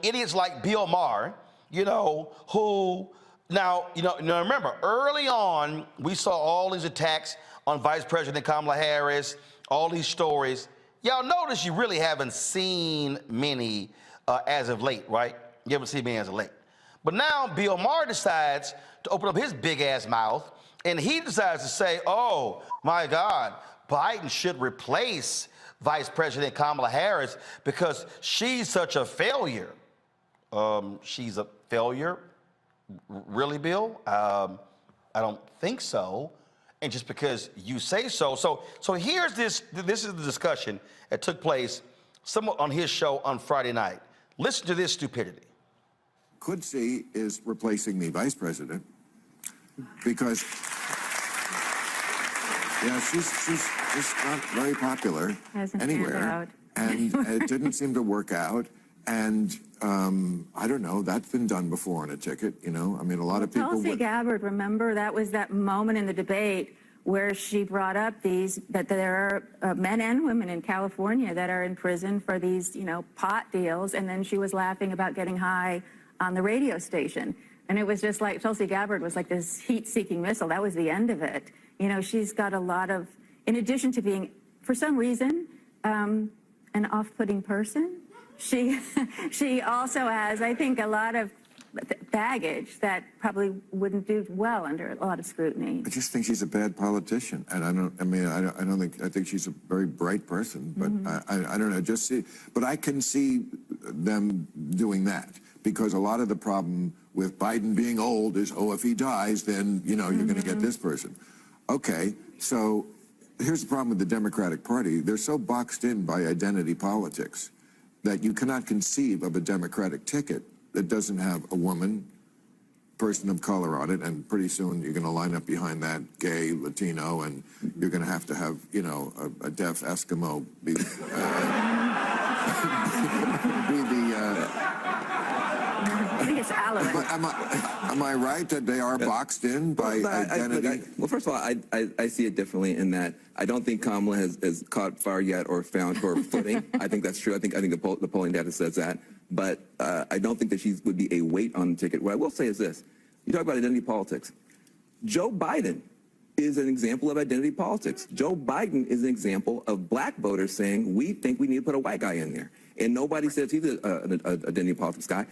idiots like Bill Maher, who now, remember, early on, we saw all these attacks on Vice President Kamala Harris, all these stories. Y'all notice you really haven't seen many as of late, right? You haven't seen many as of late. But now Bill Maher decides to open up his big ass mouth, and he decides to say, oh my God, Biden should replace Vice President Kamala Harris because she's such a failure. She's a failure? Really, Bill? I don't think so. And just because you say so. So here's this is the discussion that took place somewhat on his show on Friday night. Listen to this stupidity. Could see is replacing the vice president because, yeah, she's not very popular anywhere. And it didn't seem to work out. And I don't know, that's been done before on a ticket, I mean, a lot of people Tulsi Gabbard, remember, that was that moment in the debate where she brought up that there are men and women in California that are in prison for these, pot deals, and then she was laughing about getting high on the radio station. And it was just like Tulsi Gabbard was like this heat-seeking missile. That was the end of it. She's got a lot of, in addition to being, for some reason, an off-putting person, she also has, I think, a lot of baggage that probably wouldn't do well under a lot of scrutiny. I just think she's a bad politician, and I think she's a very bright person, but I don't know, but I can see them doing that, because a lot of the problem with Biden being old is, if he dies, then, you're going to get this person. Okay, so here's the problem with the Democratic Party. They're so boxed in by identity politics that you cannot conceive of a Democratic ticket that doesn't have a woman, person of color on it, and pretty soon you're going to line up behind that gay, Latino, and you're going to have, a deaf Eskimo be I think it's Alan. Am I right that they are boxed in by identity? Well, first of all, I see it differently in that I don't think Kamala has caught fire yet or found her footing. I think that's true. I think the polling data says that. But I don't think that she would be a weight on the ticket. What I will say is this. You talk about identity politics. Joe Biden is an example of identity politics. Joe Biden is an example of black voters saying, we think we need to put a white guy in there. And nobody says he's an identity politics guy.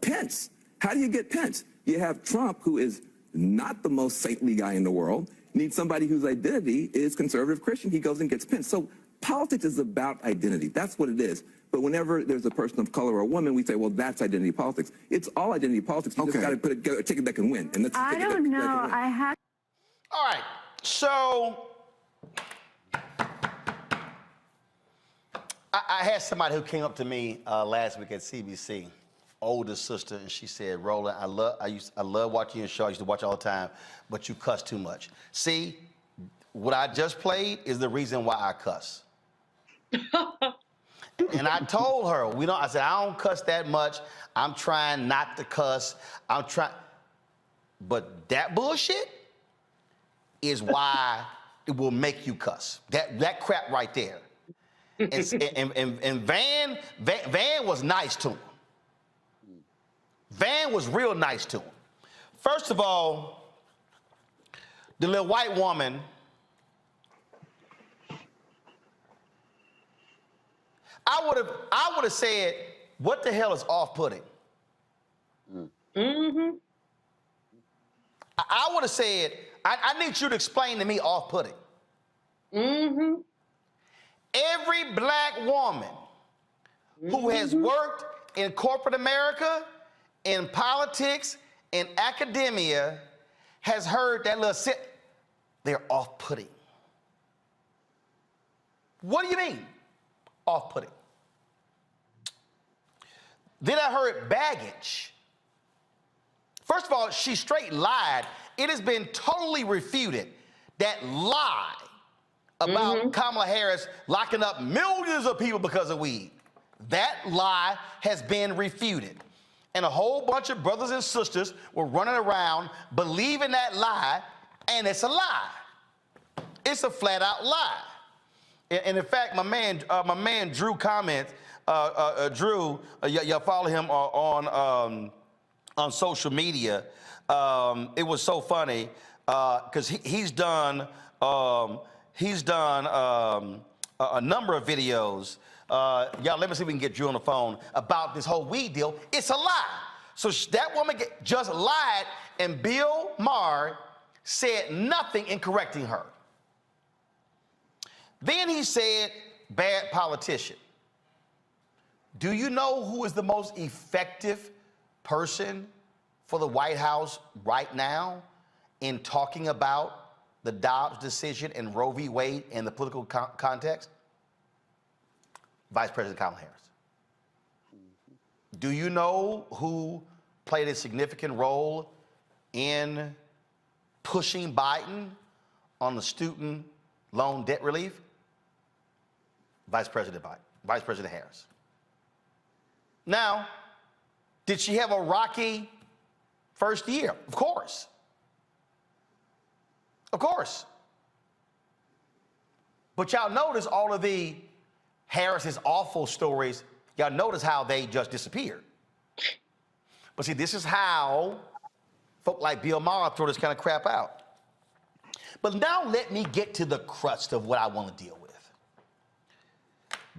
Pence. How do you get Pence? You have Trump, who is not the most saintly guy in the world, needs somebody whose identity is conservative Christian. He goes and gets Pence. So politics is about identity. That's what it is. But whenever there's a person of color or a woman, we say, well, that's identity politics. It's all identity politics. You just got to put a ticket that can win. And that's I don't know. I have. All right. So I had somebody who came up to me last week at CBC, older sister, and she said, Roland, I love watching your show. I used to watch it all the time, but you cuss too much. See, what I just played is the reason why I cuss. And I told her, I said, I don't cuss that much. I'm trying not to cuss. But that bullshit is why it will make you cuss. That crap right there. And Van was nice to him. Van was real nice to him. First of all, the little white woman, I would have said, what the hell is off-putting? Mm-hmm. I would have said, I need you to explain to me off-putting. Mm-hmm. Every black woman who has worked in corporate America, in politics, in academia, has heard that little they're off-putting. What do you mean, off-putting? Then I heard baggage. First of all, she straight lied. It has been totally refuted, that lie about Kamala Harris locking up millions of people because of weed. That lie has been refuted. And a whole bunch of brothers and sisters were running around believing that lie, and it's a lie. It's a flat-out lie. And in fact, my man Drew comments, Drew, y'all follow him on social media. It was so funny because he's done a number of videos. Y'all, let me see if we can get Drew on the phone about this whole weed deal. It's a lie. So that woman just lied, and Bill Maher said nothing in correcting her. Then he said, bad politician. Do you know who is the most effective person for the White House right now in talking about the Dobbs decision and Roe v. Wade in the political context? Vice President Kamala Harris. Do you know who played a significant role in pushing Biden on the student loan debt relief? Vice President Biden, Vice President Harris. Now, did she have a rocky first year? Of course. Of course. But y'all notice all of the Harris's awful stories, y'all notice how they just disappeared. But see, this is how folk like Bill Maher throw this kind of crap out. But now let me get to the crust of what I want to deal with.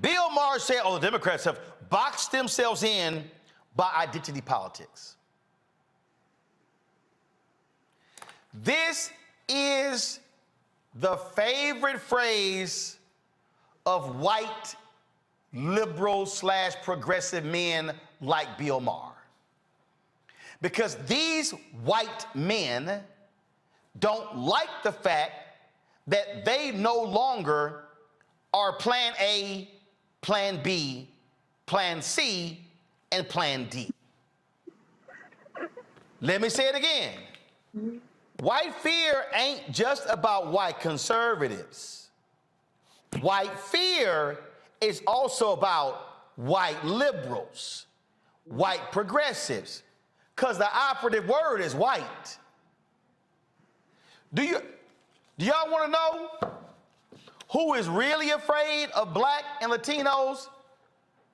Bill Maher said, oh, the Democrats have boxed themselves in by identity politics. This is the favorite phrase of white liberal / progressive men like Bill Maher. Because these white men don't like the fact that they no longer are plan A, plan B, plan C, and plan D. Let me say it again. White fear ain't just about white conservatives. White fear is also about white liberals, white progressives, because the operative word is white. Do y'all want to know who is really afraid of black and Latinos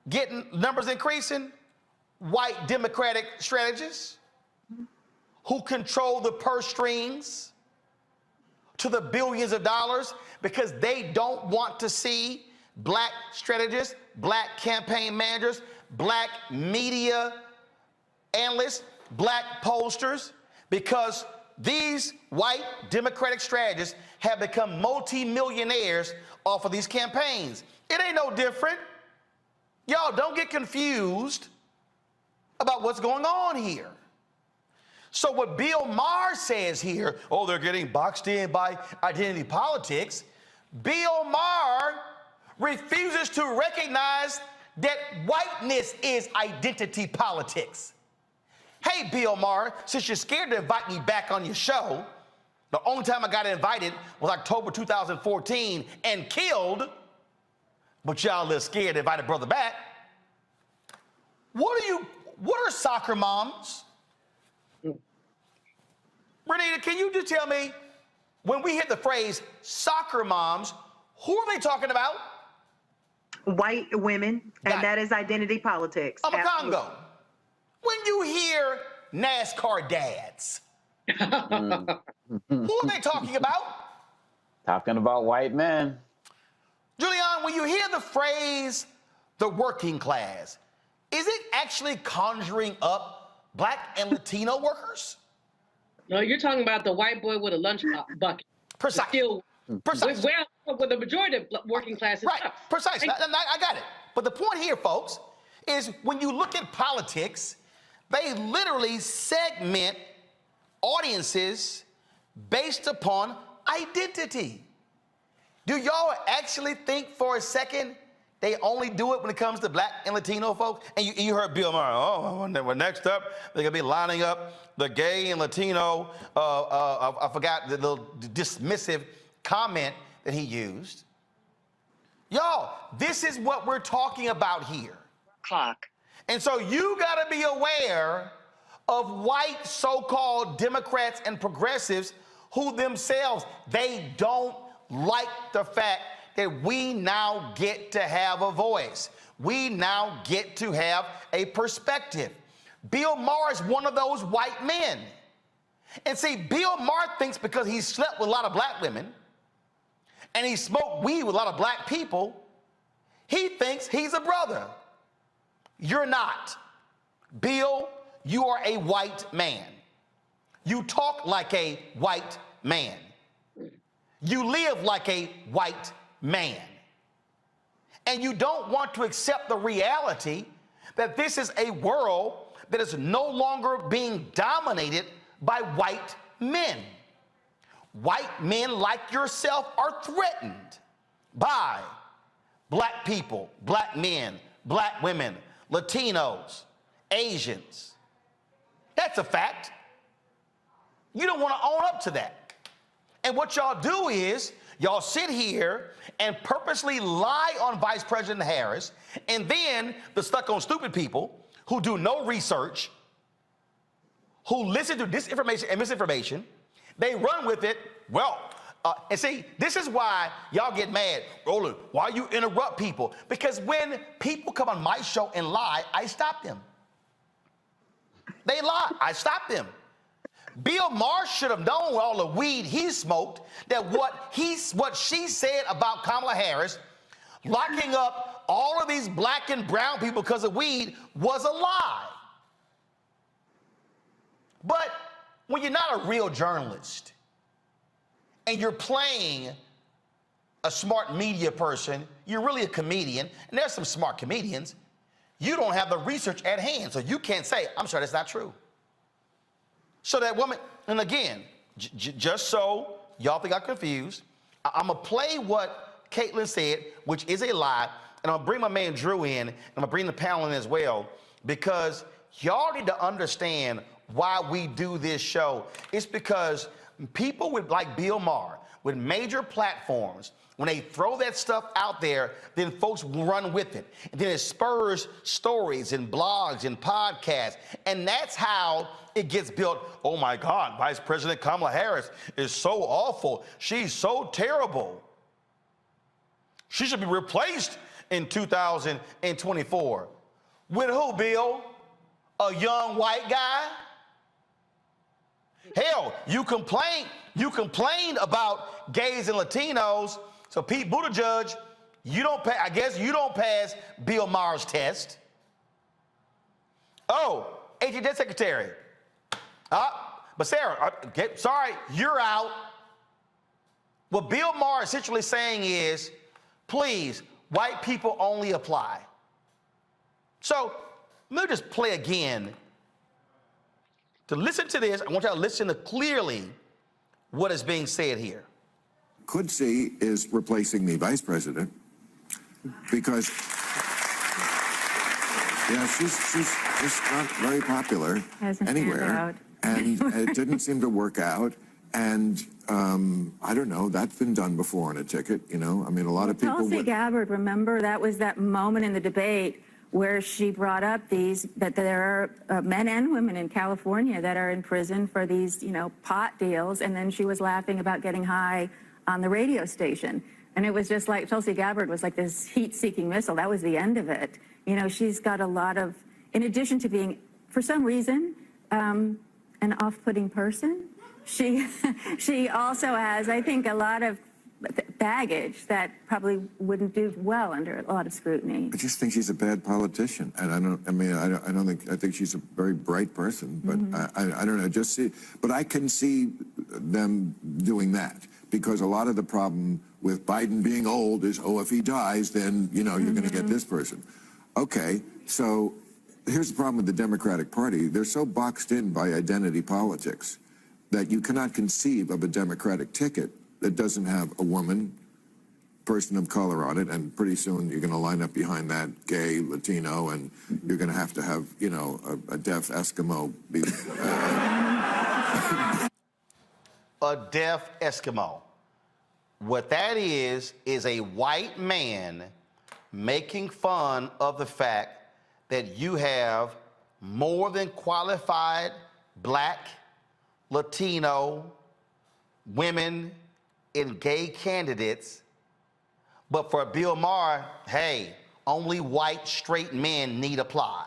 getting numbers increasing? White Democratic strategists who control the purse strings to the billions of dollars because they don't want to see black strategists, black campaign managers, black media analysts, black pollsters, because these white Democratic strategists have become multi-millionaires off of these campaigns. It ain't no different. Y'all don't get confused about what's going on here. So what Bill Maher says here, oh, they're getting boxed in by identity politics. Bill Maher refuses to recognize that whiteness is identity politics. Hey, Bill Maher, since you're scared to invite me back on your show, the only time I got invited was October 2014 and killed, but y'all a little scared to invite a brother back. What are soccer moms? Renita, can you just tell me, when we hit the phrase soccer moms, who are they talking about? White women, and that is identity politics. I'm a Congo. When you hear NASCAR dads, who are they talking about? Talking about white men. Julian, when you hear the phrase the working class, is it actually conjuring up black and Latino workers? No, you're talking about the white boy with a lunch bucket. Precisely. Precisely. Well, with the majority of working classes. Right, precisely. I got it. But the point here, folks, is when you look at politics, they literally segment audiences based upon identity. Do y'all actually think for a second they only do it when it comes to black and Latino folks? And you heard Bill Maher, oh, well, next up, they're going to be lining up the gay and Latino, I forgot the little dismissive comment that he used. Y'all, this is what we're talking about here. Clock. And so you got to be aware of white so-called Democrats and progressives who themselves, they don't like the fact that we now get to have a voice. We now get to have a perspective. Bill Maher is one of those white men. And see, Bill Maher thinks because he slept with a lot of black women and he smoked weed with a lot of black people, he thinks he's a brother. You're not. Bill, you are a white man. You talk like a white man. You live like a white man. And you don't want to accept the reality that this is a world that is no longer being dominated by white men. White men like yourself are threatened by black people, black men, black women, Latinos, Asians. That's a fact. You don't want to own up to that. And what y'all do is y'all sit here and purposely lie on Vice President Harris, and then the stuck on stupid people who do no research, who listen to disinformation and misinformation, they run with it. Well, and see, this is why y'all get mad. Roland, why you interrupt people? Because when people come on my show and lie, I stop them. They lie, I stop them. Bill Maher should have known with all the weed he smoked that what she said about Kamala Harris, locking up all of these black and brown people because of weed, was a lie. But when you're not a real journalist and you're playing a smart media person, you're really a comedian, and there's some smart comedians, you don't have the research at hand, so you can't say, I'm sure that's not true. So that woman, and again, just so y'all think I'm confused, I'm gonna play what Caitlin said, which is a lie, and I'm gonna bring my man Drew in, and I'm gonna bring the panel in as well, because y'all need to understand why we do this show. It's because people with like Bill Maher, with major platforms, when they throw that stuff out there, then folks will run with it. And then it spurs stories and blogs and podcasts. And that's how it gets built. Oh my God, Vice President Kamala Harris is so awful. She's so terrible. She should be replaced in 2024. With who, Bill? A young white guy? Hell, you complained about gays and Latinos. So Pete Buttigieg, I guess you don't pass Bill Maher's test. Oh, AG Secretary. But Sarah, sorry, you're out. What Bill Maher is essentially saying is, please, white people only apply. So let me just play again. To listen to this, I want y'all to listen to clearly what is being said here. Could see is replacing the vice president because, yeah, she's not very popular anywhere, and it didn't seem to work out. And I don't know, that's been done before on a ticket, you know. I mean, a lot of people. Tulsi Gabbard, remember that was that moment in the debate where she brought up that there are men and women in California that are in prison for these, pot deals, and then she was laughing about getting high on the radio station. And it was just like Tulsi Gabbard was like this heat-seeking missile. That was the end of it. She's got a lot of, in addition to being, for some reason, an off-putting person, she also has, I think, a lot of baggage that probably wouldn't do well under a lot of scrutiny. I just think she's a bad politician, and I think she's a very bright person, but I don't know, but I can see them doing that, because a lot of the problem with Biden being old is, if he dies, then, you're going to get this person. Okay, so here's the problem with the Democratic Party. They're so boxed in by identity politics that you cannot conceive of a Democratic ticket that doesn't have a woman, person of color on it, and pretty soon you're going to line up behind that gay, Latino, and you're going to have, a deaf Eskimo. A deaf Eskimo. What that is a white man making fun of the fact that you have more than qualified black, Latino, women, and gay candidates, but for Bill Maher, hey, only white straight men need apply.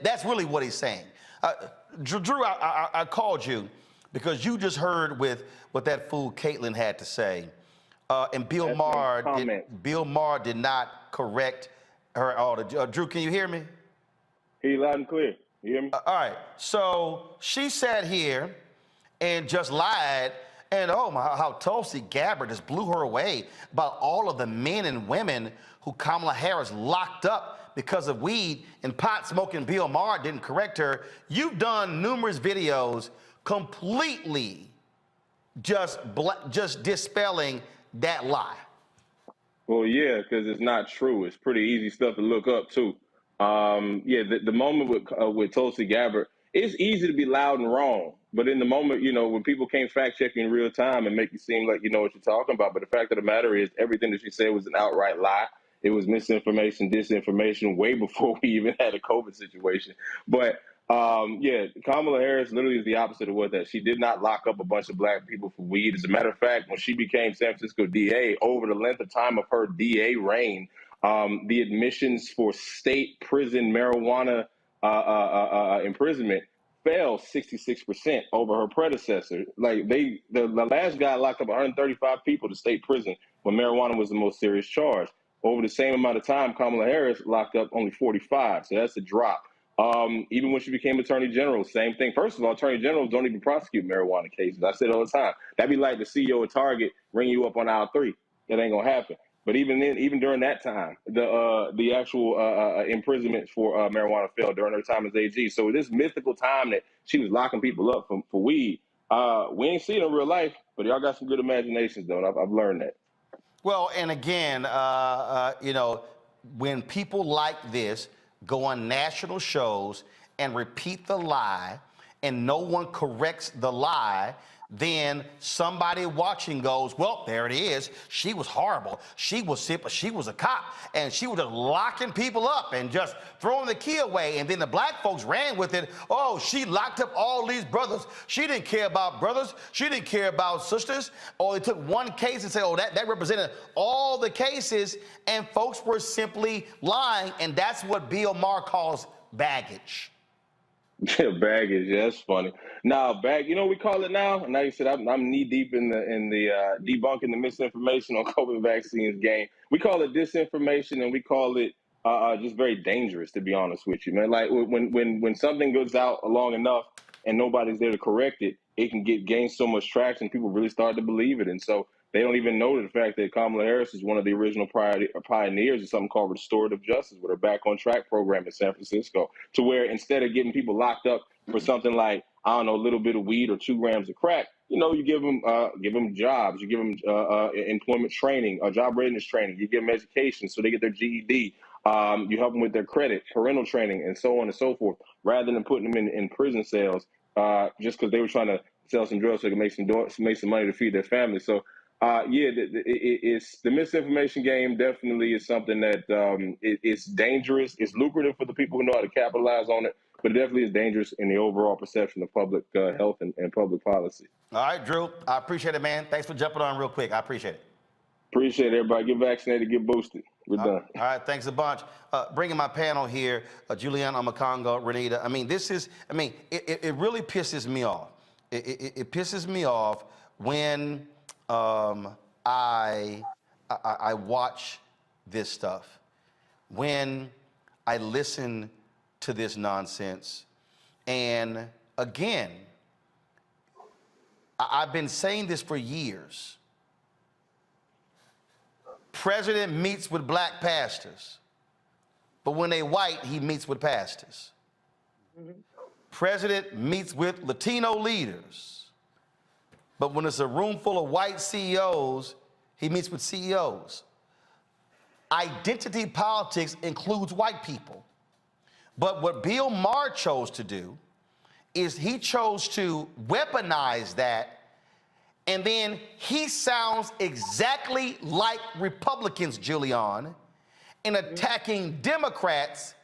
That's really what he's saying. Drew, I called you because you just heard with what that fool Caitlyn had to say. And Bill That's my Maher, comment. Bill Maher did not correct her at all. Drew, can you hear me? Hear you loud and clear. You hear me? All right. So she sat here and just lied. And oh my, how Tulsi Gabbard just blew her away about all of the men and women who Kamala Harris locked up because of weed and pot smoking. Bill Maher didn't correct her. You've done numerous videos completely just dispelling that lie. Well, yeah, because it's not true. It's pretty easy stuff to look up too. Yeah, the moment with Tulsi Gabbard, it's easy to be loud and wrong, but in the moment, you know, when people can't fact check you in real time and make you seem like you know what you're talking about, but the fact of the matter is, everything that she said was an outright lie. It was misinformation, disinformation, way before we even had a COVID situation. But yeah, Kamala Harris literally is the opposite of what that. She did not lock up a bunch of black people for weed. As a matter of fact, when she became San Francisco DA, over the length of time of her DA reign, the admissions for state prison marijuana imprisonment fell 66% over her predecessor. Like the last guy locked up 135 people to state prison when marijuana was the most serious charge. Over the same amount of time, Kamala Harris locked up only 45. So that's a drop. Even when she became Attorney General, same thing. First of all, Attorney Generals don't even prosecute marijuana cases. I say it all the time. That'd be like the CEO of Target ringing you up on aisle 3. That ain't gonna happen. But even then, even during that time, the actual imprisonment for marijuana fell during her time as AG. So this mythical time that she was locking people up for weed, we ain't seen it in real life. But y'all got some good imaginations, though. And I've learned that. Well, and again, you know, when people like this go on national shows and repeat the lie and no one corrects the lie, then somebody watching goes, well, there it is. She was horrible. She was sick, but she was a cop. And she was just locking people up and just throwing the key away. And then the black folks ran with it. Oh, she locked up all these brothers. She didn't care about brothers. She didn't care about sisters. Or they took one case and said, oh, that represented all the cases. And folks were simply lying. And that's what Bill Maher calls baggage. Yeah, baggage. Yeah, that's funny. Now, you know what we call it now? Now you said I'm knee deep in the debunking the misinformation on COVID vaccines game. We call it disinformation, and we call it just very dangerous, to be honest with you, man. Like when something goes out long enough and nobody's there to correct it, it can gain so much traction. People really start to believe it, and so they don't even know the fact that Kamala Harris is one of the original pioneers of something called restorative justice with her Back on Track program in San Francisco, to where instead of getting people locked up for something like, I don't know, a little bit of weed or 2 grams of crack, you know, you give them jobs, you give them employment training, job readiness training, you give them education so they get their GED, you help them with their credit, parental training, and so on and so forth, rather than putting them in prison cells just because they were trying to sell some drugs so they could make some money to feed their family. So yeah, it's the misinformation game. Definitely is something that it's dangerous. It's lucrative for the people who know how to capitalize on it, but it definitely is dangerous in the overall perception of public health and public policy. All right, Drew, I appreciate it, man. Thanks for jumping on real quick. I appreciate it. Appreciate it, everybody. Get vaccinated, get boosted. We're done. All right, thanks a bunch. Bringing my panel here, Juliana Amakongo, Renita. I mean, it really pisses me off. It pisses me off when I watch this stuff, when I listen to this nonsense. And again, I've been saying this for years. President meets with black pastors, but when they white, he meets with pastors. President meets with Latino leaders, but when it's a room full of white CEOs, he meets with CEOs. Identity politics includes white people. But what Bill Maher chose to do is he chose to weaponize that, and then he sounds exactly like Republicans, Julian, in attacking Democrats,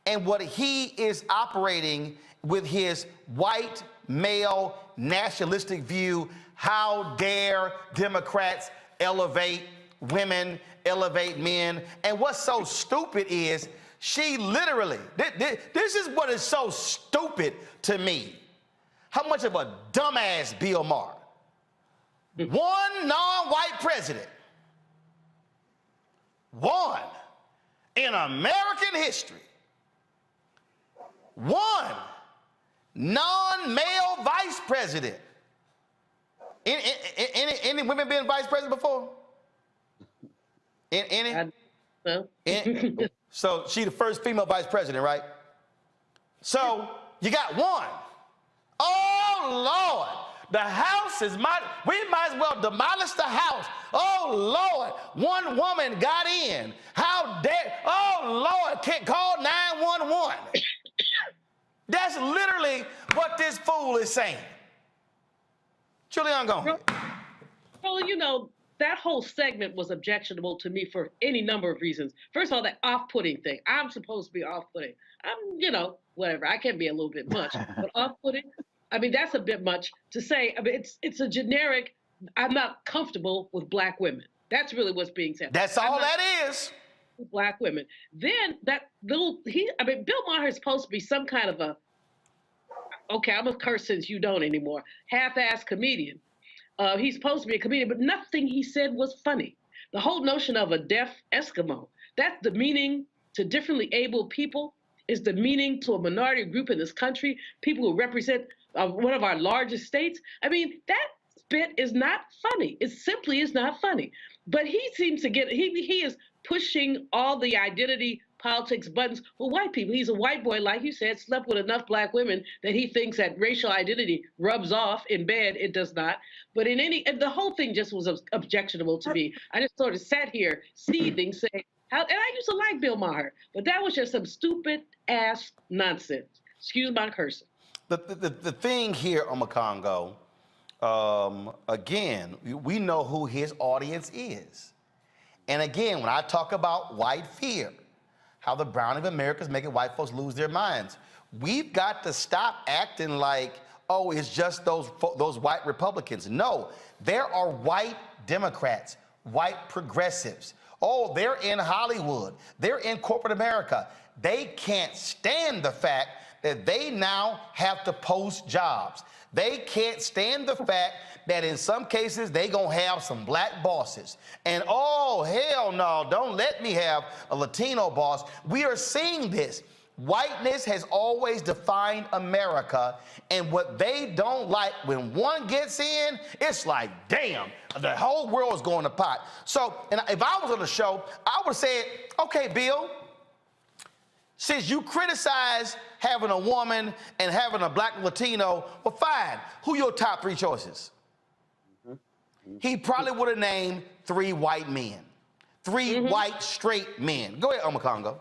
and what he is operating with his white male nationalistic view. How dare Democrats elevate women elevate men. And what's so stupid is she literally, this is what is so stupid to me. How much of a dumbass Bill Maher. One non-white president. One in American history. One non-male vice president. Any women been vice president before? Any? No. So she the first female vice president, right? So you got one. Oh Lord, the house is we might as well demolish the house. Oh Lord, one woman got in. How dare, oh Lord, can't call 911. That's literally what this fool is saying. Julian, go ahead. Well, you know, that whole segment was objectionable to me for any number of reasons. First of all, that off-putting thing. I'm supposed to be off-putting. I'm, you know, whatever. I can be a little bit much, but off-putting, I mean, that's a bit much to say. I mean, it's a generic, I'm not comfortable with black women. That's really what's being said. That's all that is. Black women. Then that little, I mean, Bill Maher is supposed to be some kind of a, okay, I'm a curse since you don't anymore, half-assed comedian. He's supposed to be a comedian, but nothing he said was funny. The whole notion of a deaf Eskimo, that's demeaning to differently abled people, is demeaning to a minority group in this country, people who represent one of our largest states. I mean, that bit is not funny. It simply is not funny. But he seems to get, he is pushing all the identity politics buttons for white people. He's a white boy, like you said, slept with enough black women that he thinks that racial identity rubs off in bed. It does not. But the whole thing just was objectionable to me. I just sort of sat here seething, saying, and I used to like Bill Maher, but that was just some stupid ass nonsense. Excuse my cursing. The thing here, Omakongo, again, we know who his audience is. And again, when I talk about white fear, how the browning of America is making white folks lose their minds, we've got to stop acting like, oh, it's just those white Republicans. No, there are white Democrats, white progressives. Oh, they're in Hollywood. They're in corporate America. They can't stand the fact that they now have to post jobs. They can't stand the fact that in some cases they gonna have some black bosses. And oh, hell no, don't let me have a Latino boss. We are seeing this. Whiteness has always defined America, and what they don't like, when one gets in, it's like, damn, the whole world's going to pot. So, and if I was on the show, I would say, okay, Bill, since you criticize having a woman and having a black Latino, well, fine. Who your top three choices? He probably would have named 3 white men, 3 white straight men. Go ahead, Omakongo.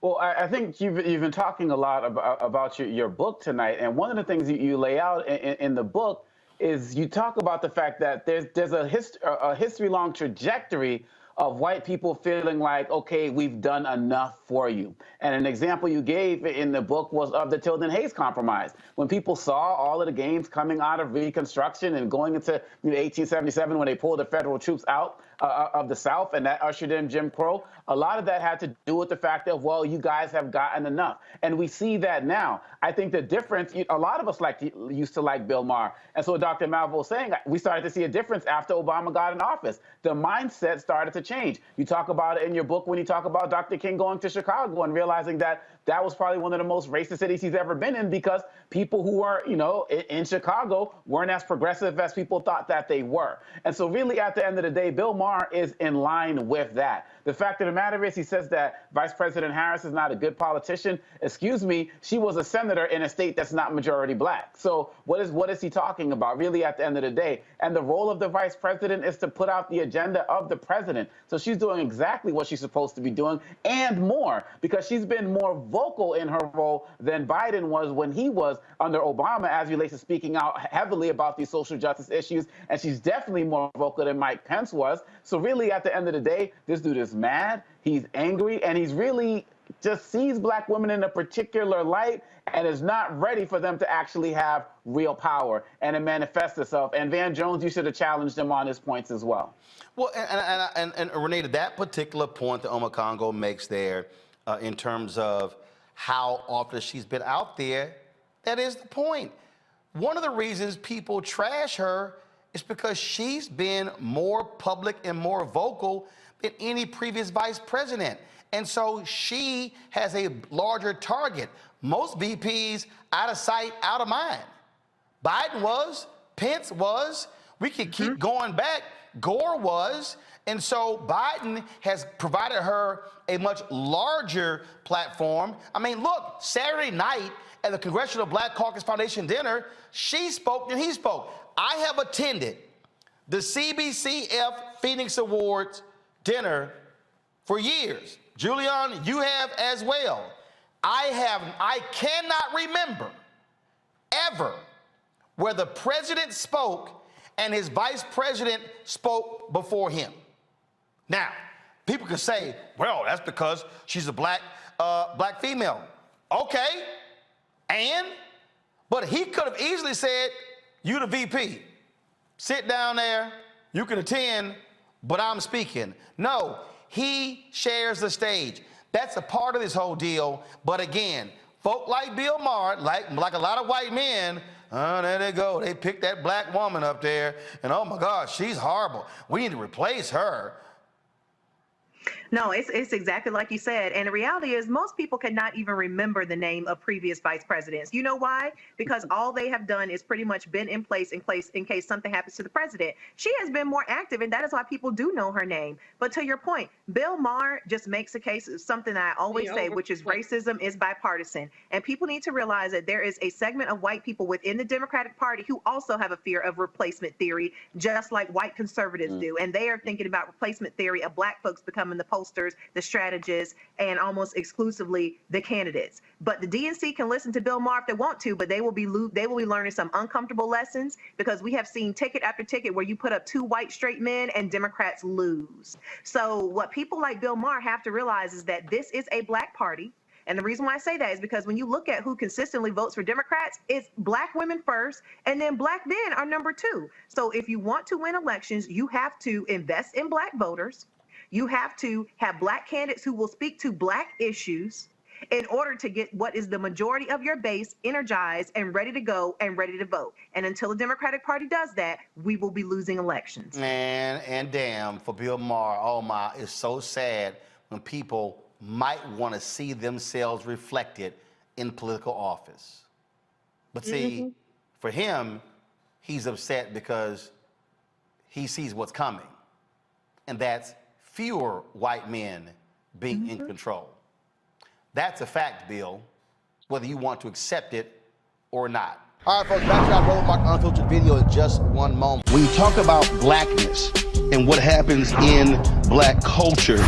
Well, I think you've been talking a lot about your book tonight, and one of the things you lay out in the book is you talk about the fact that there's a history-long trajectory of white people feeling like, okay, we've done enough for you. And an example you gave in the book was of the Tilden Hayes Compromise. When people saw all of the gains coming out of Reconstruction and going into 1877 when they pulled the federal troops out of the South, and that ushered in Jim Crow, a lot of that had to do with the fact that, well, you guys have gotten enough. And we see that now. I think the difference, a lot of us used to like Bill Maher. And so Dr. Malvo was saying, we started to see a difference after Obama got in office. The mindset started to change. You talk about it in your book when you talk about Dr. King going to Chicago and realizing that that was probably one of the most racist cities he's ever been in, because people who were, in Chicago weren't as progressive as people thought that they were. And so really at the end of the day, Bill Maher is in line with that. The fact of the matter is, he says that Vice President Harris is not a good politician. Excuse me, she was a senator in a state that's not majority black. So what is he talking about really at the end of the day? And the role of the vice president is to put out the agenda of the president. So she's doing exactly what she's supposed to be doing and more, because she's been more vocal in her role than Biden was when he was under Obama, as relates to speaking out heavily about these social justice issues. And she's definitely more vocal than Mike Pence was. So really at the end of the day, this dude is mad, he's angry, and he's really just sees black women in a particular light and is not ready for them to actually have real power and it manifests itself. And Van Jones, you should have challenged him on his points as well. Well, and Renee, that particular point that Oma Congo makes there in terms of how often she's been out there, that is the point. One of the reasons people trash her is because she's been more public and more vocal than any previous vice president. And so she has a larger target. Most VPs out of sight, out of mind. Biden was, Pence was, we could keep going back, Gore was. And so Biden has provided her a much larger platform. I mean, look, Saturday night at the Congressional Black Caucus Foundation dinner, she spoke and he spoke. I have attended the CBCF Phoenix Awards dinner for years. Julian, you have as well. I cannot remember ever where the president spoke and his vice president spoke before him. Now, people can say, well, that's because she's a black female. Okay, but he could have easily said, you the VP, sit down there, you can attend, but I'm speaking. No, he shares the stage. That's a part of this whole deal. But again, folk like Bill Maher, like a lot of white men, there they go. They picked that black woman up there, and oh my gosh, she's horrible. We need to replace her. No, it's exactly like you said. And the reality is most people cannot even remember the name of previous vice presidents. You know why? Because all they have done is pretty much been in place in case something happens to the president. She has been more active, and that is why people do know her name. But to your point, Bill Maher just makes a case of something that I always say, which is racism is bipartisan. And people need to realize that there is a segment of white people within the Democratic Party who also have a fear of replacement theory, just like white conservatives do. And they are thinking about replacement theory of black folks becoming the posters, the strategists, and almost exclusively the candidates. But the DNC can listen to Bill Maher if they want to, but they will be learning some uncomfortable lessons, because we have seen ticket after ticket where you put up two white straight men and Democrats lose. So what people like Bill Maher have to realize is that this is a black party. And the reason why I say that is because when you look at who consistently votes for Democrats, it's black women first, and then black men are number two. So if you want to win elections, you have to invest in black voters. You have to have black candidates who will speak to black issues in order to get what is the majority of your base energized and ready to go and ready to vote. And until the Democratic Party does that, we will be losing elections. Man, and damn, for Bill Maher, oh my, it's so sad when people might want to see themselves reflected in political office. But see, for him, he's upset because he sees what's coming. And that's fewer white men being in control. That's a fact, Bill, whether you want to accept it or not. All right, folks, back to our Roland Mark Unfiltered video in just one moment. When you talk about blackness and what happens in black culture,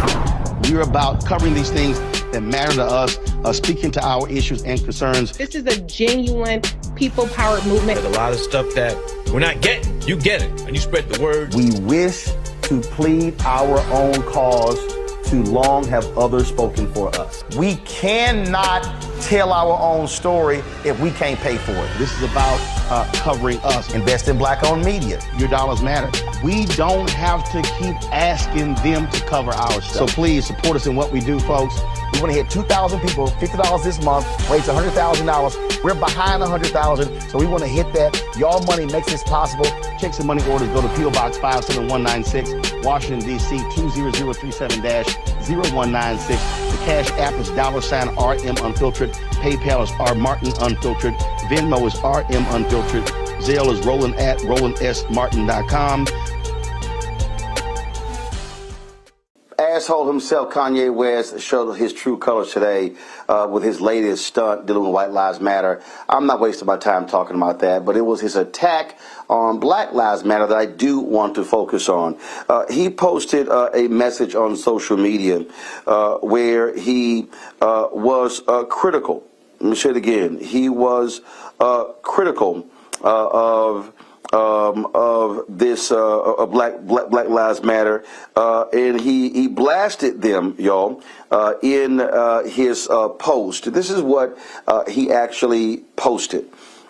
we're about covering these things that matter to us, speaking to our issues and concerns. This is a genuine people-powered movement. There's a lot of stuff that we're not getting. You get it, and you spread the word. We wish to plead our own cause, to long have others spoken for us. We cannot tell our own story if we can't pay for it. This is about covering us. Invest in black-owned media. Your dollars matter. We don't have to keep asking them to cover our stuff. So please support us in what we do, folks. We want to hit 2,000 people, $50 this month, raise $100,000. We're behind 100,000, so we want to hit that. Y'all money makes this possible. Check some money orders. Go to P.O. Box 57196, Washington, D.C. 20037-0196. The Cash App is $RM Unfiltered. PayPal is R Martin Unfiltered. Venmo is RM Unfiltered. Zelle is Roland at RolandSMartin.com. Asshole himself, Kanye West, showed his true colors today with his latest stunt dealing with White Lives Matter. I'm not wasting my time talking about that, but it was his attack on Black Lives Matter that I do want to focus on. He posted a message on social media where he was critical. Let me say it again. He was critical of of this Black Lives Matter, and he blasted them, y'all, in his post. This is what he actually posted.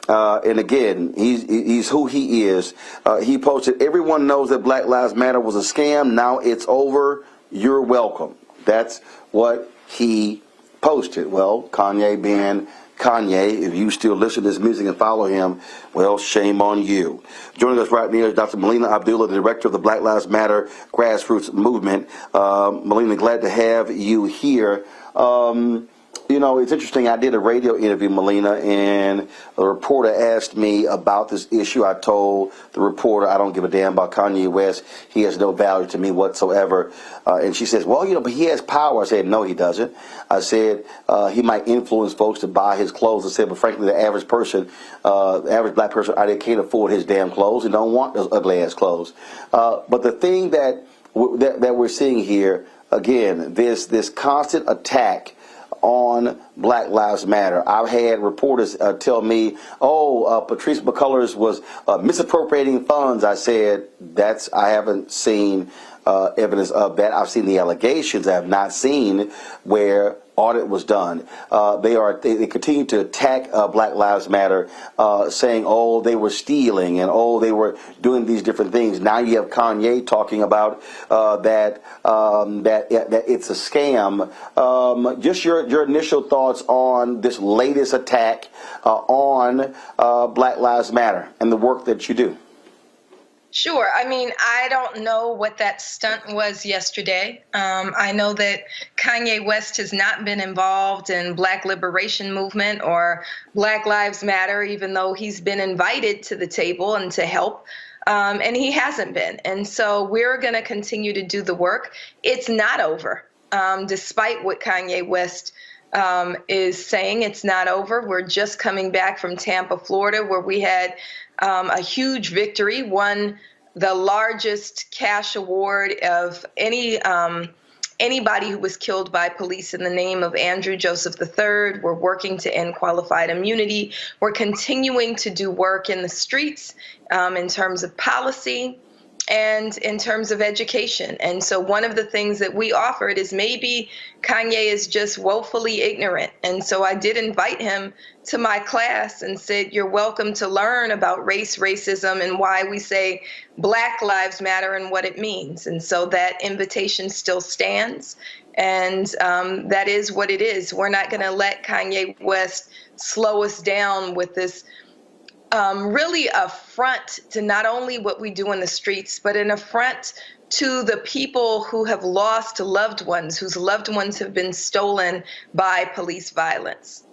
And again, he's who he is. He posted, "Everyone knows that Black Lives Matter was a scam. Now it's over. You're welcome." That's what he posted. Well, Kanye being Kanye, if you still listen to his music and follow him, well, shame on you. Joining us right now is Dr. Melina Abdullah, the director of the Black Lives Matter grassroots movement. Melina, glad to have you here. You know, it's interesting. I did a radio interview, Melina, and a reporter asked me about this issue. I told the reporter, I don't give a damn about Kanye West. He has no value to me whatsoever. And she says, well, you know, but he has power. I said, no, he doesn't. I said, he might influence folks to buy his clothes. I said, but frankly, the average person, the average black person out there can't afford his damn clothes and don't want those ugly ass clothes. But the thing that we're seeing here, again, this constant attack on Black Lives Matter. I've had reporters tell me, Patrice McCullers was misappropriating funds. I said, I haven't seen evidence of that. I've seen the allegations. I have not seen where audit was done. They continue to attack Black Lives Matter, saying, oh, they were stealing and oh, they were doing these different things. Now you have Kanye talking about that it's a scam. Just your initial thoughts on this latest attack on Black Lives Matter and the work that you do. Sure. I mean, I don't know what that stunt was yesterday. I know that Kanye West has not been involved in Black Liberation Movement or Black Lives Matter, even though he's been invited to the table and to help. And he hasn't been. And so we're going to continue to do the work. It's not over. Despite what Kanye West is saying, it's not over. We're just coming back from Tampa, Florida, where we had a huge victory, won the largest cash award of anybody who was killed by police in the name of Andrew Joseph III. We're working to end qualified immunity. We're continuing to do work in the streets in terms of policy and in terms of education. And so one of the things that we offered is maybe Kanye is just woefully ignorant. And so I did invite him to my class and said, you're welcome to learn about race, racism, and why we say Black Lives Matter and what it means. And so that invitation still stands. And that is what it is. We're not going to let Kanye West slow us down with this really affront to not only what we do in the streets, but an affront to the people who have lost loved ones, whose loved ones have been stolen by police violence.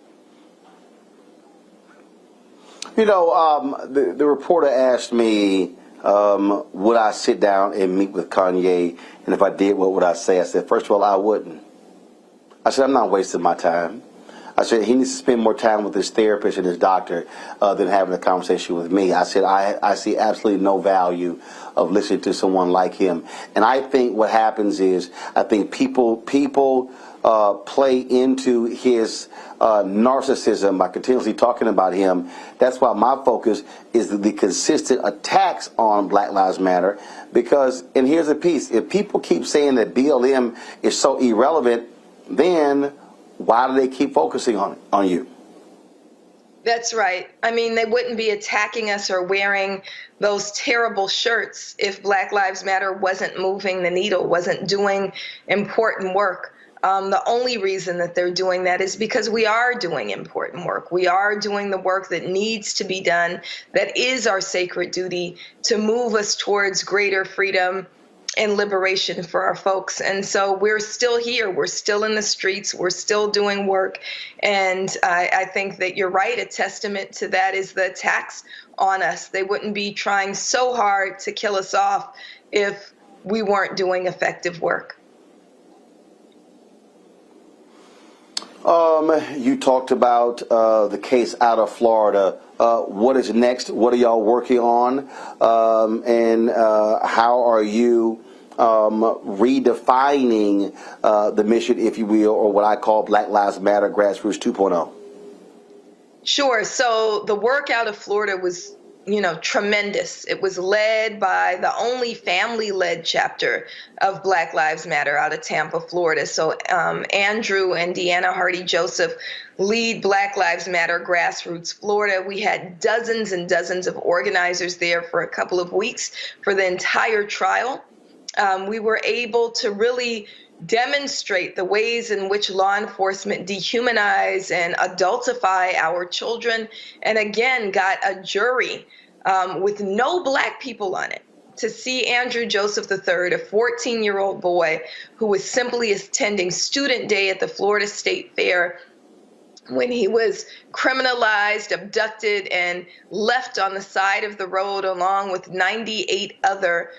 You know, the reporter asked me, would I sit down and meet with Kanye? And if I did, what would I say? I said, first of all, I wouldn't. I said, I'm not wasting my time. I said, he needs to spend more time with his therapist and his doctor than having a conversation with me. I said, I see absolutely no value of listening to someone like him. And I think what happens is, I think people play into his narcissism by continuously talking about him. That's why my focus is the consistent attacks on Black Lives Matter. Because, and here's the piece, if people keep saying that BLM is so irrelevant, then why do they keep focusing on you? That's right. I mean, they wouldn't be attacking us or wearing those terrible shirts if Black Lives Matter wasn't moving the needle, wasn't doing important work. The only reason that they're doing that is because we are doing important work. We are doing the work that needs to be done, that is our sacred duty to move us towards greater freedom and liberation for our folks. And so we're still here. We're still in the streets. We're still doing work. And I think that you're right. A testament to that is the attacks on us. They wouldn't be trying so hard to kill us off if we weren't doing effective work. You talked about the case out of Florida. What is next? What are y'all working on? And how are you redefining the mission, if you will, or what I call Black Lives Matter Grassroots 2.0? Sure. So the work out of Florida was tremendous. It was led by the only family-led chapter of Black Lives Matter out of Tampa, Florida. So Andrew and Deanna Hardy Joseph lead Black Lives Matter Grassroots Florida. We had dozens and dozens of organizers there for a couple of weeks for the entire trial. We were able to really demonstrate the ways in which law enforcement dehumanize and adultify our children, and again got a jury with no Black people on it to see Andrew Joseph III, a 14-year-old boy who was simply attending student day at the Florida State Fair, when he was criminalized, abducted, and left on the side of the road along with 98 other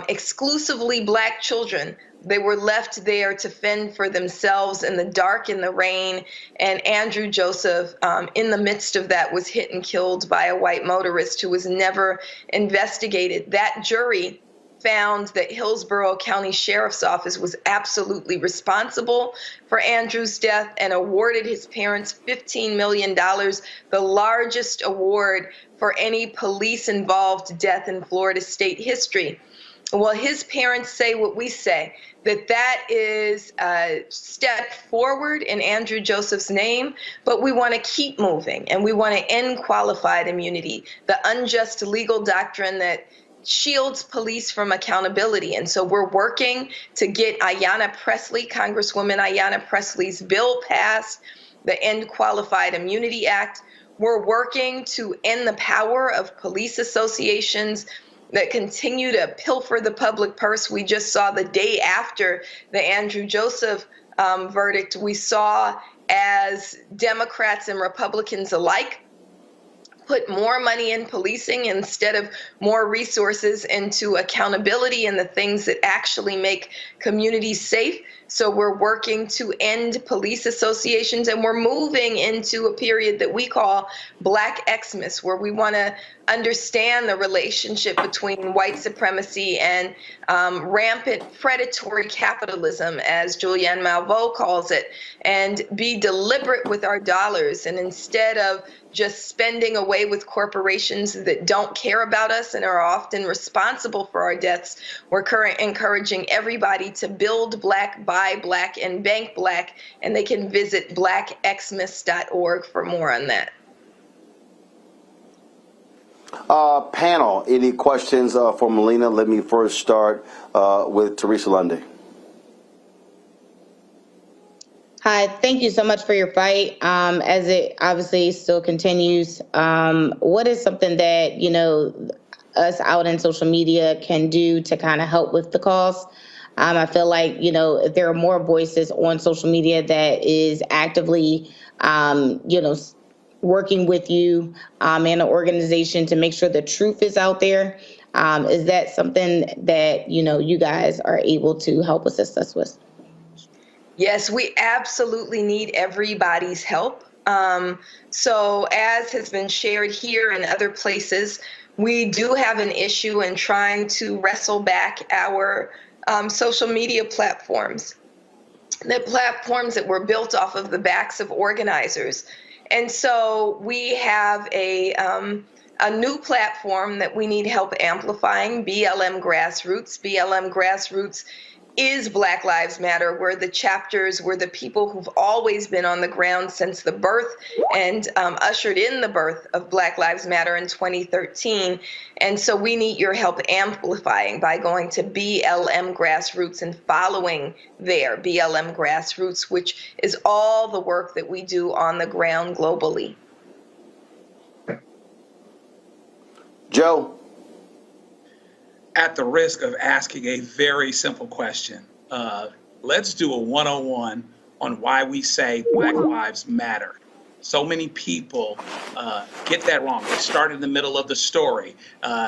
exclusively Black children. They were left there to fend for themselves in the dark, in the rain, and Andrew Joseph, in the midst of that, was hit and killed by a white motorist who was never investigated. That jury found that Hillsborough County Sheriff's Office was absolutely responsible for Andrew's death and awarded his parents $15 million, the largest award for any police-involved death in Florida state history. Well, his parents say what we say, that is a step forward in Andrew Joseph's name, but we want to keep moving, and we want to end qualified immunity, the unjust legal doctrine that shields police from accountability. And so we're working to get Ayanna Pressley, Congresswoman Ayanna Pressley's bill passed, the End Qualified Immunity Act. We're working to end the power of police associations that continue to pilfer the public purse. We just saw the day after the Andrew Joseph verdict, we saw as Democrats and Republicans alike put more money in policing instead of more resources into accountability and the things that actually make communities safe. So we're working to end police associations, and we're moving into a period that we call Black Xmas, where we want to understand the relationship between white supremacy and rampant predatory capitalism, as Julianne Malveaux calls it, and be deliberate with our dollars. And instead of just spending away with corporations that don't care about us and are often responsible for our deaths, we're encouraging everybody to build Black, buy Black, and bank Black, and they can visit blackxmas.org for more on that. Panel, any questions for Melina? Let me first start with Teresa Lundy. Hi, thank you so much for your fight. As it obviously still continues, what is something that, us out in social media can do to kind of help with the cause? I feel like, if there are more voices on social media that is actively, working with you and an organization to make sure the truth is out there, is that something that, you guys are able to help assist us with? Yes, we absolutely need everybody's help. So as has been shared here and other places, we do have an issue in trying to wrestle back our social media platforms, the platforms that were built off of the backs of organizers. And so we have a new platform that we need help amplifying, BLM Grassroots. BLM Grassroots is Black Lives Matter, where the chapters were the people who've always been on the ground since the birth and ushered in the birth of Black Lives Matter in 2013. And so we need your help amplifying by going to BLM Grassroots and following their BLM Grassroots, which is all the work that we do on the ground globally. Joe. At the risk of asking a very simple question, let's do a 101 on why we say Black Lives Matter. So many people get that wrong. They start in the middle of the story.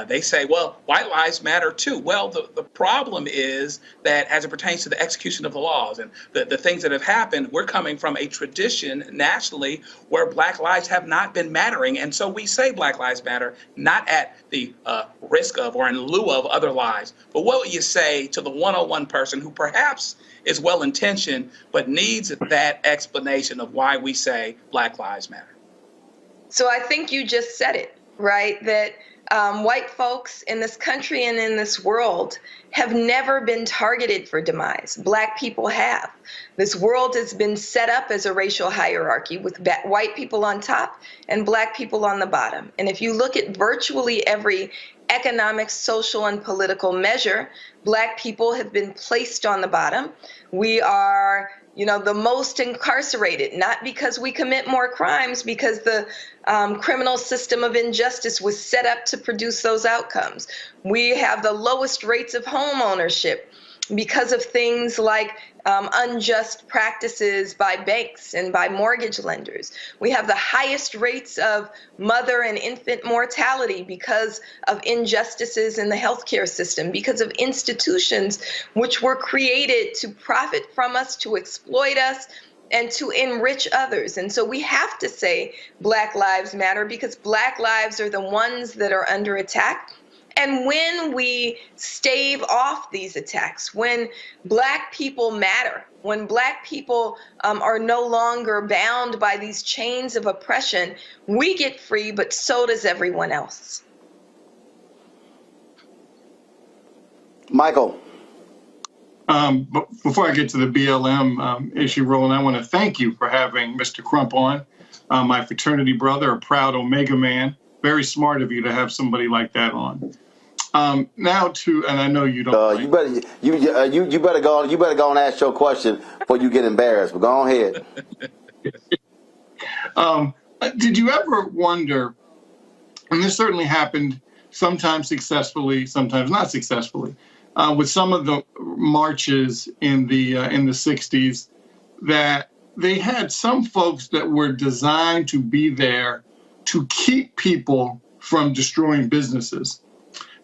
They say, well, white lives matter too. Well, the problem is that as it pertains to the execution of the laws and the things that have happened, we're coming from a tradition nationally where Black lives have not been mattering. And so we say Black Lives Matter, not at the risk of or in lieu of other lives. But what would you say to the 101 person who perhaps is well-intentioned, but needs that explanation of why we say Black Lives Matter? So I think you just said it. right, that white folks in this country and in this world have never been targeted for demise. Black people have. This world has been set up as a racial hierarchy with white people on top and black people on the bottom. And if you look at virtually every economic, social, and political measure, black people have been placed on the bottom. We are, the most incarcerated, not because we commit more crimes, because the criminal system of injustice was set up to produce those outcomes. We have the lowest rates of home ownership because of things like unjust practices by banks and by mortgage lenders. We have the highest rates of mother and infant mortality because of injustices in the healthcare system, because of institutions which were created to profit from us, to exploit us, and to enrich others. And so we have to say Black Lives Matter, because Black lives are the ones that are under attack. And when we stave off these attacks, when Black people matter, when Black people are no longer bound by these chains of oppression, we get free, but so does everyone else. Michael. But before I get to the BLM issue, Roland, I want to thank you for having Mr. Crump on, my fraternity brother, a proud Omega man. Very smart of you to have somebody like that on. Now to, and I know you don't. You better go and ask your question before you get embarrassed. But go on ahead. Did you ever wonder, and this certainly happened sometimes successfully, sometimes not successfully, with some of the marches in the 60s, that they had some folks that were designed to be there to keep people from destroying businesses.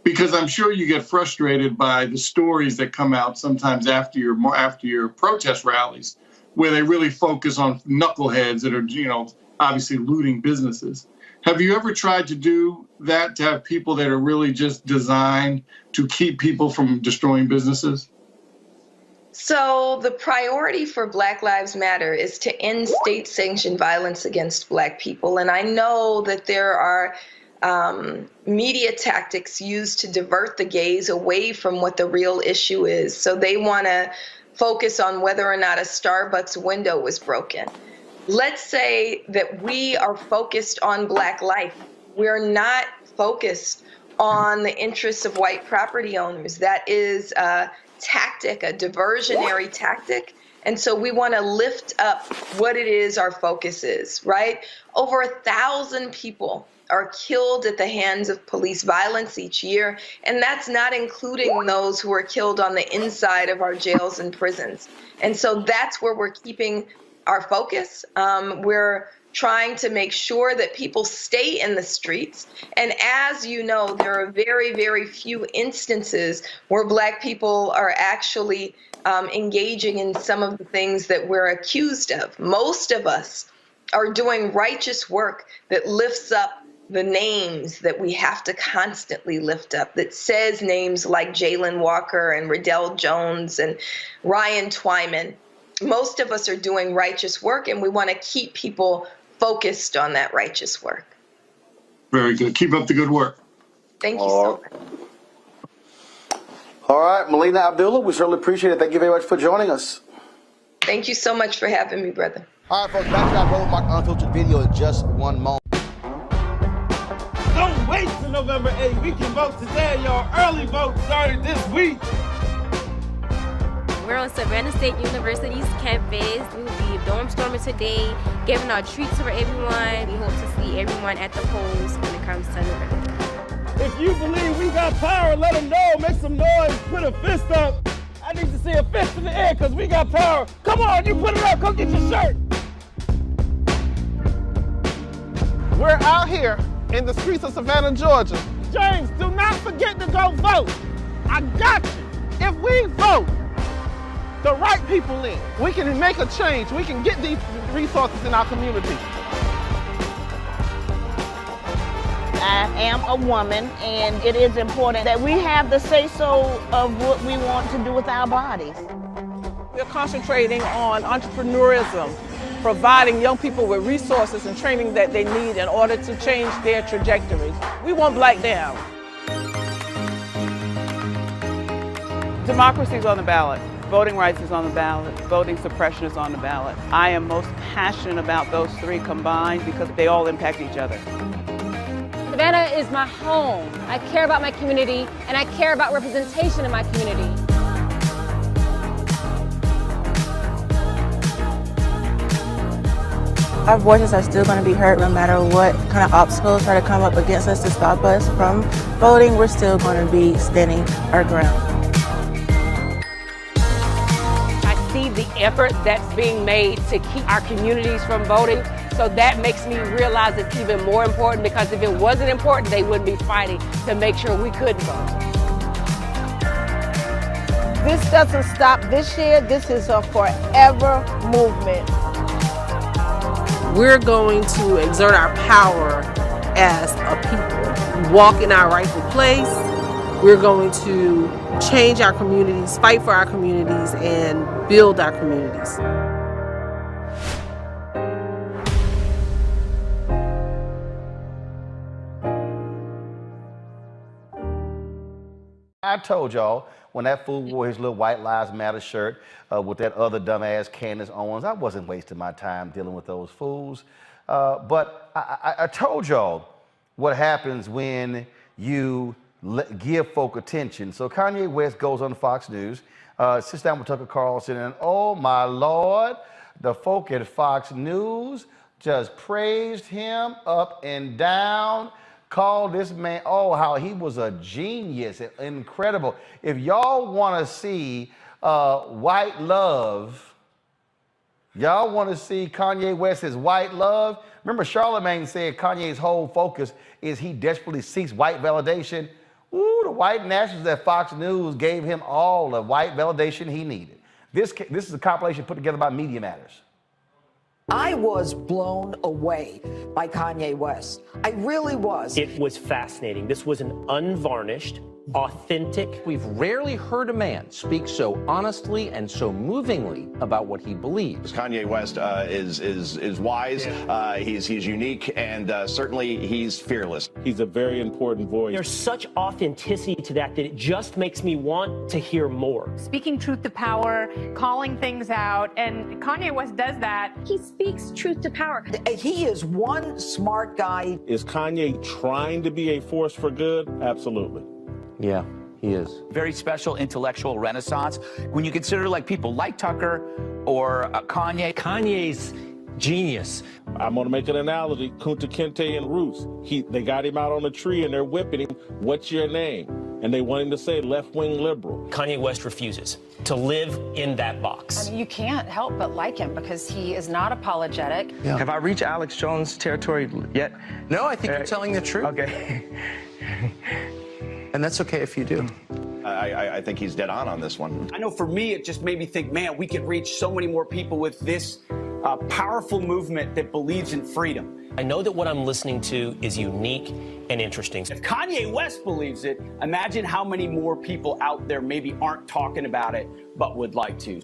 Because I'm sure you get frustrated by the stories that come out sometimes after your protest rallies, where they really focus on knuckleheads that are, obviously looting businesses. Have you ever tried to do that, to have people that are really just designed to keep people from destroying businesses? So the priority for Black Lives Matter is to end state-sanctioned violence against Black people. And I know that there are media tactics used to divert the gaze away from what the real issue is. So they want to focus on whether or not a Starbucks window was broken. Let's say that we are focused on Black life. We're not focused on the interests of white property owners. That is a tactic, a diversionary tactic. And so we want to lift up what it is our focus is, right? Over 1,000 people are killed at the hands of police violence each year, and that's not including those who are killed on the inside of our jails and prisons. And so that's where we're keeping our focus. We're trying to make sure that people stay in the streets. And as you know, there are very, very few instances where Black people are actually engaging in some of the things that we're accused of. Most of us are doing righteous work that lifts up the names that we have to constantly lift up, that says names like Jalen Walker and Riddell Jones and Ryan Twyman. Most of us are doing righteous work, and we want to keep people focused on that righteous work. Very good. Keep up the good work. Thank you so much. All right, Melina Abdullah, we certainly appreciate it. Thank you very much for joining us. Thank you so much for having me, brother. All right, folks, back to our Roland Martin Unfiltered video in just one moment. Don't wait till November 8th. We can vote today, y'all. Early vote started this week. We're on Savannah State University's campus. We will be dorm storming today, giving out treats for everyone. We hope to see everyone at the polls when it comes to November. If you believe we got power, let them know. Make some noise. Put a fist up. I need to see a fist in the air because we got power. Come on, you put it up. Come get your shirt. We're out here in the streets of Savannah, Georgia. James, do not forget to go vote. I got you. If we vote the right people in, we can make a change. We can get these resources in our community. I am a woman, and it is important that we have the say-so of what we want to do with our bodies. We're concentrating on entrepreneurism, providing young people with resources and training that they need in order to change their trajectories. We want Black down. Democracy is on the ballot. Voting rights is on the ballot. Voting suppression is on the ballot. I am most passionate about those three combined because they all impact each other. Savannah is my home. I care about my community, and I care about representation in my community. Our voices are still going to be heard no matter what kind of obstacles try to come up against us to stop us from voting. We're still going to be standing our ground. I see the effort that's being made to keep our communities from voting. So that makes me realize it's even more important, because if it wasn't important, they wouldn't be fighting to make sure we couldn't vote. This doesn't stop this year. This is a forever movement. We're going to exert our power as a people, walk in our rightful place. We're going to change our communities, fight for our communities, and build our communities. I told y'all when that fool wore his little White Lives Matter shirt with that other dumbass Candace Owens, I wasn't wasting my time dealing with those fools. But I told y'all what happens when you give folk attention. So Kanye West goes on Fox News, sits down with Tucker Carlson, and oh my Lord, the folk at Fox News just praised him up and down. Called this man, oh, how he was a genius, incredible. If y'all want to see white love, y'all want to see Kanye West's white love. Remember, Charlemagne said Kanye's whole focus is he desperately seeks white validation. Ooh, the white nationalists at Fox News gave him all the white validation he needed. This is a compilation put together by Media Matters. I was blown away by Kanye West. I really was. It was fascinating. This was an unvarnished, authentic. We've rarely heard a man speak so honestly and so movingly about what he believes. Kanye West is wise, he's unique, and certainly he's fearless. He's a very important voice. There's such authenticity to that it just makes me want to hear more. Speaking truth to power, calling things out, and Kanye West does that. He speaks truth to power. He is one smart guy. Is Kanye trying to be a force for good? Absolutely. Yeah, he is. Very special intellectual renaissance. When you consider like people like Tucker or Kanye. Kanye's genius. I'm going to make an analogy. Kunta Kinte and Roots. They got him out on a tree and they're whipping him. What's your name? And they want him to say left-wing liberal. Kanye West refuses to live in that box. I mean, you can't help but like him because he is not apologetic. Yeah. Have I reached Alex Jones territory yet? No, I think you're telling the truth. Okay. And that's okay if you do. I think he's dead on this one. I know for me, it just made me think, man, we could reach so many more people with this powerful movement that believes in freedom. I know that what I'm listening to is unique and interesting. If Kanye West believes it, imagine how many more people out there maybe aren't talking about it, but would like to.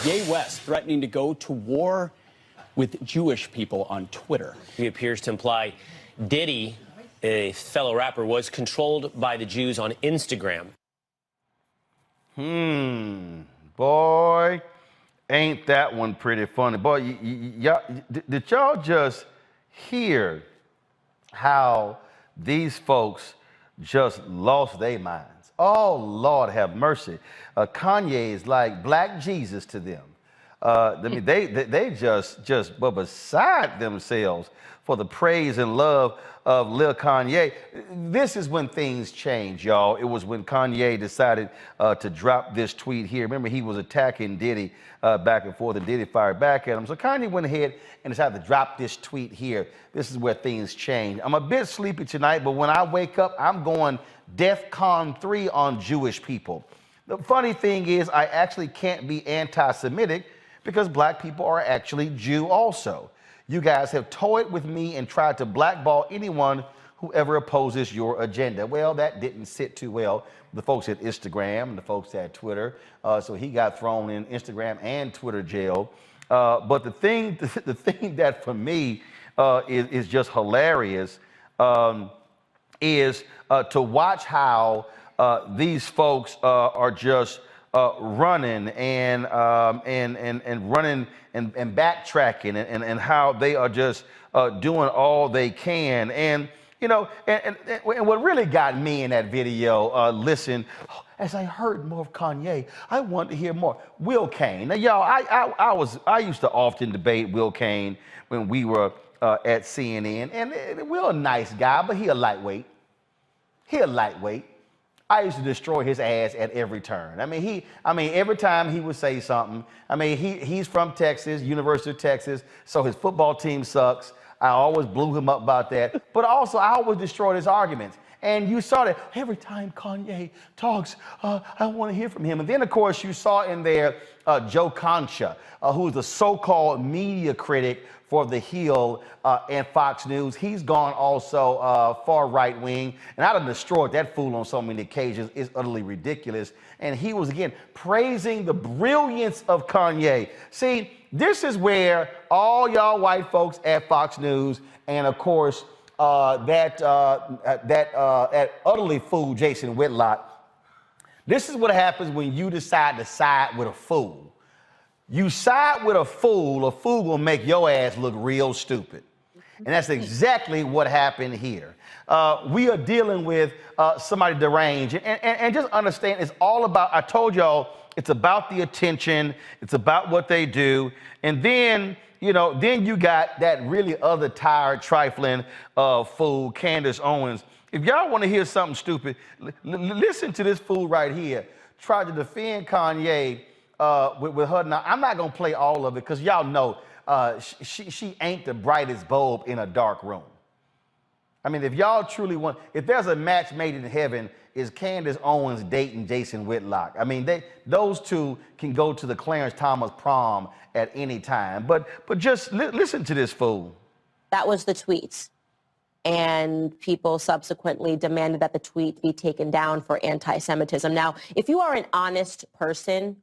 Ye West threatening to go to war with Jewish people on Twitter. He appears to imply Diddy, a fellow rapper, was controlled by the Jews on Instagram. Boy, ain't that one pretty funny. Boy, did y'all just hear how these folks just lost their minds? Oh, Lord have mercy. Kanye is like Black Jesus to them. I mean, they just were beside themselves for the praise and love of Lil Kanye. This is when things change, y'all. It was when Kanye decided to drop this tweet here. Remember, he was attacking Diddy back and forth, and Diddy fired back at him. So Kanye went ahead and decided to drop this tweet here. This is where things change. I'm a bit sleepy tonight, but when I wake up, I'm going DEFCON 3 on Jewish people. The funny thing is, I actually can't be anti-Semitic because Black people are actually Jew also. You guys have toyed with me and tried to blackball anyone who ever opposes your agenda. Well, that didn't sit too well with the folks at Instagram and the folks at Twitter. So he got thrown in Instagram and Twitter jail But the thing, the thing that for me is just hilarious is to watch how these folks are just running and running and backtracking and how they are just doing all they can. And you know, and what really got me in that video, listen, as I heard more of Kanye, I wanted to hear more. Will Kane. Now, y'all, I used to often debate Will Kane when we were at CNN, and Will a nice guy, but he a lightweight. He a lightweight. I used to destroy his ass at every turn. I mean, every time he would say something. I mean, he's from Texas, University of Texas, so his football team sucks. I always blew him up about that. But also, I always destroyed his arguments. And you saw that every time Kanye talks, I want to hear from him. And then, of course, you saw in there Joe Concha, who's the so-called media critic for The Hill and Fox News. He's gone also far right-wing. And I'd have destroyed that fool on so many occasions. It's utterly ridiculous. And he was, again, praising the brilliance of Kanye. See, this is where all y'all white folks at Fox News and, of course, that utterly fool Jason Whitlock, this is what happens when you decide to side with a fool. You side with a fool will make your ass look real stupid. And that's exactly what happened here. We are dealing with somebody deranged. And just understand, it's all about, I told y'all, it's about the attention. It's about what they do. And then, you know, then you got that really other tired, trifling fool, Candace Owens. If y'all want to hear something stupid, listen to this fool right here. Try to defend Kanye with her. Now, I'm not going to play all of it because y'all know she ain't the brightest bulb in a dark room. I mean, if y'all truly want, if there's a match made in heaven, is Candace Owens dating Jason Whitlock. I mean, those two can go to the Clarence Thomas prom at any time. But just listen to this fool. That was the tweet. And people subsequently demanded that the tweet be taken down for anti-Semitism. Now, if you are an honest person,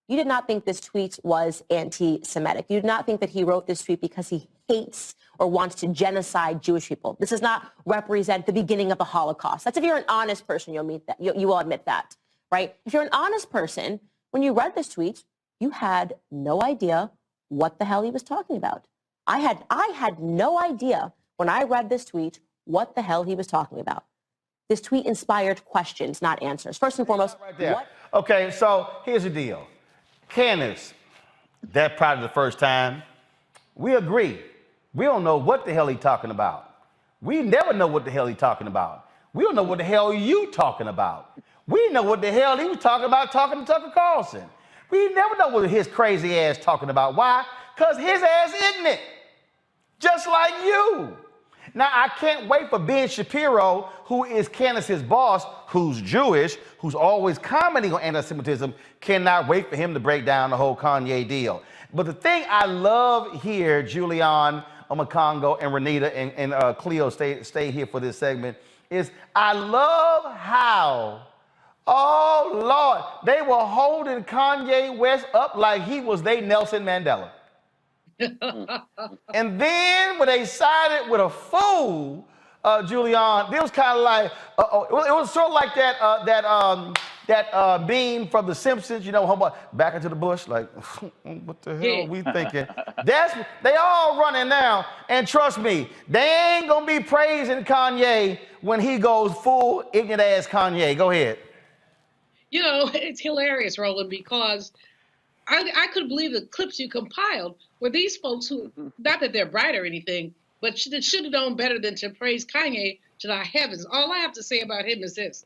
you did not think this tweet was anti-Semitic. You did not think that he wrote this tweet because he hates or wants to genocide Jewish people. This does not represent the beginning of the Holocaust. That's if you're an honest person, you'll admit that. You will admit that, right? If you're an honest person, when you read this tweet, you had no idea what the hell he was talking about. I had no idea when I read this tweet what the hell he was talking about. This tweet inspired questions, not answers. First and foremost, right there. Okay, so here's the deal. Candace, that's probably the first time. We agree. We don't know what the hell he's talking about. We never know what the hell he's talking about. We don't know what the hell you talking about. We know what the hell he was talking about talking to Tucker Carlson. We never know what his crazy ass talking about. Why? Because his ass ignorant. Just like you. Now, I can't wait for Ben Shapiro, who is Candace's boss, who's Jewish, who's always commenting on anti-Semitism, cannot wait for him to break down the whole Kanye deal. But the thing I love here, Julian, Omakongo, and Renita, and Cleo stay here for this segment, is I love how, oh Lord, they were holding Kanye West up like he was they Nelson Mandela. And then when they sided with a fool, Julian, it was kind of like, it was sort of like that beam from The Simpsons, you know, back into the bush, like, what the hell are we thinking? They all running now, and trust me, they ain't gonna be praising Kanye when he goes full ignorant ass Kanye. Go ahead. You know, it's hilarious, Roland, because I couldn't believe the clips you compiled were these folks who, not that they're bright or anything, but should have known better than to praise Kanye to the heavens. All I have to say about him is this.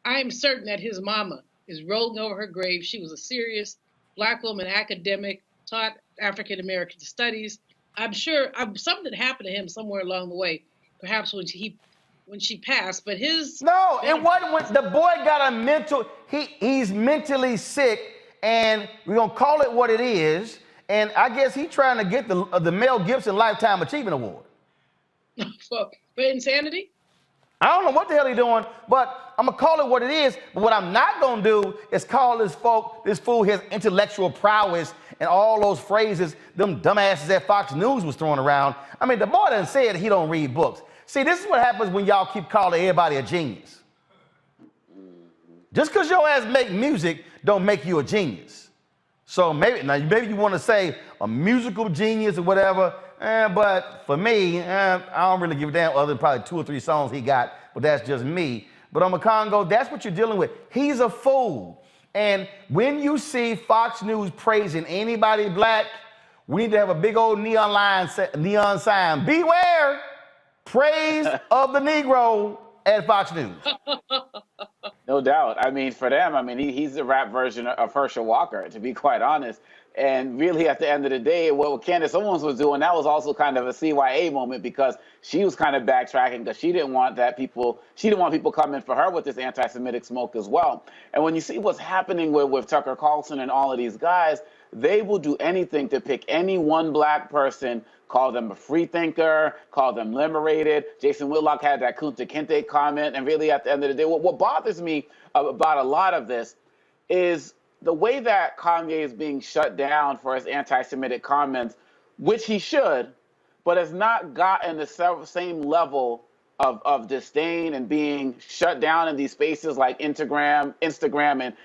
I am certain that his mama is rolling over her grave. She was a serious Black woman academic, taught African-American studies. I'm sure something happened to him somewhere along the way, perhaps when she passed, but his... No, it wasn't when the boy got a mental... He's mentally sick, and we're going to call it what it is. And I guess he's trying to get the Mel Gibson Lifetime Achievement Award. For insanity? I don't know what the hell he's doing, but I'm gonna call it what it is. But what I'm not gonna do is call this fool his intellectual prowess and all those phrases them dumbasses at Fox News was throwing around. I mean, the boy done said he don't read books. See, this is what happens when y'all keep calling everybody a genius. Just because your ass make music don't make you a genius. So maybe you want to say a musical genius or whatever. But for me, I don't really give a damn other than probably 2 or 3 songs he got, but that's just me. But on Congo, that's what you're dealing with. He's a fool. And when you see Fox News praising anybody black, we need to have a big old neon sign. Beware, praise of the Negro at Fox News. No doubt. I mean, for them, I mean, he's the rap version of Herschel Walker, to be quite honest. And really, at the end of the day, what Candace Owens was doing, that was also kind of a CYA moment, because she was kind of backtracking because she didn't want people coming for her with this anti-Semitic smoke as well. And when you see what's happening with Tucker Carlson and all of these guys, they will do anything to pick any one black person, call them a free thinker, call them liberated. Jason Whitlock had that Kunta Kinte comment. And really, at the end of the day, what bothers me about a lot of this is the way that Kanye is being shut down for his anti-Semitic comments, which he should, but has not gotten the same level of disdain and being shut down in these spaces like Instagram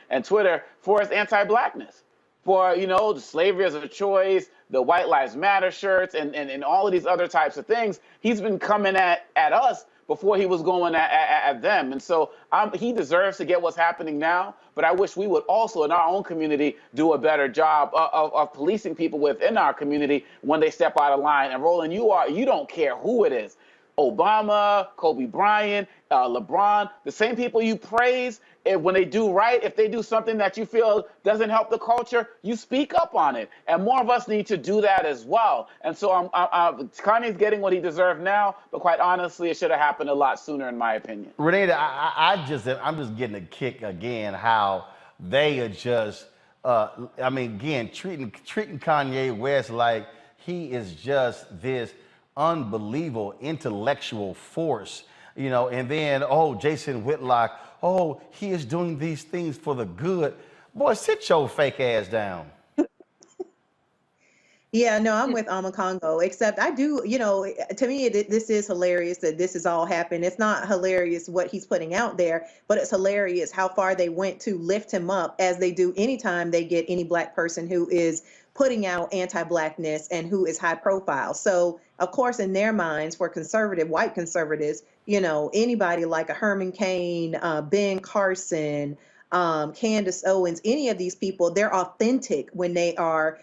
and Twitter for his anti-blackness. For, the slavery as a choice, the White Lives Matter shirts, and all of these other types of things. He's been coming at us before he was going at them. And so he deserves to get what's happening now, but I wish we would also, in our own community, do a better job of policing people within our community when they step out of line. And Roland, you don't care who it is. Obama, Kobe Bryant, LeBron, the same people you praise, when they do right, if they do something that you feel doesn't help the culture, you speak up on it. And more of us need to do that as well. And so Kanye's getting what he deserves now, but quite honestly, it should have happened a lot sooner, in my opinion. Renita, I'm just getting a kick again how they are just, again, treating Kanye West like he is just this unbelievable intellectual force, and then, Jason Whitlock, he is doing these things for the good. Boy, sit your fake ass down. Yeah, no, I'm with Congo, except I do, to me, this is hilarious that this has all happened. It's not hilarious what he's putting out there, but it's hilarious how far they went to lift him up, as they do anytime they get any black person who is putting out anti-blackness and who is high profile. So, of course, in their minds, for white conservatives, anybody like a Herman Cain, Ben Carson, Candace Owens, any of these people, they're authentic when they are,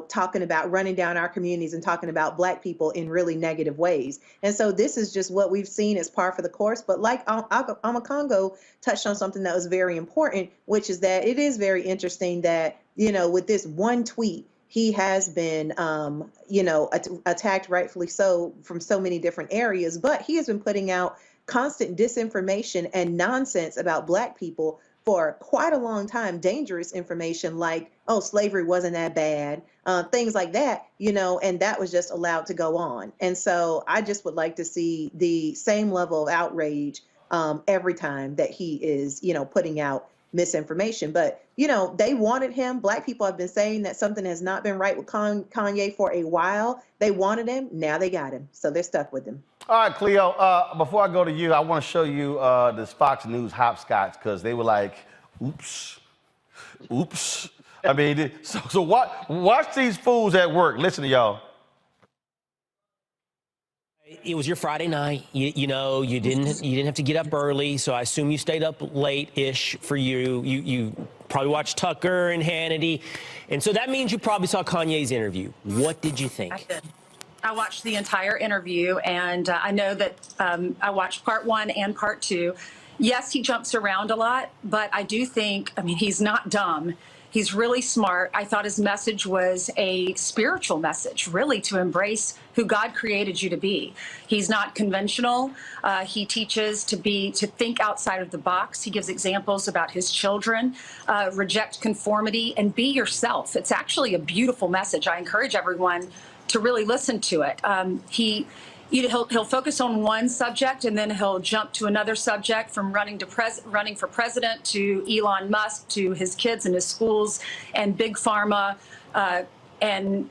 talking about running down our communities and talking about black people in really negative ways. And so this is just what we've seen as par for the course. But like Congo touched on something that was very important, which is that it is very interesting that, with this one tweet, he has been, attacked, rightfully so, from so many different areas, but he has been putting out constant disinformation and nonsense about black people for quite a long time, dangerous information like, slavery wasn't that bad, things like that, and that was just allowed to go on. And so I just would like to see the same level of outrage every time that he is, putting out misinformation. But, they wanted him. Black people have been saying that something has not been right with Kanye for a while. They wanted him. Now they got him. So they're stuck with him. All right, Cleo, before I go to you, I want to show you this Fox News hopscotch, because they were like, oops. I mean, so watch these fools at work. Listen to y'all. It was your Friday night. You didn't have to get up early, so I assume you stayed up late-ish for you. You probably watched Tucker and Hannity, and so that means you probably saw Kanye's interview. What did you think? I did. I watched the entire interview, and I know that I watched part 1 and part 2. Yes, he jumps around a lot, but I do think, he's not dumb. He's really smart. I thought his message was a spiritual message, really, to embrace who God created you to be. He's not conventional. He teaches to think outside of the box. He gives examples about his children, reject conformity, and be yourself. It's actually a beautiful message. I encourage everyone to really listen to it. He'll focus on one subject and then he'll jump to another subject, from running for president to Elon Musk to his kids and his schools and big pharma and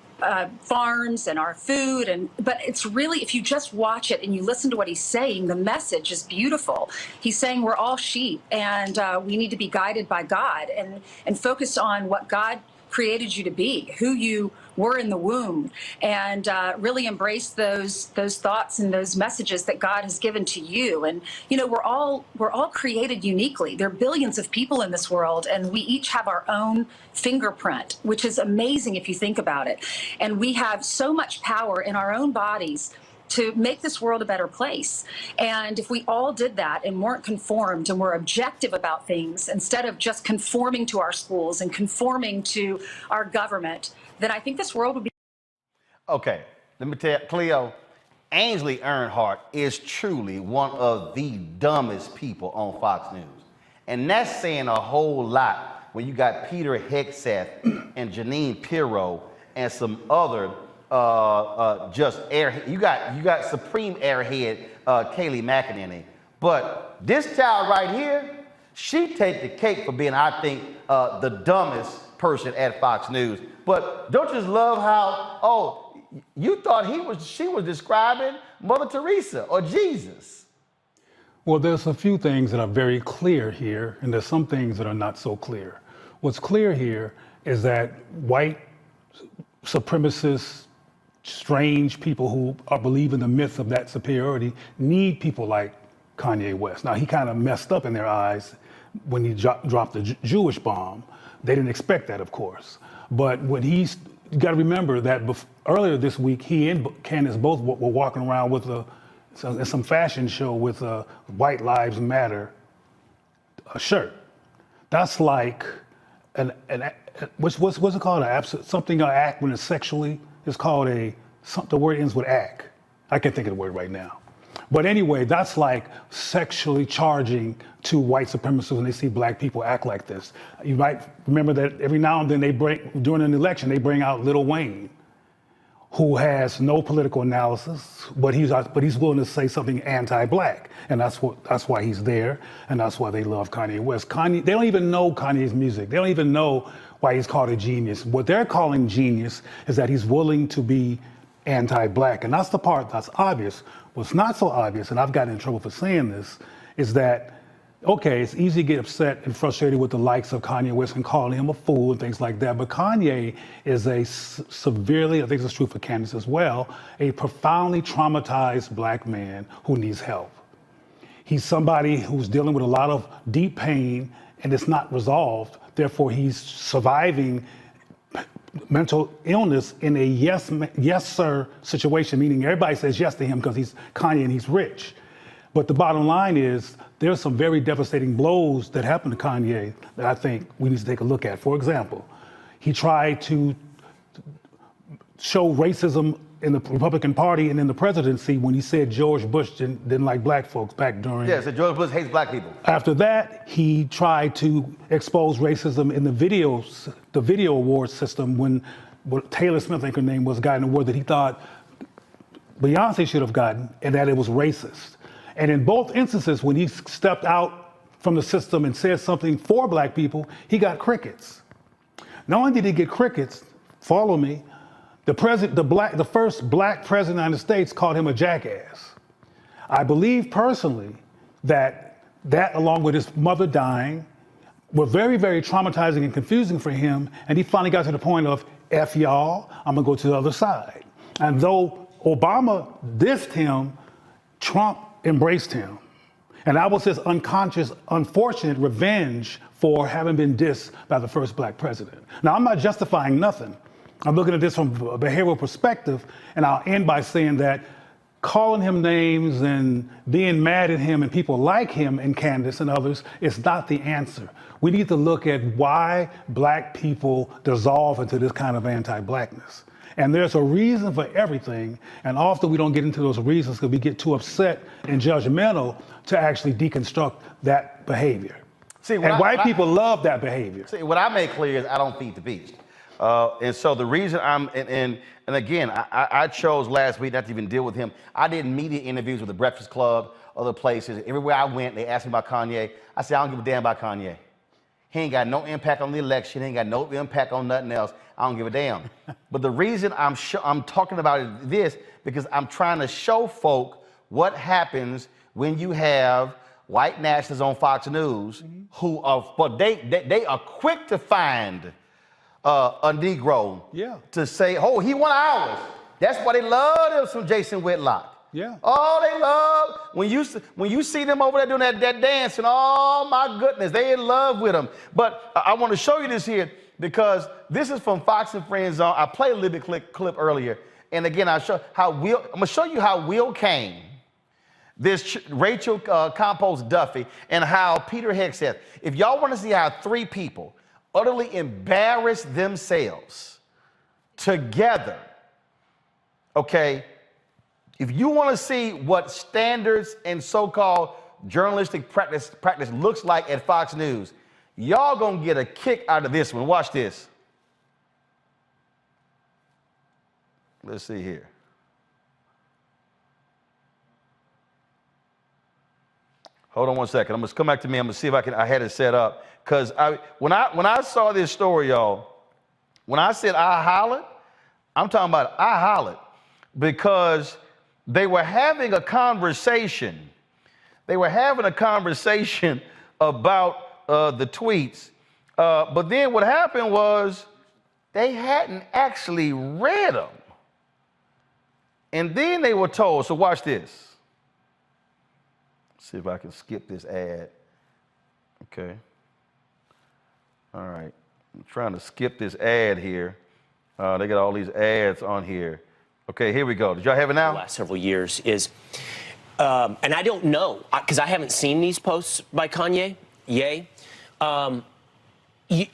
farms and our food. But it's really, if you just watch it and you listen to what he's saying, the message is beautiful. He's saying we're all sheep and we need to be guided by God and focus on what God created you to be, who you were in the womb, and really embrace those thoughts and those messages that God has given to you. And we're all created uniquely. There are billions of people in this world, and we each have our own fingerprint, which is amazing if you think about it. And we have so much power in our own bodies to make this world a better place. And if we all did that and weren't conformed and were objective about things, instead of just conforming to our schools and conforming to our government, then I think this world would be. Okay, let me tell you, Cleo, Ainsley Earnhardt is truly one of the dumbest people on Fox News. And that's saying a whole lot when you got Peter Hegseth and Janine Pirro and some other just airhead. You got supreme airhead Kayleigh McEnany. But this child right here, she take the cake for being, I think, the dumbest person at Fox News. But don't you just love how, you thought she was describing Mother Teresa or Jesus? Well, there's a few things that are very clear here, and there's some things that are not so clear. What's clear here is that white supremacists, strange people who believe in the myth of that superiority need people like Kanye West. Now, he kind of messed up in their eyes when he dropped the Jewish bomb. They didn't expect that, of course. But when you got to remember that earlier this week, he and Candace both were walking around with some fashion show with a White Lives Matter shirt. That's like what's it called? Something an act when it's sexually. It's called the word ends with act. I can't think of the word right now. But anyway, that's like sexually charging to white supremacists when they see black people act like this. You might remember that every now and then during an election, they bring out Lil Wayne, who has no political analysis, but he's willing to say something anti-black. And that's why he's there, and that's why they love Kanye West. They don't even know Kanye's music. They don't even know why he's called a genius. What they're calling genius is that he's willing to be anti-black. And that's the part that's obvious. What's not so obvious, and I've gotten in trouble for saying this, is that, okay, it's easy to get upset and frustrated with the likes of Kanye West and calling him a fool and things like that, but Kanye is a severely, I think it's true for Candace as well, a profoundly traumatized black man who needs help. He's somebody who's dealing with a lot of deep pain and it's not resolved. Therefore, he's surviving mental illness in a yes sir situation, meaning everybody says yes to him because he's Kanye and he's rich. But the bottom line is there's some very devastating blows that happened to Kanye that I think we need to take a look at. For example, he tried to show racism in the Republican Party and in the presidency when he said George Bush didn't like black folks back during. Yeah, so George Bush hates black people. After that, he tried to expose racism in the video award system when Taylor Smith, I think her name was, got an award that he thought Beyonce should have gotten, and that it was racist. And in both instances, when he stepped out from the system and said something for black people, he got crickets. Not only did he get crickets, follow me, the first black president of the United States called him a jackass. I believe personally that along with his mother dying were very, very traumatizing and confusing for him. And he finally got to the point of, F y'all, I'm gonna go to the other side. And though Obama dissed him, Trump embraced him. And that was his unconscious, unfortunate revenge for having been dissed by the first black president. Now, I'm not justifying nothing. I'm looking at this from a behavioral perspective, and I'll end by saying that calling him names and being mad at him and people like him and Candace and others is not the answer. We need to look at why black people dissolve into this kind of anti-blackness. And there's a reason for everything, and often we don't get into those reasons because we get too upset and judgmental to actually deconstruct that behavior. White people love that behavior. See, what I make clear is I don't feed the beast. And so the reason and again, I chose last week not to even deal with him. I did media interviews with the Breakfast Club, other places. Everywhere I went, they asked me about Kanye. I said, I don't give a damn about Kanye. He ain't got no impact on the election. He ain't got no impact on nothing else. I don't give a damn. But the reason I'm talking about it this, because I'm trying to show folk what happens when you have white nationalists on Fox News who are, but they are quick to find a Negro to say, oh, he won ours. That's why they love him from Jason Whitlock. Yeah. Oh, they love when you see them over there doing that dance, and oh my goodness, they in love with him. But I want to show you this here because this is from Fox and Friends on. I played a little bit clip earlier, and again I'm gonna show you how Will Kane, this Rachel Compost Duffy, and how Peter Hegseth. If y'all want to see how three people utterly embarrass themselves together, okay. If you want to see what standards and so-called journalistic practice looks like at Fox News, y'all gonna get a kick out of this one. Watch this. Let's see here. Hold on one second. I'm gonna come back to me. I'm gonna see if I had it set up. Cause when I saw this story, y'all, when I said I hollered, I'm talking about I hollered because they were having a conversation. They were having a conversation about the tweets. But then what happened was they hadn't actually read them. And then they were told, so watch this. See if I can skip this ad. Okay. All right. I'm trying to skip this ad here. They got all these ads on here. Okay, here we go. Did y'all have it now? The last several years is, and I don't know, because I haven't seen these posts by Kanye.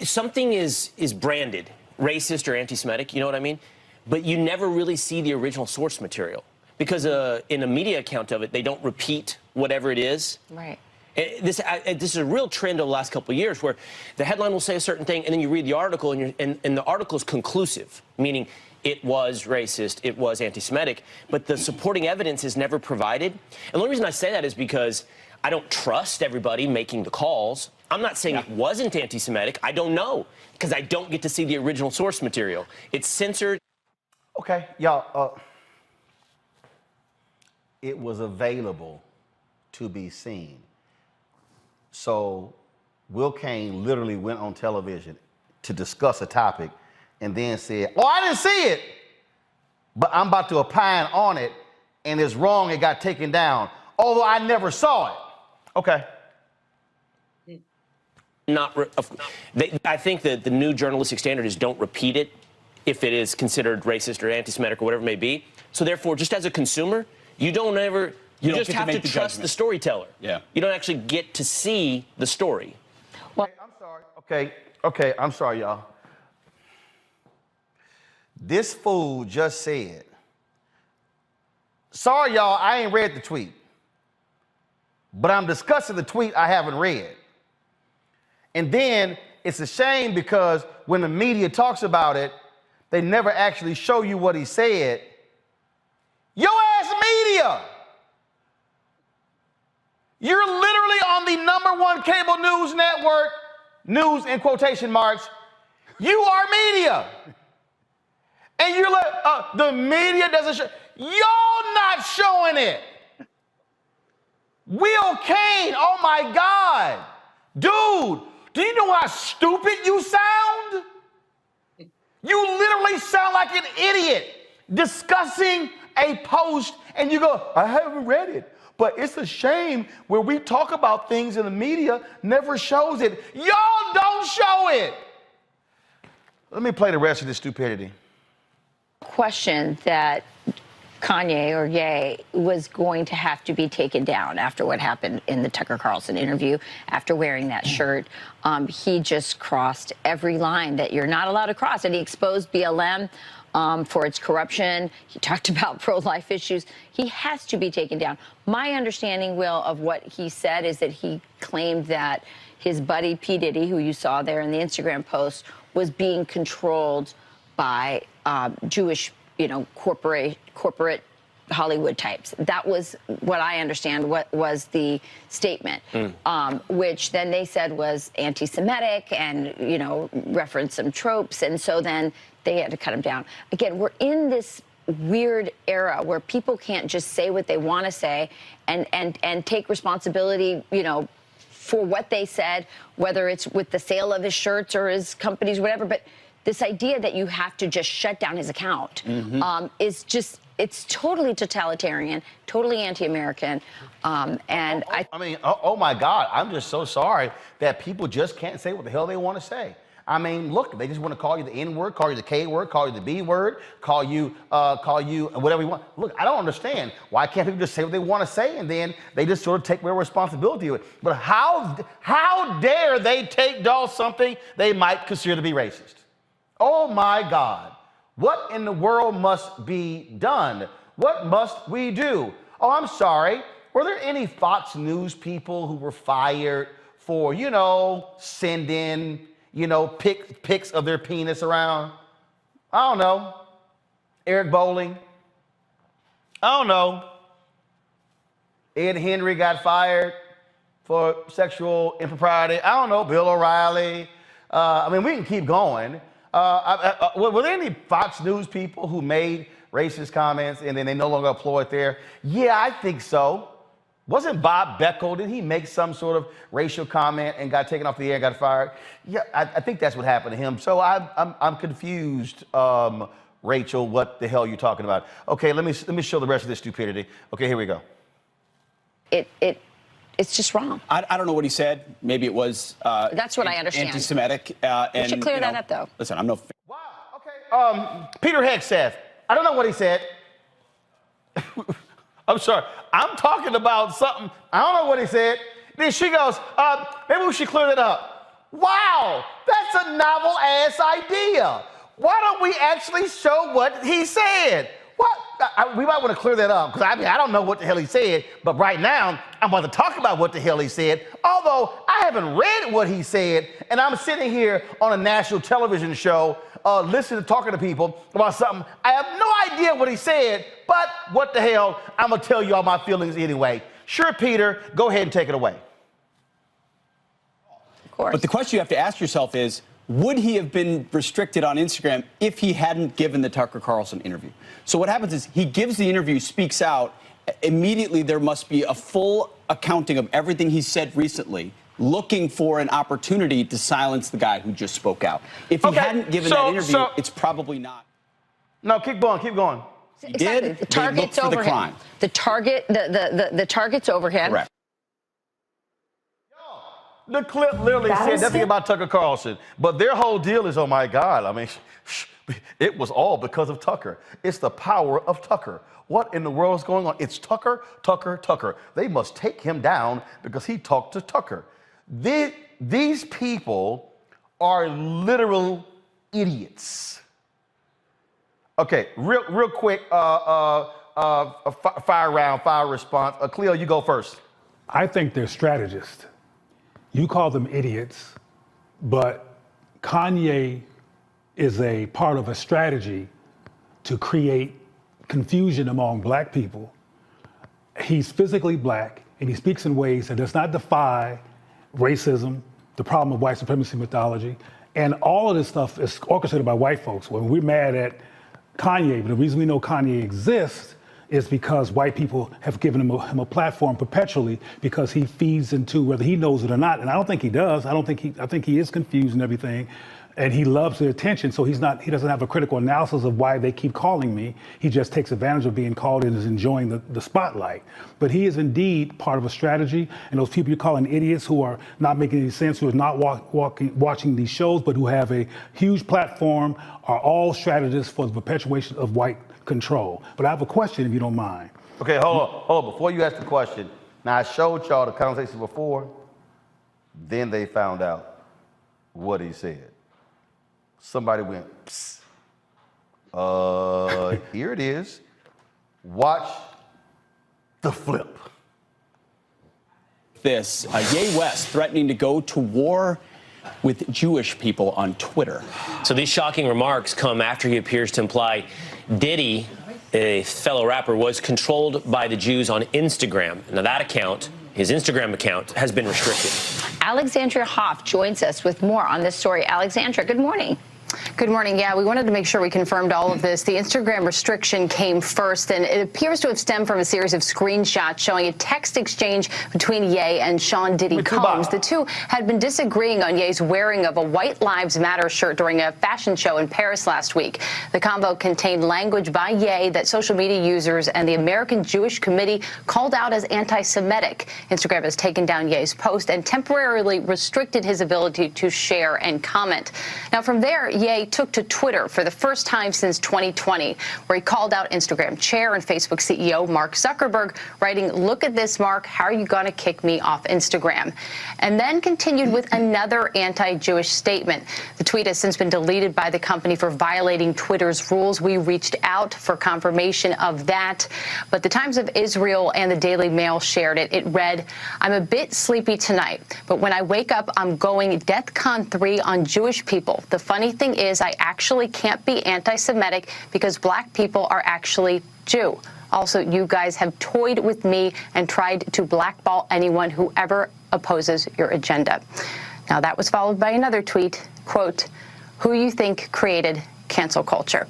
Something is branded racist or anti-Semitic, you know what I mean? But you never really see the original source material because in a media account of it, they don't repeat whatever it is. Right. This is a real trend over the last couple of years where the headline will say a certain thing and then you read the article and the article is conclusive, meaning it was racist, it was anti-Semitic, but the supporting evidence is never provided. And the only reason I say that is because I don't trust everybody making the calls. I'm not saying it wasn't anti-Semitic. I don't know because I don't get to see the original source material. It's censored. Okay, y'all, it was available to be seen. So Will Kane literally went on television to discuss a topic and then said, oh, I didn't see it, but I'm about to opine on it, and it's wrong, it got taken down, although I never saw it. Okay. I think that the new journalistic standard is don't repeat it if it is considered racist or anti-Semitic or whatever it may be. So therefore, just as a consumer, you don't ever, you just have to trust the storyteller. Yeah. You don't actually get to see the story. Well, I'm sorry. Okay, I'm sorry, y'all. This fool just said, sorry, y'all, I ain't read the tweet, but I'm discussing the tweet I haven't read. And then it's a shame because when the media talks about it, they never actually show you what he said. Your ass media! You're literally on the #1 cable news network, news in quotation marks. You are media. And you're like, the media doesn't show. Y'all not showing it. Will Kane, oh my God. Dude, do you know how stupid you sound? You literally sound like an idiot discussing a post and you go, I haven't read it. But it's a shame where we talk about things and the media never shows it. Y'all don't show it. Let me play the rest of this stupidity. Question that Kanye or Ye was going to have to be taken down after what happened in the Tucker Carlson interview, after wearing that shirt. He just crossed every line that you're not allowed to cross, and he exposed BLM for its corruption. He talked about pro-life issues. He has to be taken down. My understanding, Will, of what he said is that he claimed that his buddy P. Diddy, who you saw there in the Instagram post, was being controlled by Jewish, corporate Hollywood types. That was what I understand what was the statement, which then they said was anti-Semitic and, referenced some tropes. And so then they had to cut him down. Again, we're in this weird era where people can't just say what they want to say and take responsibility, for what they said, whether it's with the sale of his shirts or his companies, whatever. But this idea that you have to just shut down his account is just, it's totally totalitarian, totally anti-American. Oh my God, I'm just so sorry that people just can't say what the hell they want to say. I mean, look, they just want to call you the N word, call you the K word, call you the B word, call you whatever you want. Look, I don't understand. Why can't people just say what they want to say and then they just sort of take real responsibility of it? But how dare they take down something they might consider to be racist? Oh my God. What in the world must be done? What must we do? Oh, I'm sorry. Were there any Fox News people who were fired for, sending, pics of their penis around? I don't know. Eric Bolling. I don't know. Ed Henry got fired for sexual impropriety. I don't know. Bill O'Reilly. We can keep going. Were there any Fox News people who made racist comments and then they no longer employ it there? Yeah, I think so. Wasn't Bob Beckel, did he make some sort of racial comment and got taken off the air and got fired? Yeah, I think that's what happened to him. So I'm confused, Rachel, what the hell you're talking about. Okay, let me show the rest of this stupidity. Okay, here we go. It's just wrong. I don't know what he said. Maybe it was that's what I understand. Anti-Semitic. We should clear that up, though. Listen, I'm no. Wow. Okay. Peter Hegseth. I don't know what he said. I'm sorry. I'm talking about something. I don't know what he said. Then she goes, maybe we should clear that up. Wow, that's a novel ass idea. Why don't we actually show what he said? What? We might want to clear that up because I don't know what the hell he said, but right now I'm about to talk about what the hell he said. Although I haven't read what he said, and I'm sitting here on a national television show, listening to talking to people about something. I have no idea what he said, but what the hell? I'm gonna tell you all my feelings anyway. Sure, Peter, go ahead and take it away. Of course. But the question you have to ask yourself is, would he have been restricted on Instagram if he hadn't given the Tucker Carlson interview? So what happens is he gives the interview, speaks out. Immediately there must be a full accounting of everything he said recently, looking for an opportunity to silence the guy who just spoke out. If he hadn't given that interview, it's probably not. No, keep going, keep going. He exactly. did. The target's over him. The target's over him. Correct. The clip literally said nothing about Tucker Carlson, but their whole deal is, oh my God, it was all because of Tucker. It's the power of Tucker. What in the world is going on? It's Tucker, Tucker, Tucker. They must take him down because he talked to Tucker. These people are literal idiots. Okay, real quick, fire round, fire response. Cleo, you go first. I think they're strategists. You call them idiots, but Kanye is a part of a strategy to create confusion among black people. He's physically black, and he speaks in ways that does not defy racism, the problem of white supremacy mythology, and all of this stuff is orchestrated by white folks. When we're mad at Kanye, but the reason we know Kanye exists is because white people have given him a platform perpetually because he feeds into whether he knows it or not. And I don't think he does. I think he is confused and everything. And he loves the attention, so he doesn't have a critical analysis of why they keep calling me. He just takes advantage of being called and is enjoying the spotlight. But he is indeed part of a strategy, and those people you're calling idiots who are not making any sense, who are not watching these shows, but who have a huge platform, are all strategists for the perpetuation of white control. But I have a question, if you don't mind. Okay, hold on. Before you ask the question, now I showed y'all the conversation before, then they found out what he said. Somebody went, psst. Here it is. Watch the flip. This, Ye West threatening to go to war with Jewish people on Twitter. So these shocking remarks come after he appears to imply Diddy, a fellow rapper, was controlled by the Jews on Instagram. Now that account, his Instagram account, has been restricted. Alexandria Hoff joins us with more on this story. Alexandra, good morning. Good morning. Yeah, we wanted to make sure we confirmed all of this. The Instagram restriction came first, and it appears to have stemmed from a series of screenshots showing a text exchange between Ye and Sean Diddy Combs. The two had been disagreeing on Ye's wearing of a White Lives Matter shirt during a fashion show in Paris last week. The convo contained language by Ye that social media users and the American Jewish Committee called out as anti-Semitic. Instagram has taken down Ye's post and temporarily restricted his ability to share and comment. Now, from there, Ye took to Twitter for the first time since 2020, where he called out Instagram chair and Facebook CEO Mark Zuckerberg, writing, "Look at this, Mark. How are you going to kick me off Instagram?" And then continued with another anti-Jewish statement. The tweet has since been deleted by the company for violating Twitter's rules. We reached out for confirmation of that, but the Times of Israel and the Daily Mail shared it. It read, "I'm a bit sleepy tonight, but when I wake up, I'm going DEFCON 3 on Jewish people. The funny thing is I actually can't be anti-Semitic because black people are actually Jew. Also, you guys have toyed with me and tried to blackball anyone who ever opposes your agenda." Now, that was followed by another tweet, quote, "Who you think created cancel culture?"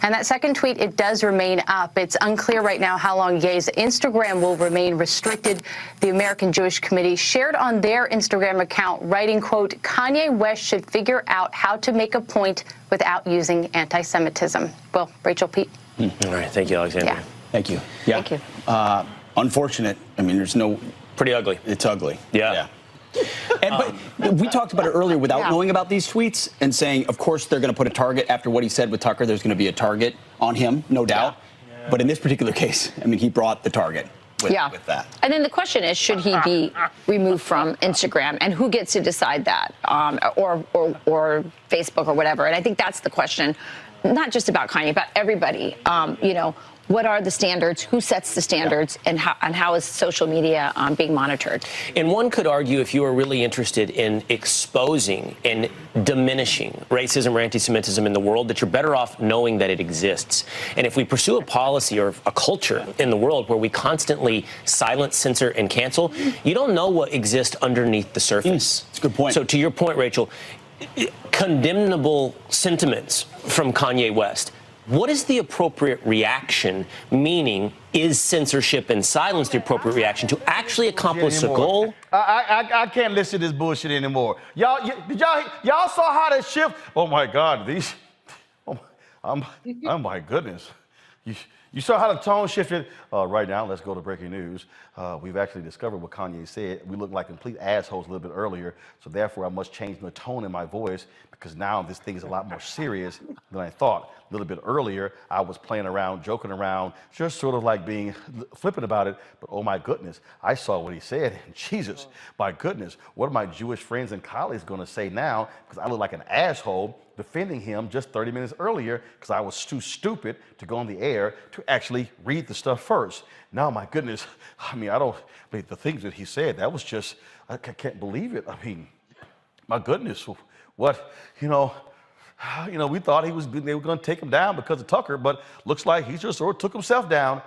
And that second tweet, it does remain up. It's unclear right now how long Ye's Instagram will remain restricted. The American Jewish Committee shared on their Instagram account, writing, quote, "Kanye West should figure out how to make a point without using anti-Semitism." Well, Rachel, Pete. All right. Thank you, Alexandra. Yeah. Thank you. Yeah. Thank you. Unfortunate. I mean, there's no... Pretty ugly. It's ugly. Yeah. But we talked about it earlier without knowing about these tweets and saying, of course, they're going to put a target after what he said with Tucker. There's going to be a target on him, no doubt. Yeah. But in this particular case, I mean, he brought the target with that. And then the question is, should he be removed from Instagram, and who gets to decide that, or Facebook or whatever? And I think that's the question, not just about Kanye, about everybody. You know, what are the standards? Who sets the standards? And how is social media being monitored? And one could argue, if you are really interested in exposing and diminishing racism or anti-Semitism in the world, that you're better off knowing that it exists. And if we pursue a policy or a culture in the world where we constantly silence, censor, and cancel, you don't know what exists underneath the surface. That's a good point. So to your point, Rachel, condemnable sentiments from Kanye West. What is the appropriate reaction? Meaning, is censorship and silence the appropriate reaction to actually accomplish a goal? I can't listen to this bullshit anymore. Y'all saw how they shift? Oh my God, these. Oh my goodness. You saw how the tone shifted? Right now, let's go to breaking news. We've actually discovered what Kanye said. We looked like complete assholes a little bit earlier, so therefore I must change the tone in my voice because now this thing is a lot more serious than I thought. A little bit earlier, I was playing around, joking around, just sort of like being flippant about it. But oh my goodness, I saw what he said. And Jesus, my goodness, what are my Jewish friends and colleagues going to say now? Because I look like an asshole defending him just 30 minutes earlier because I was too stupid to go on the air to actually read the stuff first. Now, my goodness, I mean, the things that he said, that was just, I can't believe it. I mean, my goodness, what, we thought they were going to take him down because of Tucker, but looks like he just sort of took himself down.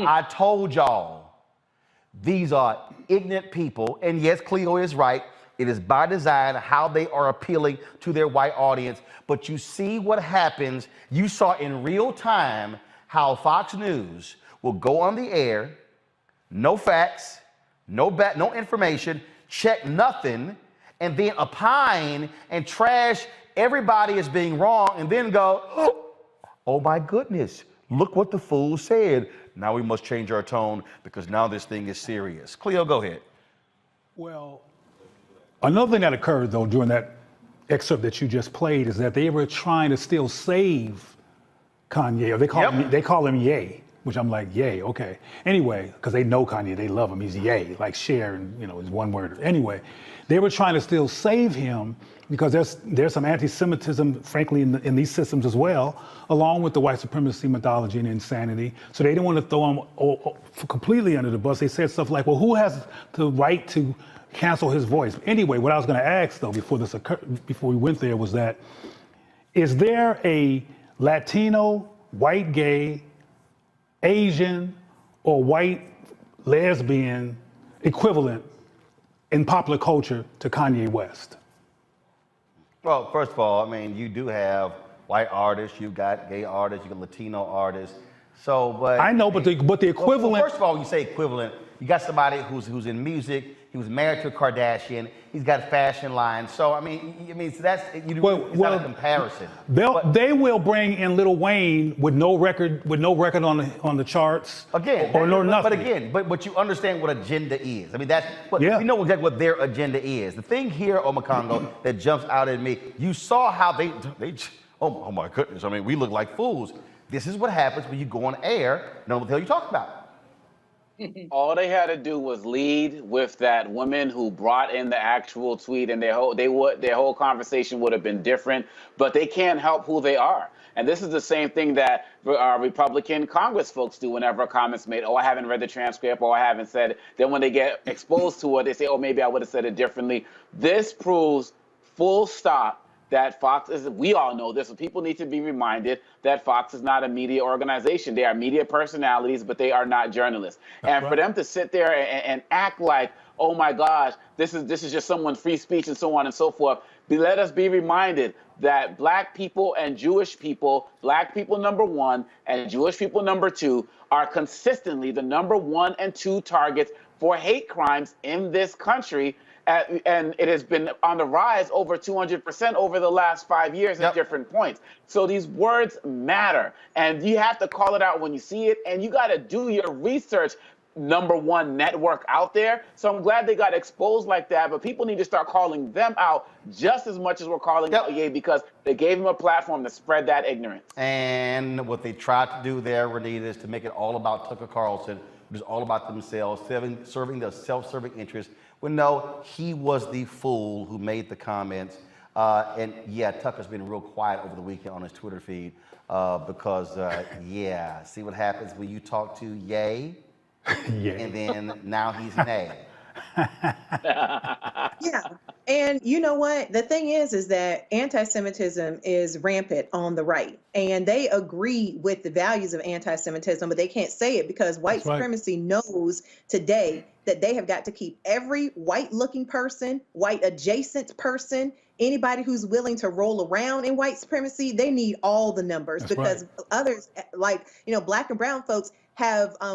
I told y'all, these are ignorant people, and yes, Cleo is right. It is by design how they are appealing to their white audience. But you see what happens. You saw in real time how Fox News will go on the air, no facts, no information, check nothing, and then opine and trash everybody as being wrong, and then go, oh my goodness, look what the fool said. Now we must change our tone because now this thing is serious. Cleo, go ahead. Well, another thing that occurred, though, during that excerpt that you just played is that they were trying to still save Kanye, or they call him Ye. which I'm like, yay, okay. Anyway, because they know Kanye, they love him. He's yay, like share, and is one word. Anyway, they were trying to still save him because there's some anti-Semitism, frankly, in these systems as well, along with the white supremacy mythology and insanity. So they didn't want to throw him completely under the bus. They said stuff like, well, who has the right to cancel his voice? Anyway, what I was going to ask though before we went there was that, is there a Latino, white gay, Asian, or white lesbian equivalent in popular culture to Kanye West? Well, first of all, I mean, you do have white artists, you've got gay artists, you got Latino artists. So, but I know, but the equivalent. Well, first of all, when you say equivalent, you got somebody who's in music. He was married to a Kardashian. He's got a fashion line. So I mean, so that's it's not a comparison. They will bring in Lil Wayne with no record on the charts. Again, or no nothing. But again, but you understand what agenda is. I mean, we know exactly what their agenda is. The thing here, Omakongo, that jumps out at me. You saw how they oh my goodness. I mean, we look like fools. This is what happens when you go on air. Know what the hell you talk about. All they had to do was lead with that woman who brought in the actual tweet, and their whole conversation would have been different. But they can't help who they are. And this is the same thing that Republican Congress folks do whenever a comment's made. Oh, I haven't read the transcript, or I haven't said it. Then when they get exposed to it, they say, oh, maybe I would have said it differently. This proves full stop that Fox is, we all know this, but people need to be reminded that Fox is not a media organization. They are media personalities, but they are not journalists. And for them to sit there and act like, oh my gosh, this is just someone's free speech and so on and so forth, let us be reminded that black people and Jewish people, black people number one and Jewish people number two, are consistently the number 1 and 2 targets for hate crimes in this country. And it has been on the rise over 200% over the last 5 years at different points. So these words matter, and you have to call it out when you see it, and you got to do your research. Number one network out there. So I'm glad they got exposed like that, but people need to start calling them out just as much as we're calling out Ye, because they gave him a platform to spread that ignorance. And what they tried to do there, Renita, is to make it all about Tucker Carlson, which is all about themselves, serving their self-serving interests. Well, no, he was the fool who made the comments. And yeah, Tucker's been real quiet over the weekend on his Twitter feed because, yeah, see what happens when you talk to Ye, and then now he's Nay. Yeah. And you know what? The thing is that anti-Semitism is rampant on the right. And they agree with the values of anti-Semitism, but they can't say it because white supremacy knows today that they have got to keep every white-looking person, white-adjacent person, anybody who's willing to roll around in white supremacy, they need all the numbers because others, like, black and brown folks,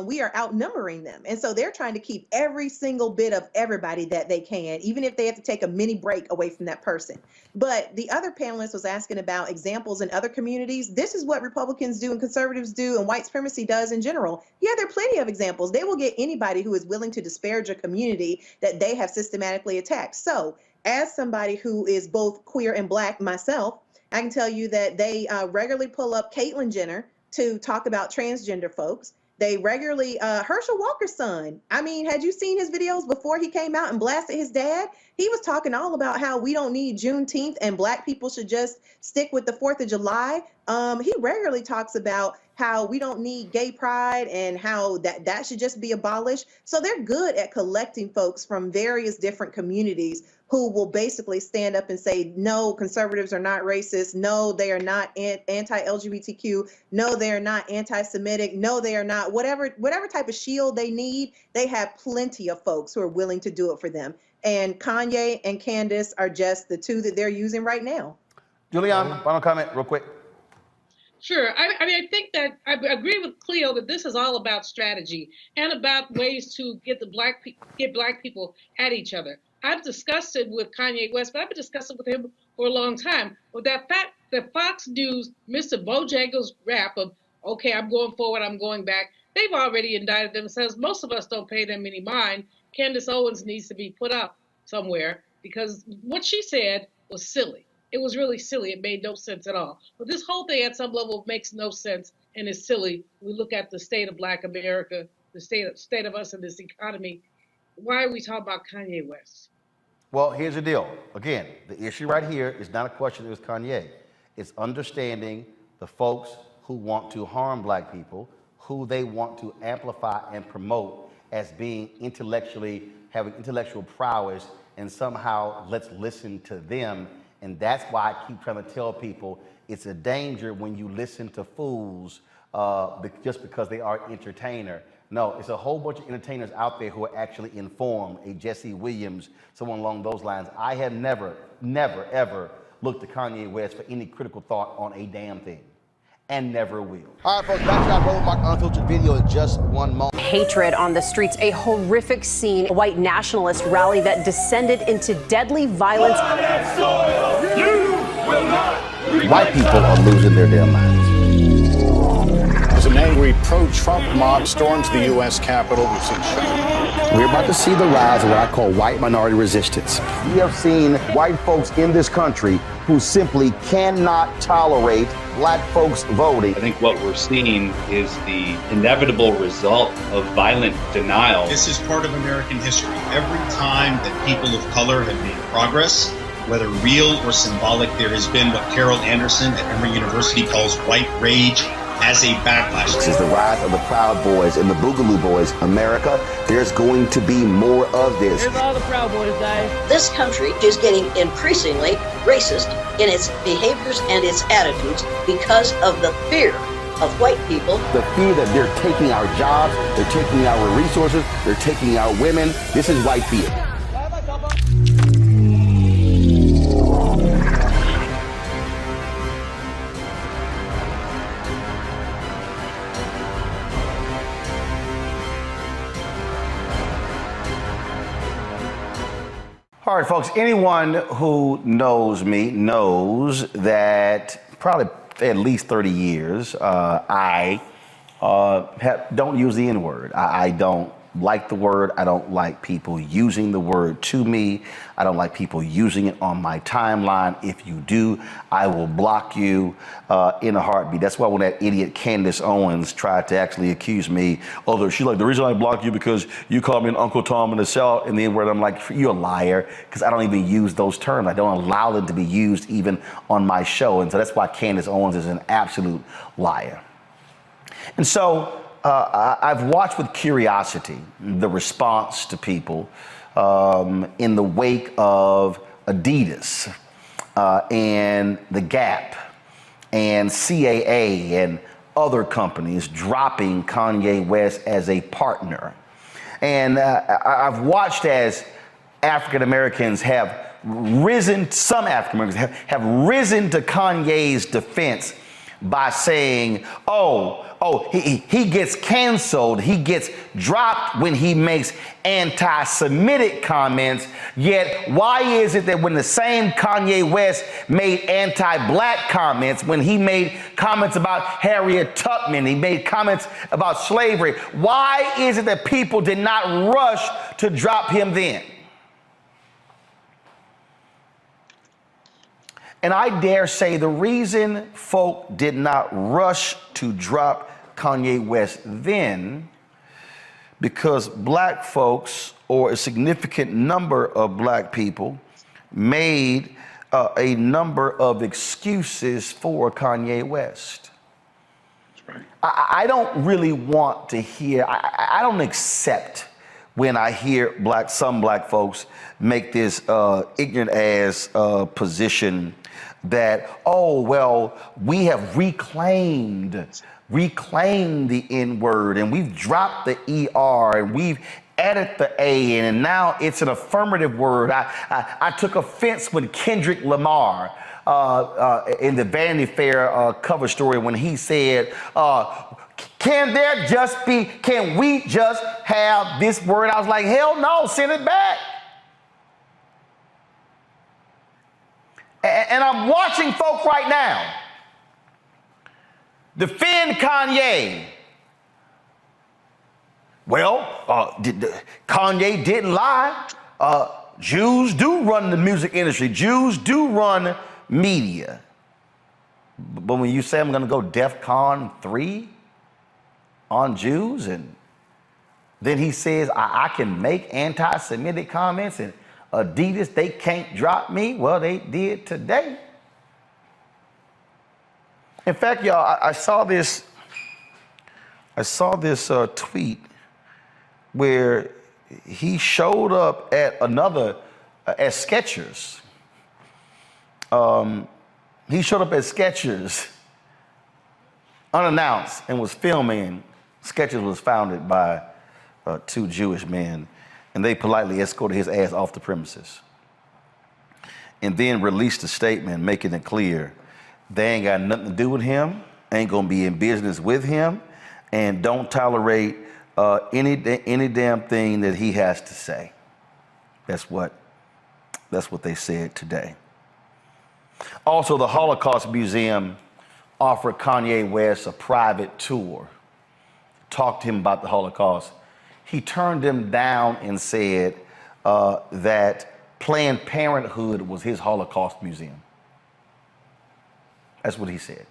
we are outnumbering them. And so they're trying to keep every single bit of everybody that they can, even if they have to take a mini break away from that person. But the other panelist was asking about examples in other communities. This is what Republicans do and conservatives do and white supremacy does in general. Yeah, there are plenty of examples. They will get anybody who is willing to disparage a community that they have systematically attacked. So as somebody who is both queer and black myself, I can tell you that they regularly pull up Caitlyn Jenner to talk about transgender folks. They regularly, Herschel Walker's son, I mean, had you seen his videos before he came out and blasted his dad? He was talking all about how we don't need Juneteenth and black people should just stick with the 4th of July. He regularly talks about how we don't need gay pride and how that should just be abolished. So they're good at collecting folks from various different communities who will basically stand up and say, no, conservatives are not racist. No, they are not anti-LGBTQ. No, they are not anti-Semitic. No, they are not. Whatever type of shield they need, they have plenty of folks who are willing to do it for them. And Kanye and Candace are just the two that they're using right now. Julian, final comment real quick. Sure. I mean, I think that I agree with Cleo that this is all about strategy and about ways to get black people at each other. I've discussed it with Kanye West, but I've been discussing it with him for a long time. With that fact that Fox News, Mr. Bojangles' rap of, okay, I'm going forward, I'm going back, they've already indicted themselves. Most of us don't pay them any mind. Candace Owens needs to be put up somewhere because what she said was silly. It was really silly. It made no sense at all. But this whole thing at some level makes no sense. and it's silly. We look at the state of Black America, the state of us in this economy. Why are we talking about Kanye West? Well, here's the deal. Again, the issue right here is not a question of Kanye. It's understanding the folks who want to harm Black people, who they want to amplify and promote as being having intellectual prowess, and somehow let's listen to them. And that's why I keep trying to tell people it's a danger when you listen to fools just because they are entertainer. No, it's a whole bunch of entertainers out there who are actually informed, a Jesse Williams, someone along those lines. I have never, ever looked to Kanye West for any critical thought on a damn thing, and never will. All right, folks, back to our Roland Mark Unfiltered video in just one moment. Hatred on the streets, a horrific scene, a white nationalist rally that descended into deadly violence. White people are losing their damn minds. As an angry pro-Trump mob storms the U.S. Capitol, we've seen We're about to see the rise of what I call white minority resistance. We have seen white folks in this country who simply cannot tolerate Black folks voting. I think what we're seeing is the inevitable result of violent denial. This is part of American history. Every time that people of color have made progress, whether real or symbolic, there has been what Carol Anderson at Emory University calls white rage as a backlash. This is the rise of the Proud Boys and the Boogaloo Boys. America, there's going to be more of this. Here's all the Proud Boys, guys. This country is getting increasingly racist in its behaviors and its attitudes because of the fear of white people. The fear that they're taking our jobs, they're taking our resources, they're taking our women. This is white fear. All right, folks, anyone who knows me knows that probably at least 30 years, I don't use the N-word. I don't like the word. I don't like people using the word to me. I don't like people using it on my timeline. If you do, I will block you in a heartbeat. That's why when that idiot Candace Owens tried to actually accuse me, she's like, the reason I blocked you because you called me an Uncle Tom in the South, and the N-word, I'm like, you're a liar, because I don't even use those terms. I don't allow them to be used even on my show. And so that's why Candace Owens is an absolute liar. And so I've watched with curiosity the response to people in the wake of Adidas and the Gap and CAA and other companies dropping Kanye West as a partner. And I've watched as African Americans have risen, some African Americans have risen to Kanye's defense by saying, he gets canceled, he gets dropped when he makes anti-Semitic comments, yet why is it that when the same Kanye West made anti-Black comments, when he made comments about Harriet Tubman, he made comments about slavery, why is it that people did not rush to drop him then? And I dare say the reason folk did not rush to drop Kanye West then, because Black folks, or a significant number of Black people, made a number of excuses for Kanye West. That's right. I don't really want to hear, I don't accept when I hear some Black folks make this ignorant ass position that, we have reclaimed the N-word, and we've dropped the ER, and we've added the A, and now it's an affirmative word. I took offense when Kendrick Lamar in the Vanity Fair cover story when he said, can we just have this word? I was like, hell no, send it back. And I'm watching folk right now defend Kanye. Kanye didn't lie. Jews do run the music industry. Jews do run media. But when you say I'm gonna go DEFCON 3 on Jews, and then he says I can make anti-Semitic comments and Adidas, they can't drop me. Well, they did today. In fact, y'all, I saw this tweet where he showed up at at Skechers. He showed up at Skechers unannounced and was filming. Skechers was founded by 2 Jewish men, and they politely escorted his ass off the premises. And then released a statement making it clear they ain't got nothing to do with him, ain't gonna be in business with him, and don't tolerate any damn thing that he has to say. That's what they said today. Also, the Holocaust Museum offered Kanye West a private tour, talked to him about the Holocaust. He turned them down and said that Planned Parenthood was his Holocaust museum. That's what he said.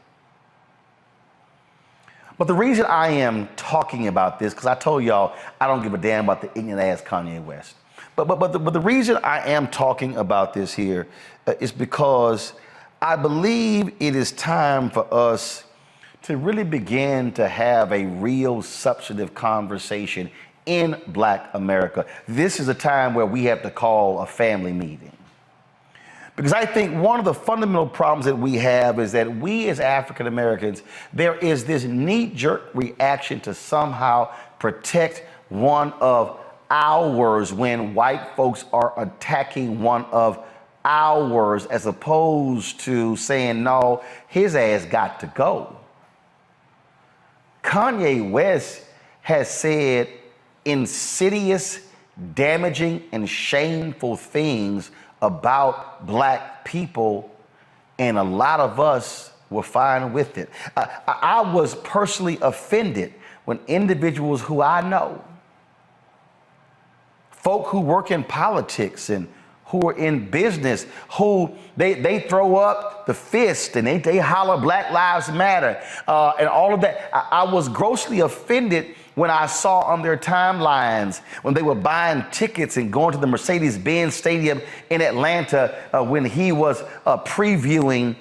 But the reason I am talking about this, because I told y'all I don't give a damn about the ignorant ass Kanye West. But the reason I am talking about this here is because I believe it is time for us to really begin to have a real substantive conversation in Black America. This is a time where we have to call a family meeting. Because I think one of the fundamental problems that we have is that we as African Americans, there is this knee-jerk reaction to somehow protect one of ours when white folks are attacking one of ours, as opposed to saying, no, his ass got to go. Kanye West has said insidious, damaging, and shameful things about Black people, and a lot of us were fine with it. I was personally offended when individuals who I know, folk who work in politics and who are in business, who they throw up the fist and they holler Black Lives Matter and all of that. I was grossly offended when I saw on their timelines when they were buying tickets and going to the Mercedes-Benz Stadium in Atlanta when he was previewing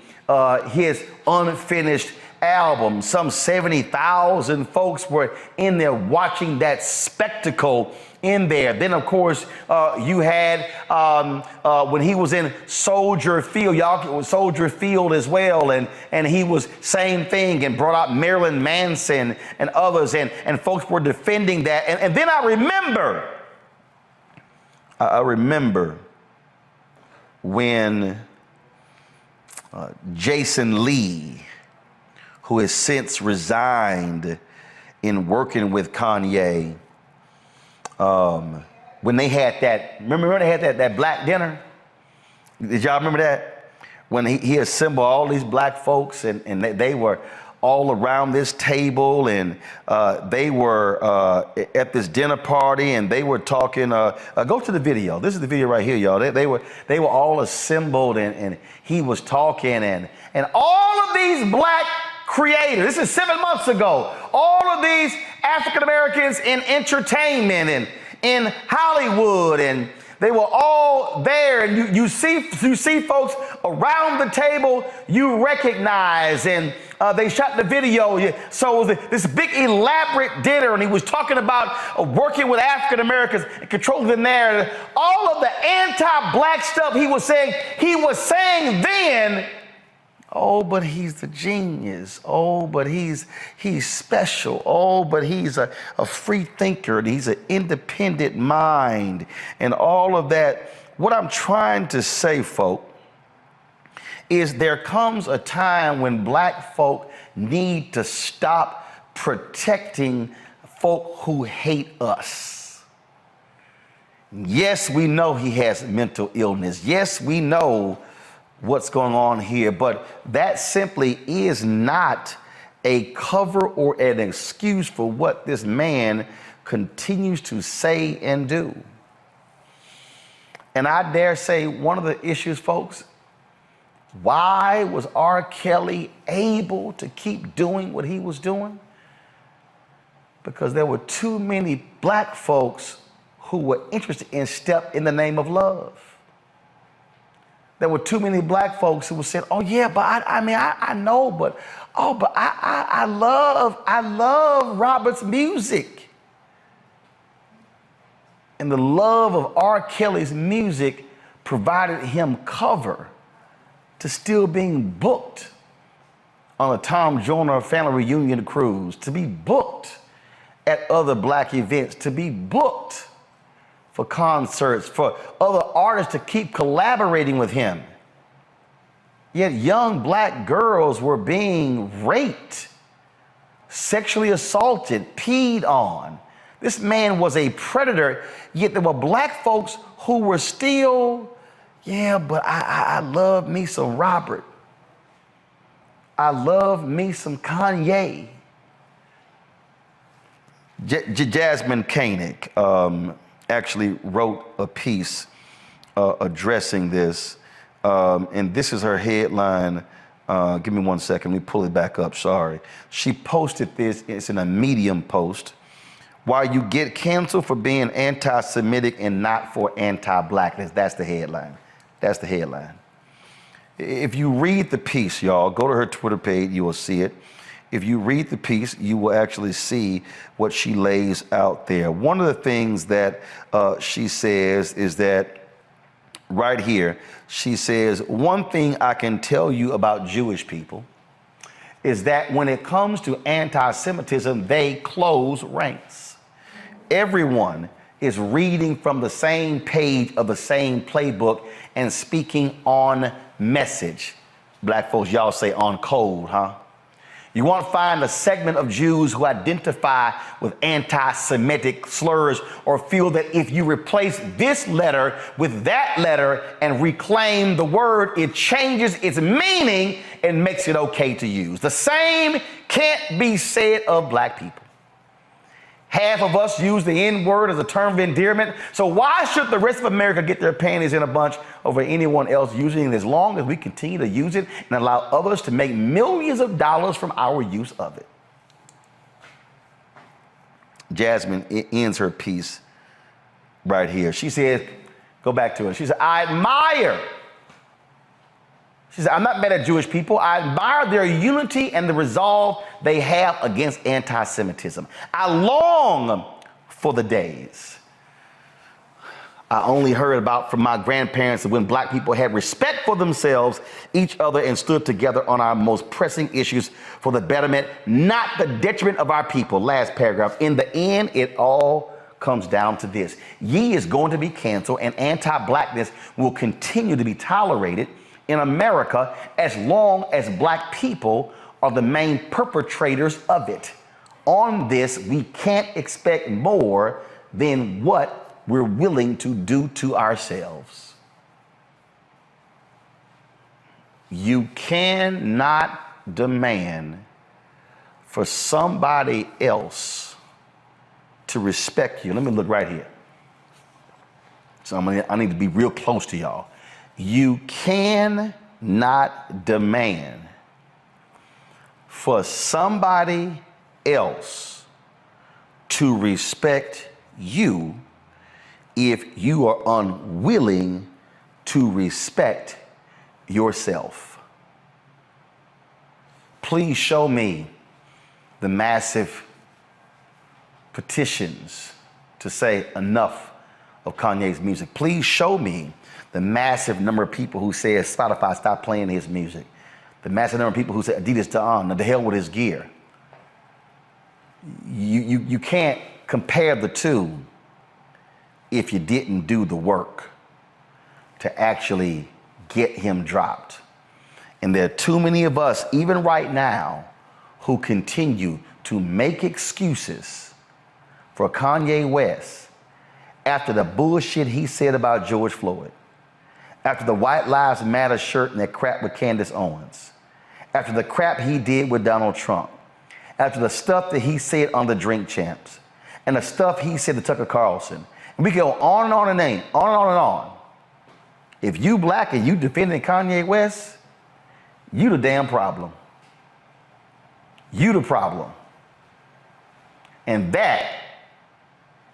his unfinished album. Some 70,000 folks were in there watching that spectacle in there. Then, of course, you had when he was in Soldier Field, y'all, Soldier Field as well, and he was same thing and brought out Marilyn Manson and others, and folks were defending that. And then I remember when Jason Lee, who has since resigned in working with Kanye, when they had that, remember they had that black dinner? Did y'all remember that? When he assembled all these Black folks and they were all around this table, and they were at this dinner party, and they were talking, go to the video. This is the video right here, y'all. They were all assembled, and he was talking, and all of these Black creators, this is 7 months ago, all of these African Americans in entertainment and in Hollywood, and they were all there, and you see folks around the table you recognize, and they shot the video. So this big elaborate dinner, and he was talking about working with African Americans and controlling the narrative. All of the anti-Black stuff he was saying then. Oh, but he's the genius. Oh, but he's special. Oh, but he's a free thinker, and he's an independent mind, and all of that. What I'm trying to say, folk, is there comes a time when Black folk need to stop protecting folk who hate us. Yes, we know he has mental illness. Yes, we know what's going on here, but that simply is not a cover or an excuse for what this man continues to say and do. And I dare say one of the issues, folks, Why was R. Kelly able to keep doing what he was doing? Because there were too many black folks who were interested in Step in the Name of Love. There were too many black folks who were saying, oh yeah, but I know, but I love Robert's music. And the love of R. Kelly's music provided him cover to still being booked on a Tom Joyner family reunion cruise, to be booked at other black events, to be booked for concerts, for other artists to keep collaborating with him. Yet young black girls were being raped, sexually assaulted, peed on. This man was a predator, yet there were black folks who were still, yeah, but I love me some Robert. I love me some Kanye. Jasmine Koenig actually wrote a piece addressing this, and this is her headline. Give me 1 second, let me pull it back up, sorry. She posted this, it's in a Medium post. Why you get canceled for being anti-Semitic and not for anti-blackness. That's the headline. That's the headline. If you read the piece, y'all, go to her Twitter page, you will see it. If you read the piece, you will actually see what she lays out there. One of the things that she says is that right here, she says, one thing I can tell you about Jewish people is that when it comes to anti-Semitism, they close ranks. Everyone is reading from the same page of the same playbook and speaking on message. Black folks, y'all say on code, huh? You won't find a segment of Jews who identify with anti-Semitic slurs or feel that if you replace this letter with that letter and reclaim the word, it changes its meaning and makes it okay to use. The same can't be said of black people. Half of us use the N-word as a term of endearment. So why should the rest of America get their panties in a bunch over anyone else using it, as long as we continue to use it and allow others to make millions of dollars from our use of it? Jasmine ends her piece right here. She says, go back to it. She said, I admire. She said, I'm not mad at Jewish people. I admire their unity and the resolve they have against anti-Semitism. I long for the days I only heard about from my grandparents when black people had respect for themselves, each other, and stood together on our most pressing issues for the betterment, not the detriment of our people. Last paragraph. In the end, it all comes down to this. Ye is going to be canceled, and anti-blackness will continue to be tolerated in America as long as black people are the main perpetrators of it. On this, we can't expect more than what we're willing to do to ourselves. You cannot demand for somebody else to respect you. Let me look right here. So I need to be real close to y'all. You cannot demand for somebody else to respect you if you are unwilling to respect yourself. Please show me the massive petitions to say enough of Kanye's music. Please show me the massive number of people who said Spotify stop playing his music. The massive number of people who said Adidas to hell with his gear. You can't compare the two if you didn't do the work to actually get him dropped. And there are too many of us, even right now, who continue to make excuses for Kanye West after the bullshit he said about George Floyd, after the White Lives Matter shirt and that crap with Candace Owens, after the crap he did with Donald Trump, after the stuff that he said on the Drink Champs, and the stuff he said to Tucker Carlson. And we go on and on and on and on and on. If you black and you defending Kanye West, You the damn problem. You the problem. And that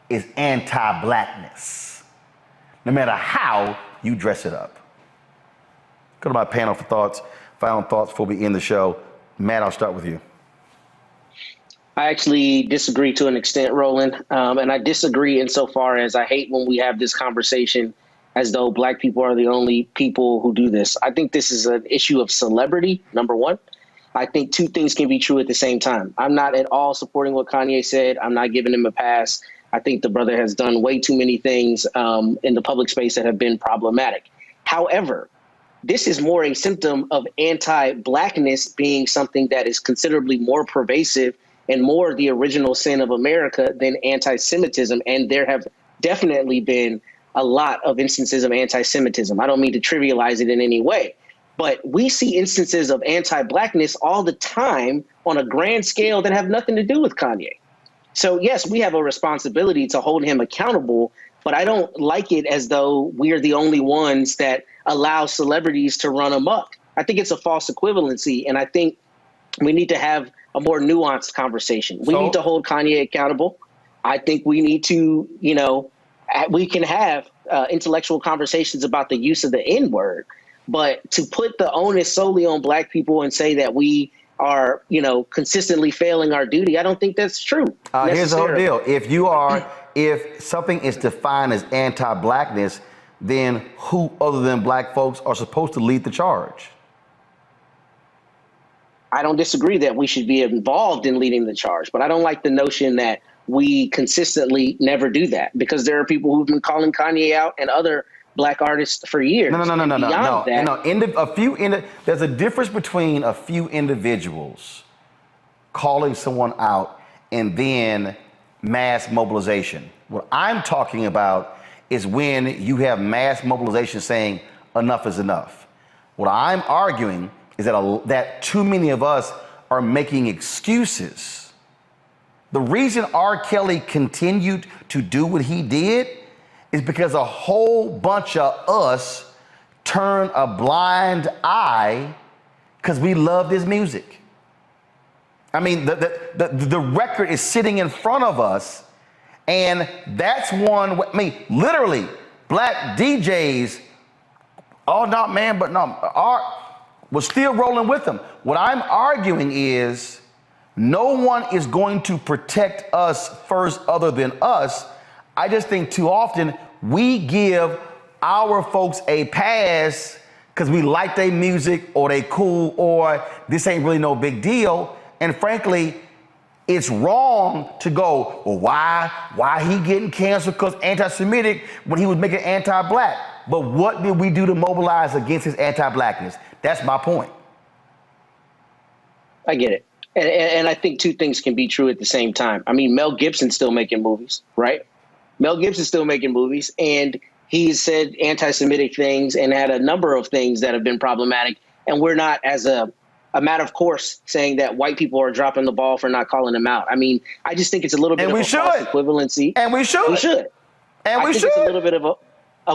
is anti-blackness, no matter how you dress it up. Go to my panel for thoughts, final thoughts before we end the show. Matt, I'll start with you. I actually disagree to an extent, Roland. And I disagree insofar as I hate when we have this conversation as though black people are the only people who do this. I think this is an issue of celebrity, number one. I think two things can be true at the same time. I'm not at all supporting what Kanye said. I'm not giving him a pass. I think the brother has done way too many things in the public space that have been problematic. However, this is more a symptom of anti-blackness being something that is considerably more pervasive and more the original sin of America than anti-Semitism. And there have definitely been a lot of instances of anti-Semitism. I don't mean to trivialize it in any way, but we see instances of anti-blackness all the time on a grand scale that have nothing to do with Kanye. So yes, we have a responsibility to hold him accountable, but I don't like it as though we're the only ones that allow celebrities to run amok. I think it's a false equivalency, and I think we need to have a more nuanced conversation. We need to hold Kanye accountable. I think we need to, we can have intellectual conversations about the use of the N-word, but to put the onus solely on black people and say that we are, consistently failing our duty, I don't think that's true. Here's the whole deal. If something is defined as anti-blackness, then who other than black folks are supposed to lead the charge? I don't disagree that we should be involved in leading the charge, but I don't like the notion that we consistently never do that, because there are people who've been calling Kanye out and other black artists for years. No. There's a difference between a few individuals calling someone out and then mass mobilization. What I'm talking about is when you have mass mobilization saying enough is enough. What I'm arguing is that too many of us are making excuses. The reason R. Kelly continued to do what he did is because a whole bunch of us turned a blind eye because we loved his music. I mean, the record is sitting in front of us, and that's one. I mean, literally, black DJs, was still rolling with them. What I'm arguing is no one is going to protect us first other than us. I just think too often we give our folks a pass because we like their music or they cool or this ain't really no big deal. And frankly, it's wrong to go, well, why he getting canceled because anti-Semitic when he was making anti-black? But what did we do to mobilize against his anti-blackness? That's my point. I get it. And I think two things can be true at the same time. I mean, Mel Gibson's still making movies, right? Mel Gibson's still making movies, and he's said anti-Semitic things and had a number of things that have been problematic. And we're not, as a matter of course, saying that white people are dropping the ball for not calling them out. I mean, I just think it's a little bit of a false equivalency. And we should. I think it's a little bit of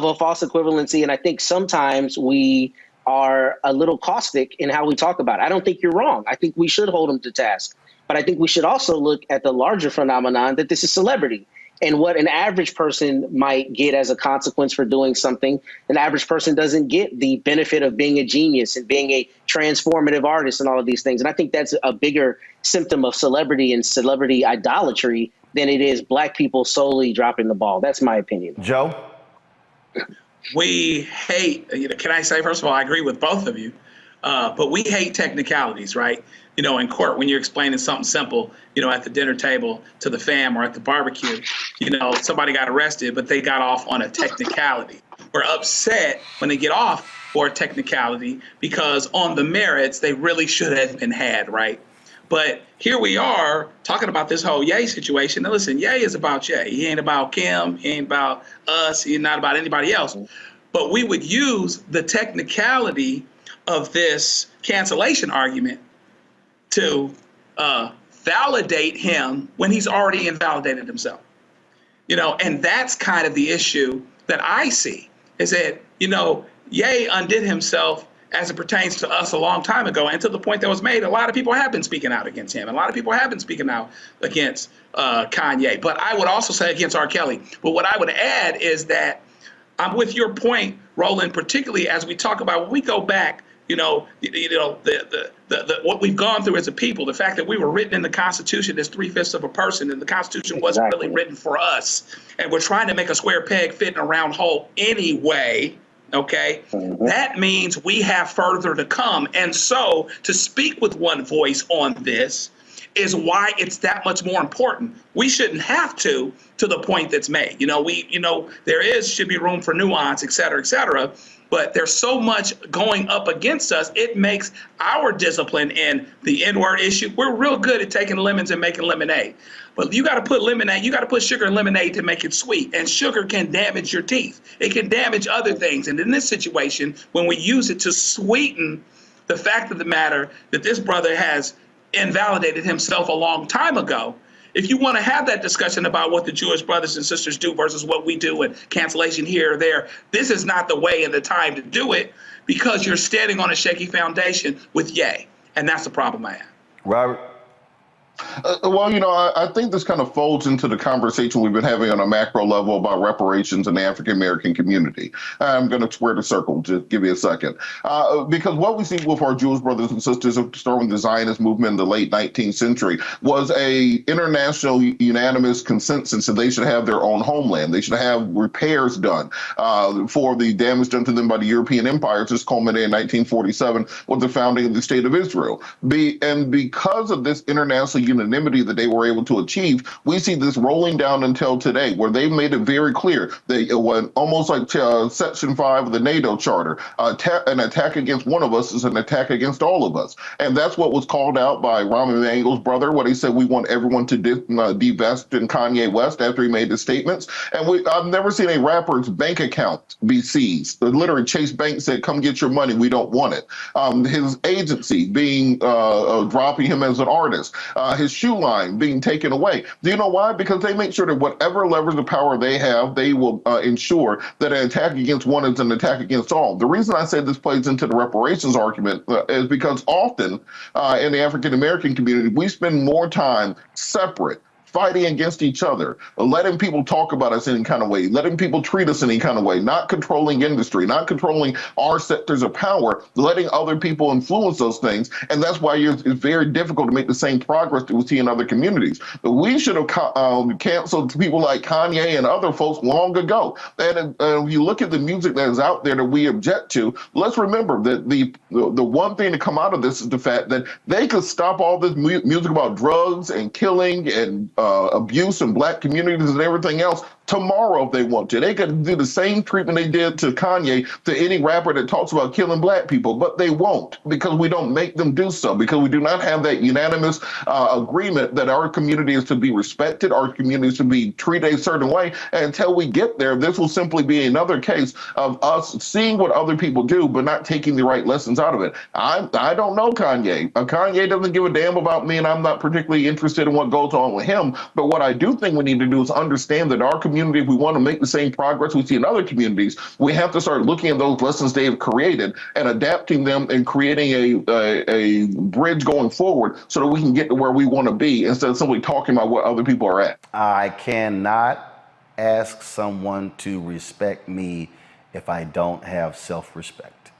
a false equivalency, and I think sometimes we are a little caustic in how we talk about it. I don't think you're wrong. I think we should hold them to task. But I think we should also look at the larger phenomenon that this is celebrity and what an average person might get as a consequence for doing something. An average person doesn't get the benefit of being a genius and being a transformative artist and all of these things. And I think that's a bigger symptom of celebrity and celebrity idolatry than it is black people solely dropping the ball. That's my opinion. Joe? We hate, can I say, first of all, I agree with both of you, but we hate technicalities, right? In court, when you're explaining something simple, at the dinner table to the fam or at the barbecue, somebody got arrested, but they got off on a technicality. We're upset when they get off for a technicality because on the merits, they really should have been had, right? But here we are talking about this whole Ye situation. Now listen, Ye is about Ye. He ain't about Kim. He ain't about us. He's not about anybody else. But we would use the technicality of this cancellation argument to validate him when he's already invalidated himself. And that's kind of the issue that I see is that, Ye undid himself as it pertains to us a long time ago. And to the point that was made, a lot of people have been speaking out against him. A lot of people have been speaking out against Kanye. But I would also say against R. Kelly. But what I would add is that I'm with your point, Roland, particularly as we talk about when we go back, what we've gone through as a people, the fact that we were written in the Constitution as 3/5 of a person, and the Constitution wasn't really written for us, and we're trying to make a square peg fit in a round hole anyway. Okay, that means we have further to come, and so to speak with one voice on this is why it's that much more important. We shouldn't have to the point that's made. There should be room for nuance, et cetera, but there's so much going up against us. It makes our discipline in the N-word issue. We're real good at taking lemons and making lemonade. But you got to put sugar in lemonade to make it sweet. And sugar can damage your teeth. It can damage other things. And in this situation, when we use it to sweeten the fact of the matter that this brother has invalidated himself a long time ago, if you want to have that discussion about what the Jewish brothers and sisters do versus what we do and cancellation here or there, this is not the way and the time to do it, because you're standing on a shaky foundation with Ye. And that's the problem I have. Robert? I think this kind of folds into the conversation we've been having on a macro level about reparations in the African-American community. I'm going to square the circle. Just give me a second. Because what we see with our Jewish brothers and sisters, starting with the Zionist movement in the late 19th century, was a international unanimous consensus that they should have their own homeland. They should have repairs done for the damage done to them by the European empires, just culminated in 1947 with the founding of the State of Israel. And because of this international unanimity that they were able to achieve, we see this rolling down until today, where they've made it very clear that it was almost like Section 5 of the NATO Charter, an attack against one of us is an attack against all of us. And that's what was called out by Rahm Emanuel's brother, when he said we want everyone to divest in Kanye West after he made the statements. And I've never seen a rapper's bank account be seized. Literally, Chase Bank said, come get your money, we don't want it. His agency being dropping him as an artist. His shoe line being taken away. Do you know why? Because they make sure that whatever levers of power they have, they will ensure that an attack against one is an attack against all. The reason I say this plays into the reparations argument is because often in the African-American community, we spend more time separate, fighting against each other, letting people talk about us in any kind of way, letting people treat us in any kind of way, not controlling industry, not controlling our sectors of power, letting other people influence those things. And that's why it's very difficult to make the same progress that we see in other communities. But we should have canceled people like Kanye and other folks long ago. And if you look at the music that is out there that we object to, let's remember that the one thing to come out of this is the fact that they could stop all this music about drugs and killing and abuse in black communities and everything else tomorrow if they want to. They could do the same treatment they did to Kanye to any rapper that talks about killing black people, but they won't, because we don't make them do so, because we do not have that unanimous agreement that our community is to be respected, our community is to be treated a certain way. And until we get there, this will simply be another case of us seeing what other people do, but not taking the right lessons out of it. I don't know Kanye. Kanye doesn't give a damn about me, and I'm not particularly interested in what goes on with him. But what I do think we need to do is understand that our community, if we want to make the same progress we see in other communities, we have to start looking at those lessons they have created and adapting them and creating a bridge going forward so that we can get to where we want to be instead of simply talking about what other people are at. I cannot ask someone to respect me if I don't have self-respect.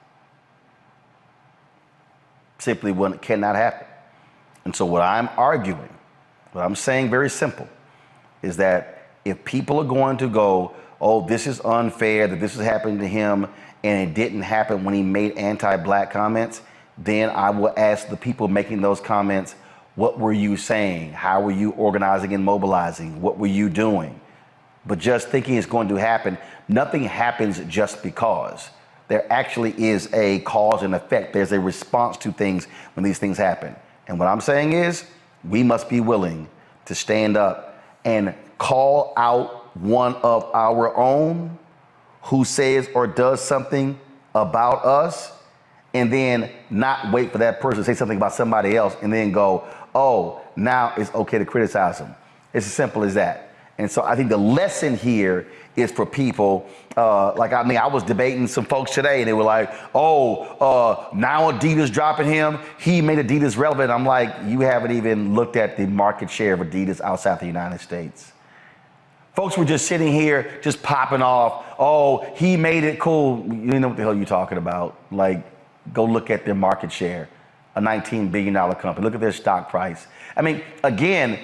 Simply cannot happen. And so what I'm arguing, what I'm saying very simple, is that if people are going to go, oh, this is unfair, that this is happening to him, and it didn't happen when he made anti-black comments, then I will ask the people making those comments, what were you saying? How were you organizing and mobilizing? What were you doing? But just thinking it's going to happen, nothing happens just because. There actually is a cause and effect. There's a response to things when these things happen. And what I'm saying is, we must be willing to stand up and call out one of our own who says or does something about us, and then not wait for that person to say something about somebody else and then go, oh, now it's okay to criticize them. It's as simple as that. And so I think the lesson here is for people, I was debating some folks today and they were like, now Adidas dropping him, he made Adidas relevant. I'm like, you haven't even looked at the market share of Adidas outside the United States. Folks were just sitting here, just popping off, he made it cool. You know what the hell you're talking about. Like, go look at their market share, a $19 billion company. Look at their stock price. I mean, again,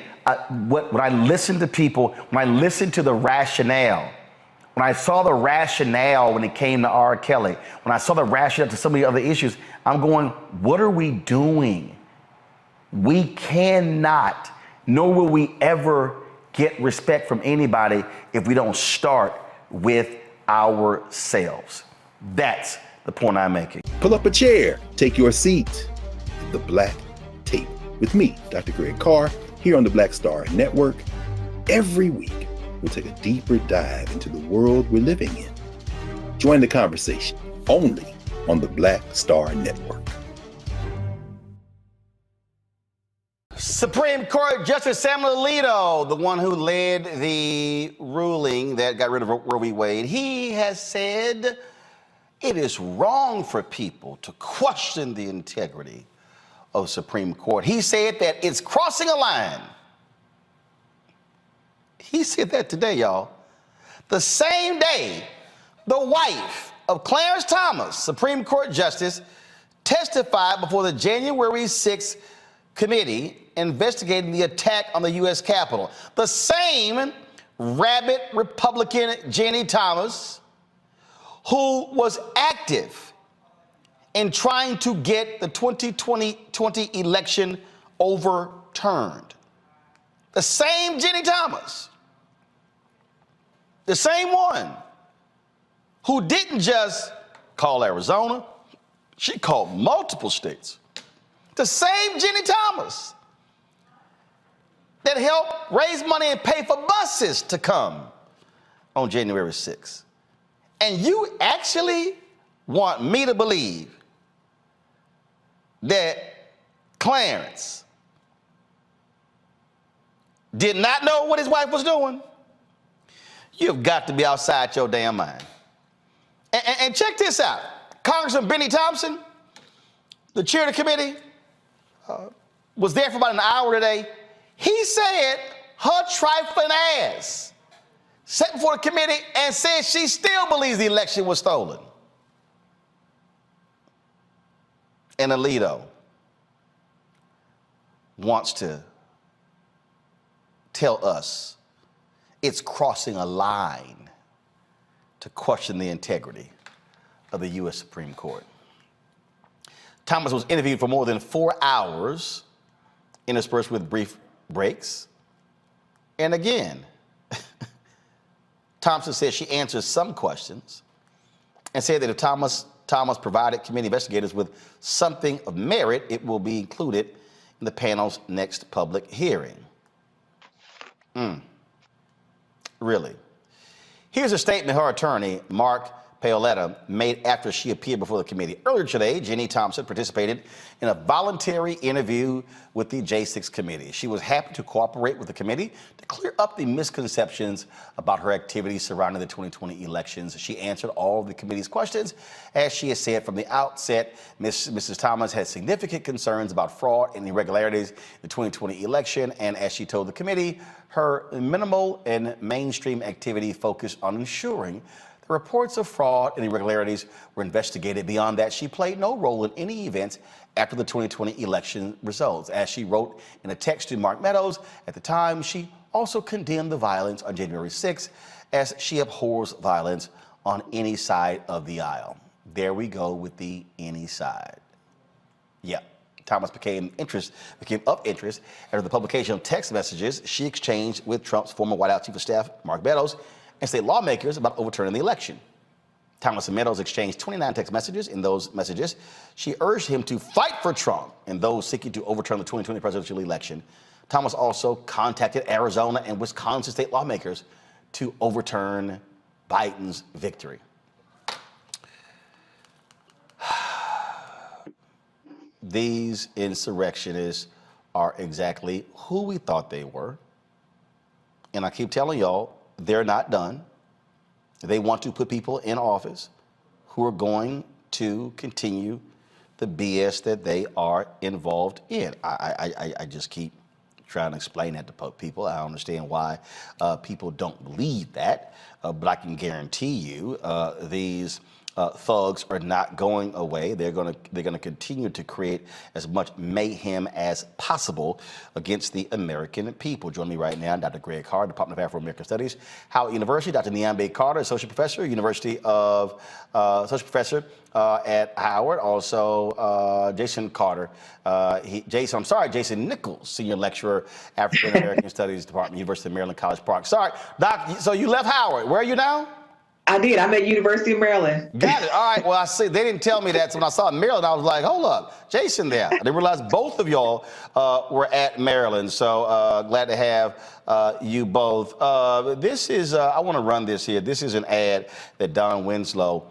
when I listen to people, when I listen to the rationale, when I saw the rationale when it came to R. Kelly, when I saw the rationale to some of the other issues, I'm going, what are we doing? We cannot, nor will we ever get respect from anybody if we don't start with ourselves. That's the point I'm making. Pull up a chair, take your seat. The Black Tape with me, Dr. Greg Carr, here on the Black Star Network. Every week, we'll take a deeper dive into the world we're living in. Join the conversation only on the Black Star Network. Supreme Court Justice Samuel Alito, the one who led the ruling that got rid of Roe v. Wade, he has said it is wrong for people to question the integrity of the Supreme Court. He said that it's crossing a line. He said that today, y'all. The same day, the wife of Clarence Thomas, Supreme Court Justice, testified before the January 6th committee investigating the attack on the U.S. Capitol. The same rabid Republican Ginni Thomas, who was active in trying to get the 2020 election overturned. The same Ginni Thomas, the same one who didn't just call Arizona, she called multiple states. The same Ginni Thomas that helped raise money and pay for buses to come on January 6th. And you actually want me to believe that Clarence did not know what his wife was doing? You've got to be outside your damn mind. And check this out. Congressman Benny Thompson, the chair of the committee, was there for about an hour today. He said her trifling ass sat before the committee and said she still believes the election was stolen. And Alito wants to tell us it's crossing a line to question the integrity of the U.S. Supreme Court. Thomas was interviewed for more than 4 hours, interspersed with brief breaks. And again, Thompson said she answered some questions and said that if Thomas provided committee investigators with something of merit, it will be included in the panel's next public hearing. Really? Here's a statement her attorney, Mark Paoletta, made after she appeared before the committee. Earlier today, Ginni Thompson participated in a voluntary interview with the J6 committee. She was happy to cooperate with the committee to clear up the misconceptions about her activities surrounding the 2020 elections. She answered all of the committee's questions. As she has said from the outset, Mrs. Thomas had significant concerns about fraud and irregularities in the 2020 election, and as she told the committee, her minimal and mainstream activity focused on ensuring the reports of fraud and irregularities were investigated. Beyond that, she played no role in any events after the 2020 election results. As she wrote in a text to Mark Meadows at the time, she also condemned the violence on January 6th as she abhors violence on any side of the aisle. There we go with the any side. Yeah. Thomas became of interest after the publication of text messages she exchanged with Trump's former White House Chief of Staff, Mark Meadows, and state lawmakers about overturning the election. Thomas and Meadows exchanged 29 text messages. In those messages, she urged him to fight for Trump and those seeking to overturn the 2020 presidential election. Thomas also contacted Arizona and Wisconsin state lawmakers to overturn Biden's victory. These insurrectionists are exactly who we thought they were. and I keep telling y'all, they're not done. They want to put people in office who are going to continue the BS that they are involved in. I just keep trying to explain that to people. I understand why people don't believe that, but I can guarantee you these thugs are not going away. They're gonna continue to create as much mayhem as possible against the American people. Joining me right now, Dr. Greg Carr, Department of Afro-American Studies, Howard University, Dr. Niambe Carter, Associate Professor, University of Associate Professor at Howard. Also, Jason Carter, Jason Nichols, Senior Lecturer, African American Studies Department, University of Maryland, College Park. Sorry, Doc. So you left Howard. Where are you now? I did. I'm at University of Maryland. Got it. All right. Well, I see. They didn't tell me that. So when I saw Maryland, I was like, hold up, Jason there. I didn't realize both of y'all were at Maryland. So glad to have you both. This is, I want to run this here. This is an ad that Don Winslow,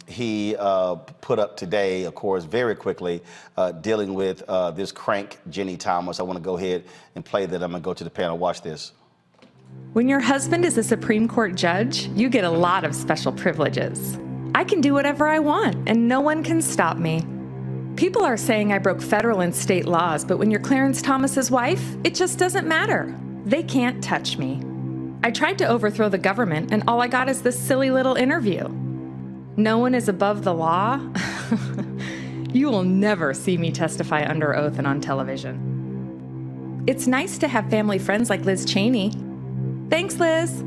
he put up today, of course, very quickly, dealing with this crank, Ginni Thomas. I want to go ahead and play that. I'm going to go to the panel. Watch this. When your husband is a Supreme Court judge, you get a lot of special privileges. I can do whatever I want, and no one can stop me. People are saying I broke federal and state laws, but when you're Clarence Thomas's wife, it just doesn't matter. They can't touch me. I tried to overthrow the government, and all I got is this silly little interview. No one is above the law. You will never see me testify under oath and on television. It's nice to have family friends like Liz Cheney. Thanks, Liz.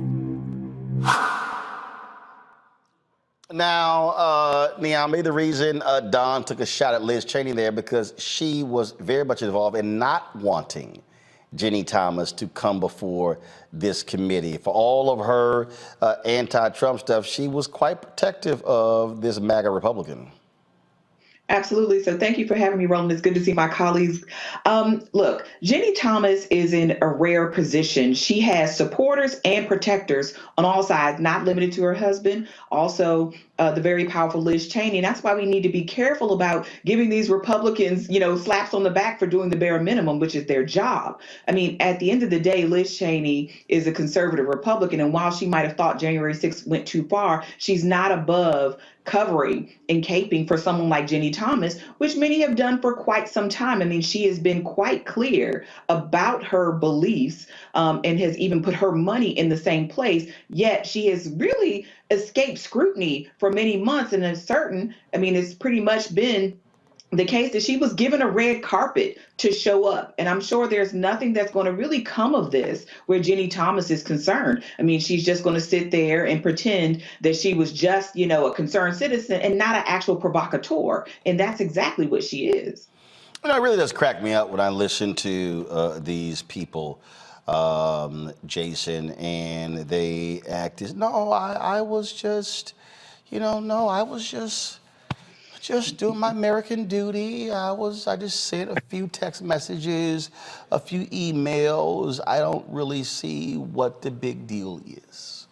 Now, Niambe, the reason Don took a shot at Liz Cheney there because she was very much involved in not wanting Ginni Thomas to come before this committee. For all of her anti-Trump stuff, she was quite protective of this MAGA Republican. Absolutely. So thank you for having me, Roland. It's good to see my colleagues. Look, Ginni Thomas is in a rare position. She has supporters and protectors on all sides, not limited to her husband, also the very powerful Liz Cheney. And that's why we need to be careful about giving these Republicans, slaps on the back for doing the bare minimum, which is their job. I mean, at the end of the day, Liz Cheney is a conservative Republican. And while she might have thought January 6th went too far, she's not above covering and caping for someone like Ginni Thomas, which many have done for quite some time. I mean, she has been quite clear about her beliefs and has even put her money in the same place, yet she has really escaped scrutiny for many months. And it's pretty much been the case that she was given a red carpet to show up. And I'm sure there's nothing that's going to really come of this where Ginni Thomas is concerned. I mean, she's just going to sit there and pretend that she was just, a concerned citizen and not an actual provocateur. And that's exactly what she is. It really does crack me up when I listen to these people, Jason, and they act as, I was just doing my American duty. I just sent a few text messages, a few emails. I don't really see what the big deal is.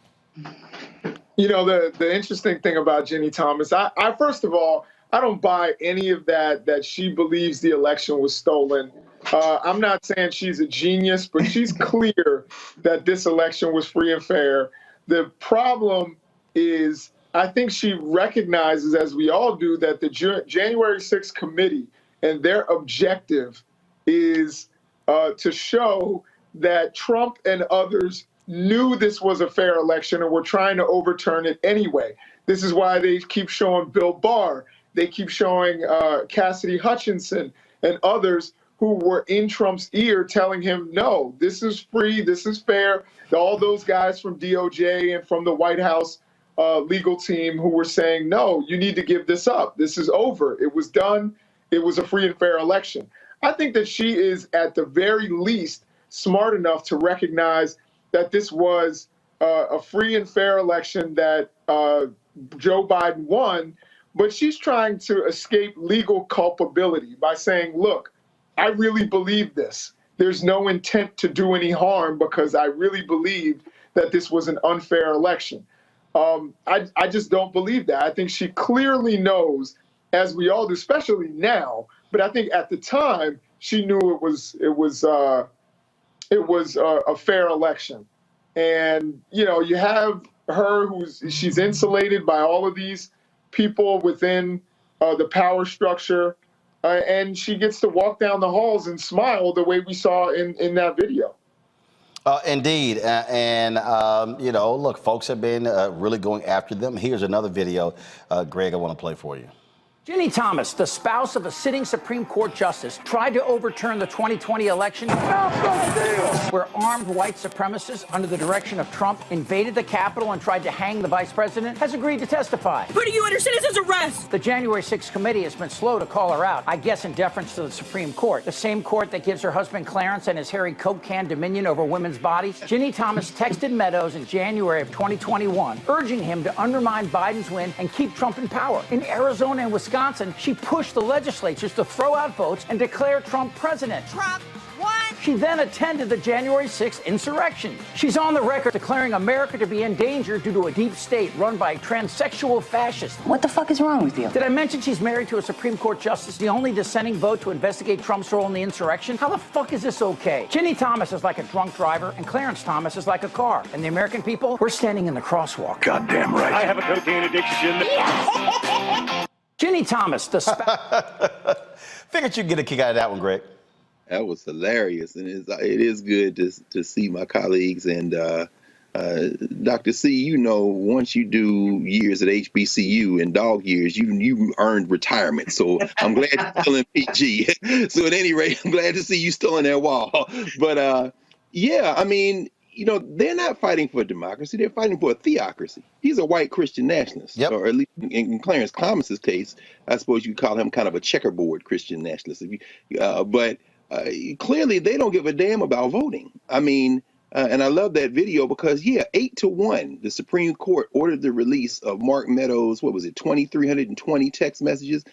The interesting thing about Ginni Thomas, I first of all, I don't buy any of that she believes the election was stolen. I'm not saying she's a genius, but she's clear that this election was free and fair. The problem is, I think she recognizes, as we all do, that the January 6th committee and their objective is to show that Trump and others knew this was a fair election and were trying to overturn it anyway. This is why they keep showing Bill Maher. They keep showing Cassidy Hutchinson and others who were in Trump's ear telling him, no, this is free, this is fair. All those guys from DOJ and from the White House legal team who were saying, no, you need to give this up. This is over. It was done. It was a free and fair election. I think that she is at the very least smart enough to recognize that this was a free and fair election that Joe Biden won, but she's trying to escape legal culpability by saying, look, I really believe this. There's no intent to do any harm because I really believed that this was an unfair election. I just don't believe that. I think she clearly knows, as we all do, especially now, but I think at the time she knew it was it was a fair election. And, you know, you have her she's insulated by all of these people within the power structure. And she gets to walk down the halls and smile the way we saw in that video. Indeed. You know, look, folks have been really going after them. Here's another video, Greg, I want to play for you. Ginni Thomas, the spouse of a sitting Supreme Court justice, tried to overturn the 2020 election where armed white supremacists under the direction of Trump invaded the Capitol and tried to hang the vice president, has agreed to testify. Putting you under citizen's arrest! The January 6th committee has been slow to call her out, I guess in deference to the Supreme Court, the same court that gives her husband Clarence and his hairy Coke can dominion over women's bodies. Ginni Thomas texted Meadows in January of 2021, urging him to undermine Biden's win and keep Trump in power. In Arizona and Wisconsin, she pushed the legislatures to throw out votes and declare Trump president. Trump won! She then attended the January 6th insurrection. She's on the record declaring America to be in danger due to a deep state run by transsexual fascists. What the fuck is wrong with you? Did I mention she's married to a Supreme Court justice, the only dissenting vote to investigate Trump's role in the insurrection? How the fuck is this okay? Ginni Thomas is like a drunk driver, and Clarence Thomas is like a car. And the American people, we're standing in the crosswalk. Goddamn right. I have a cocaine addiction. Ginni Thomas, the Figured you'd get a kick out of that one, Greg. That was hilarious, and it is good to see my colleagues. And Dr. C, you know, once you do years at HBCU and dog years, you earned retirement. So I'm glad you're still in PG. So at any rate, I'm glad to see you still in that wall. But yeah, I mean, you know, they're not fighting for democracy. They're fighting for a theocracy. He's a white Christian nationalist, or at least in Clarence Thomas's case, I suppose you could call him kind of a checkerboard Christian nationalist. But clearly they don't give a damn about voting. I mean, and I love that video because, 8-1, the Supreme Court ordered the release of Mark Meadows', 2,320 text messages.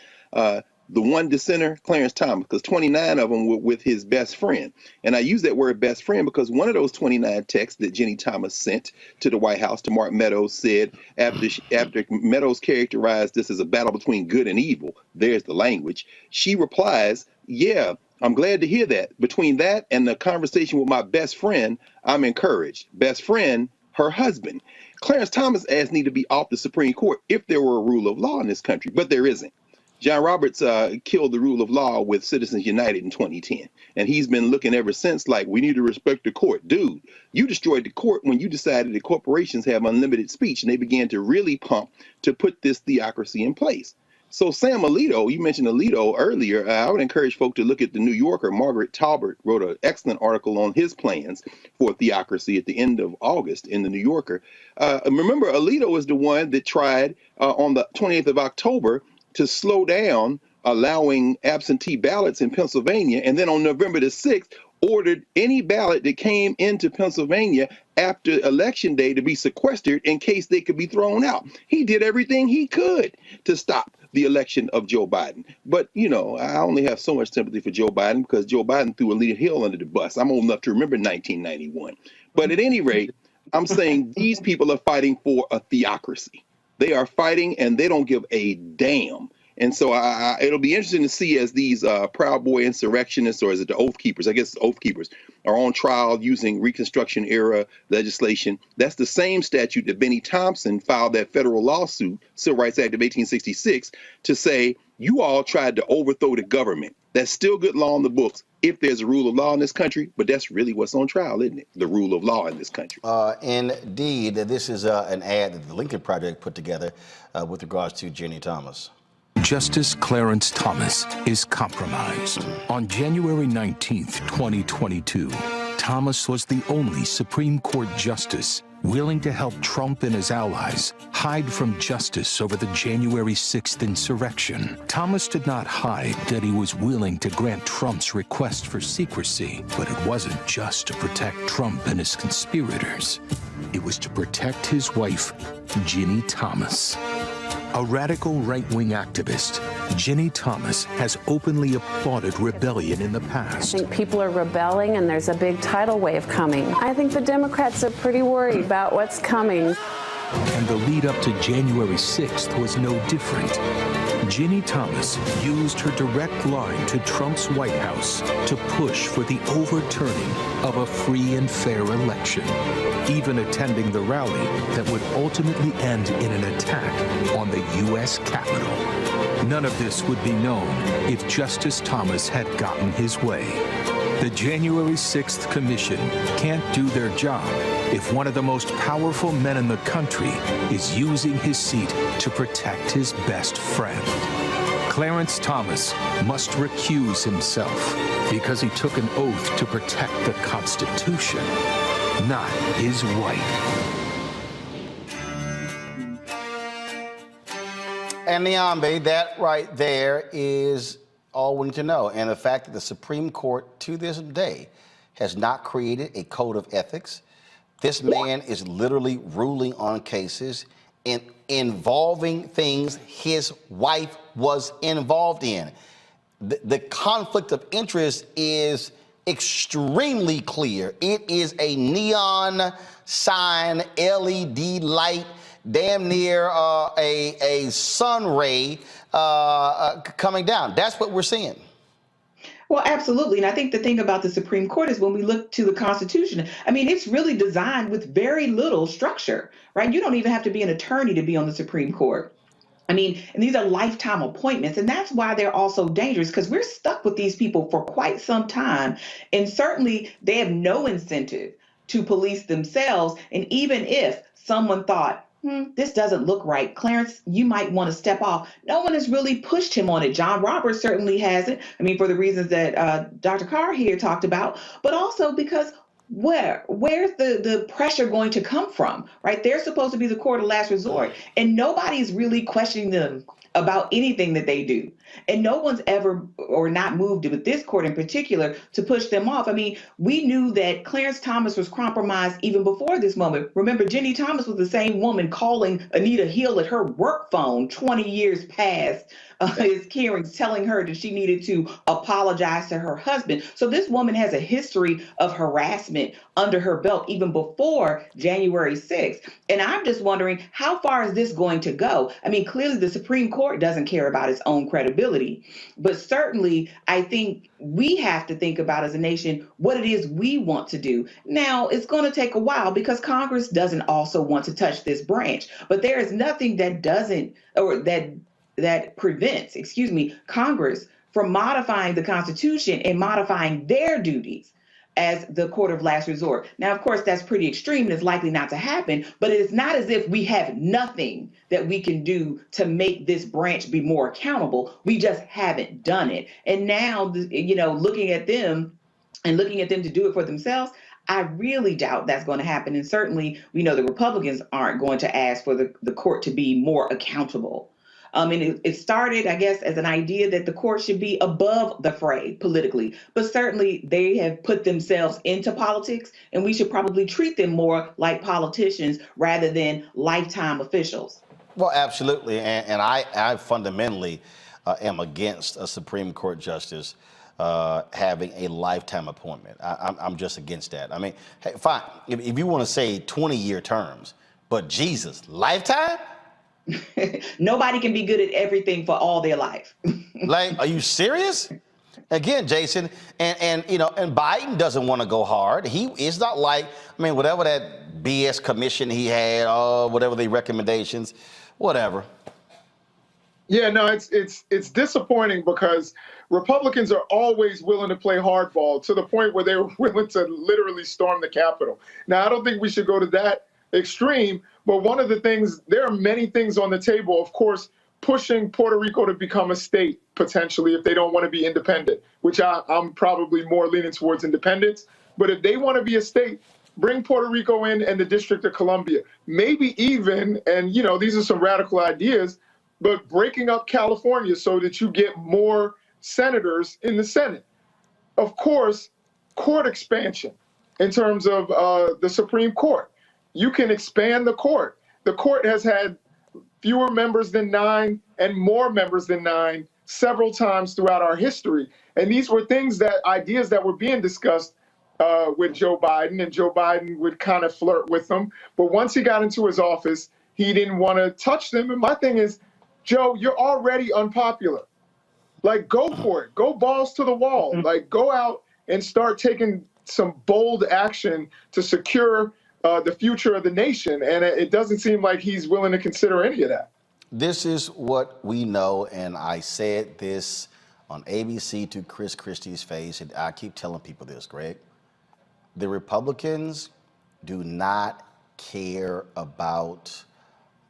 The one dissenter, Clarence Thomas, because 29 of them were with his best friend. And I use that word best friend because one of those 29 texts that Ginni Thomas sent to the White House to Mark Meadows said, after Meadows characterized this as a battle between good and evil, there's the language, she replies, yeah, I'm glad to hear that. Between that and the conversation with my best friend, I'm encouraged. Best friend, her husband. Clarence Thomas asked me to be off the Supreme Court if there were a rule of law in this country, but there isn't. John Roberts killed the rule of law with Citizens United in 2010. And he's been looking ever since like, we need to respect the court. Dude, you destroyed the court when you decided that corporations have unlimited speech and they began to really pump to put this theocracy in place. So Sam Alito, you mentioned Alito earlier, I would encourage folks to look at the New Yorker. Margaret Talbot wrote an excellent article on his plans for theocracy at the end of August in the New Yorker. Remember, Alito is the one that tried on the 28th of October to slow down allowing absentee ballots in Pennsylvania, and then on November the 6th, ordered any ballot that came into Pennsylvania after Election Day to be sequestered in case they could be thrown out. He did everything he could to stop the election of Joe Biden. But, you know, I only have so much sympathy for Joe Biden because Joe Biden threw Alita Hill under the bus. I'm old enough to remember 1991. But at any rate, I'm saying these people are fighting for a theocracy. They are fighting and they don't give a damn. And so it'll be interesting to see as these Proud Boy insurrectionists, or is it the Oath Keepers? I guess Oath Keepers are on trial using Reconstruction era legislation. That's the same statute that Benny Thompson filed that federal lawsuit, Civil Rights Act of 1866, to say you all tried to overthrow the government. That's still good law in the books if there's a rule of law in this country, but that's really what's on trial, isn't it? The rule of law in this country. Indeed, this is an ad that the Lincoln Project put together with regards to Ginni Thomas. Justice Clarence Thomas is compromised. On January 19th, 2022, Thomas was the only Supreme Court justice willing to help Trump and his allies hide from justice over the January 6th insurrection. Thomas did not hide that he was willing to grant Trump's request for secrecy, but it wasn't just to protect Trump and his conspirators. It was to protect his wife, Ginni Thomas. A radical right-wing activist, Ginni Thomas has openly applauded rebellion in the past. I think people are rebelling and there's a big tidal wave coming. I think the Democrats are pretty worried about what's coming. And the lead up to January 6th was no different. Ginni Thomas used her direct line to Trump's White House to push for the overturning of a free and fair election, even attending the rally that would ultimately end in an attack on the U.S. Capitol. None of this would be known if Justice Thomas had gotten his way. The January 6th Commission can't do their job if one of the most powerful men in the country is using his seat to protect his best friend. Clarence Thomas must recuse himself because he took an oath to protect the Constitution, not his wife. And Niambe, that right there is all we need to know. And the fact that the Supreme Court to this day has not created a code of ethics. This man is literally ruling on cases involving things his wife was involved in. The conflict of interest is extremely clear. It is a neon sign, LED light, damn near a sun ray coming down. That's what we're seeing. Well, absolutely. And I think the thing about the Supreme Court is when we look to the Constitution, I mean, it's really designed with very little structure, right? You don't even have to be an attorney to be on the Supreme Court. I mean, and these are lifetime appointments. And that's why they're also dangerous, because we're stuck with these people for quite some time. And certainly they have no incentive to police themselves. And even if someone thought, this doesn't look right, Clarence, you might want to step off, no one has really pushed him on it. John Roberts certainly hasn't. I mean, for the reasons that Dr. Carr here talked about, but also because where's the pressure going to come from, right? They're supposed to be the court of last resort, and nobody's really questioning them about anything that they do. And no one's ever, or not moved with this court in particular, to push them off. I mean, we knew that Clarence Thomas was compromised even before this moment. Remember, Ginni Thomas was the same woman calling Anita Hill at her work phone 20 years past his hearings, telling her that she needed to apologize to her husband. So this woman has a history of harassment under her belt even before January 6th. And I'm just wondering, how far is this going to go? I mean, clearly the Supreme Court doesn't care about its own credibility, but certainly I think we have to think about as a nation what it is we want to do. Now, it's going to take a while because Congress doesn't also want to touch this branch, but there is nothing that doesn't, or that prevents, Congress from modifying the Constitution and modifying their duties as the court of last resort. Now, of course, that's pretty extreme and it's likely not to happen, but it's not as if we have nothing that we can do to make this branch be more accountable. We just haven't done it. And now, looking at them to do it for themselves, I really doubt that's going to happen. And certainly, we know the Republicans aren't going to ask for the court to be more accountable. And it started, I guess, as an idea that the court should be above the fray politically. But certainly they have put themselves into politics, and we should probably treat them more like politicians rather than lifetime officials. Well, absolutely. And I fundamentally am against a Supreme Court justice having a lifetime appointment. I'm just against that. I mean, hey, fine, if you want to say 20-year terms, but Jesus, lifetime? Nobody can be good at everything for all their life. Like, are you serious? Again, Jason, and Biden doesn't want to go hard. It's not like, whatever that BS commission he had, whatever the recommendations, whatever. Yeah, no, it's disappointing because Republicans are always willing to play hardball to the point where they were willing to literally storm the Capitol. Now, I don't think we should go to that extreme, but one of the things, there are many things on the table, of course, pushing Puerto Rico to become a state, potentially, if they don't want to be independent, which I'm probably more leaning towards independence. But if they want to be a state, bring Puerto Rico in and the District of Columbia. Maybe even, and these are some radical ideas, but breaking up California so that you get more senators in the Senate. Of course, court expansion in terms of the Supreme Court. You can expand the court. The court has had fewer members than 9 and more members than 9 several times throughout our history. And these were ideas that were being discussed with Joe Biden, and Joe Biden would kind of flirt with them. But once he got into his office, he didn't want to touch them. And my thing is, Joe, you're already unpopular. Like, go for it. Go balls to the wall. Like, go out and start taking some bold action to secure the future of the nation. And it doesn't seem like he's willing to consider any of that. This is what we know, and I said this on ABC to Chris Christie's face, and I keep telling people this, Greg. The Republicans do not care about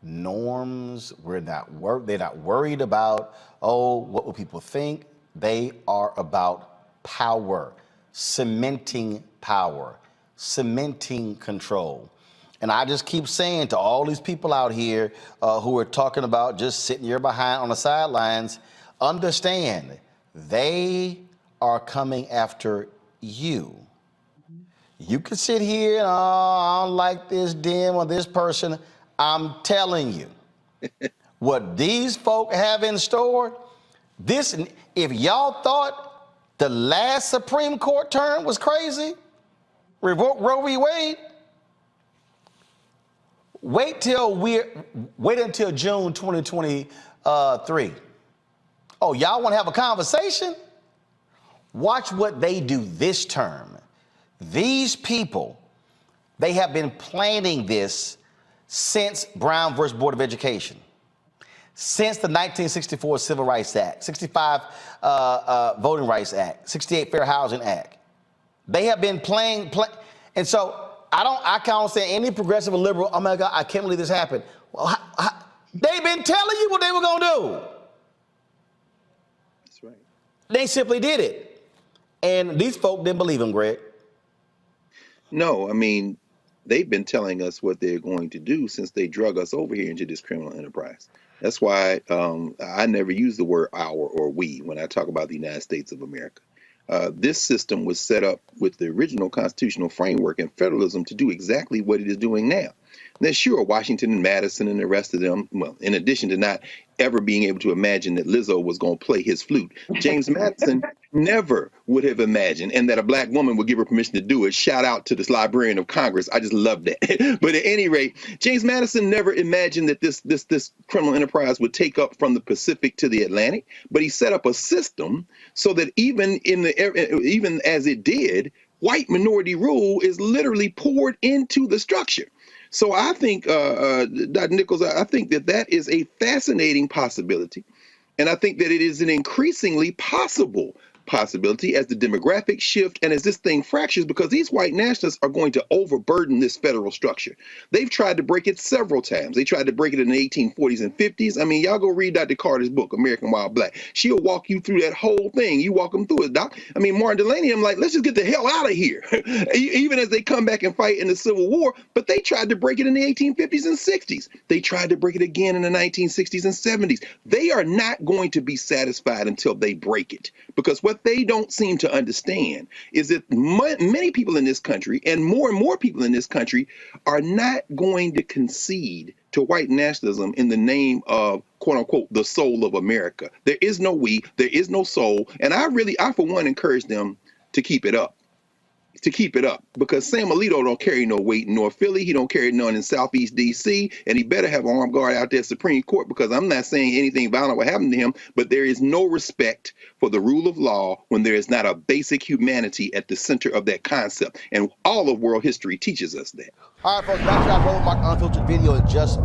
norms. They're not worried about, what will people think? They are about power, cementing control. And I just keep saying to all these people out here who are talking about just sitting your behind on the sidelines, understand they are coming after you. You can sit here and, I don't like this dim or this person. I'm telling you, what these folk have in store, if y'all thought the last Supreme Court term was crazy, revoke Roe v. Wade, wait until June 2023. Oh, y'all want to have a conversation? Watch what they do this term. These people, they have been planning this since Brown versus Board of Education, since the 1964 Civil Rights Act, 65 Voting Rights Act, 68 Fair Housing Act. They have been playing, and so I can't understand any progressive or liberal, oh my God, I can't believe this happened. Well, they've been telling you what they were gonna do. That's right. They simply did it. And these folk didn't believe them, Greg. No, I mean, they've been telling us what they're going to do since they drug us over here into this criminal enterprise. That's why I never use the word our or we when I talk about the United States of America. This system was set up with the original constitutional framework and federalism to do exactly what it is doing now. Now, sure, Washington and Madison and the rest of them, well, in addition to not ever being able to imagine that Lizzo was going to play his flute, James Madison never would have imagined, and that a black woman would give her permission to do it. Shout out to this Librarian of Congress. I just love that. But at any rate, James Madison never imagined that this criminal enterprise would take up from the Pacific to the Atlantic. But he set up a system so that even as it did, white minority rule is literally poured into the structure. So I think, Dr. Nichols, I think that is a fascinating possibility. And I think that it is an increasingly possibility as the demographics shift and as this thing fractures, because these white nationalists are going to overburden this federal structure. They've tried to break it several times. They tried to break it in the 1840s and 50s. I mean, y'all go read Dr. Carter's book, American Wild Black. She'll walk you through that whole thing. You walk them through it, Doc. I mean, Martin Delaney, I'm like, let's just get the hell out of here. Even as they come back and fight in the Civil War, but they tried to break it in the 1850s and 60s. They tried to break it again in the 1960s and 70s. They are not going to be satisfied until they break it, because what they don't seem to understand is that many people in this country and more people in this country are not going to concede to white nationalism in the name of, quote unquote, the soul of America. There is no we, there is no soul. And I for one encourage them to keep it up. Because Sam Alito don't carry no weight in North Philly. He don't carry none in Southeast D.C. And he better have an armed guard out there at Supreme Court, because I'm not saying anything violent will happen to him, but there is no respect for the rule of law when there is not a basic humanity at the center of that concept. And all of world history teaches us that. All right, folks, back to our Roland Martin Unfiltered video in just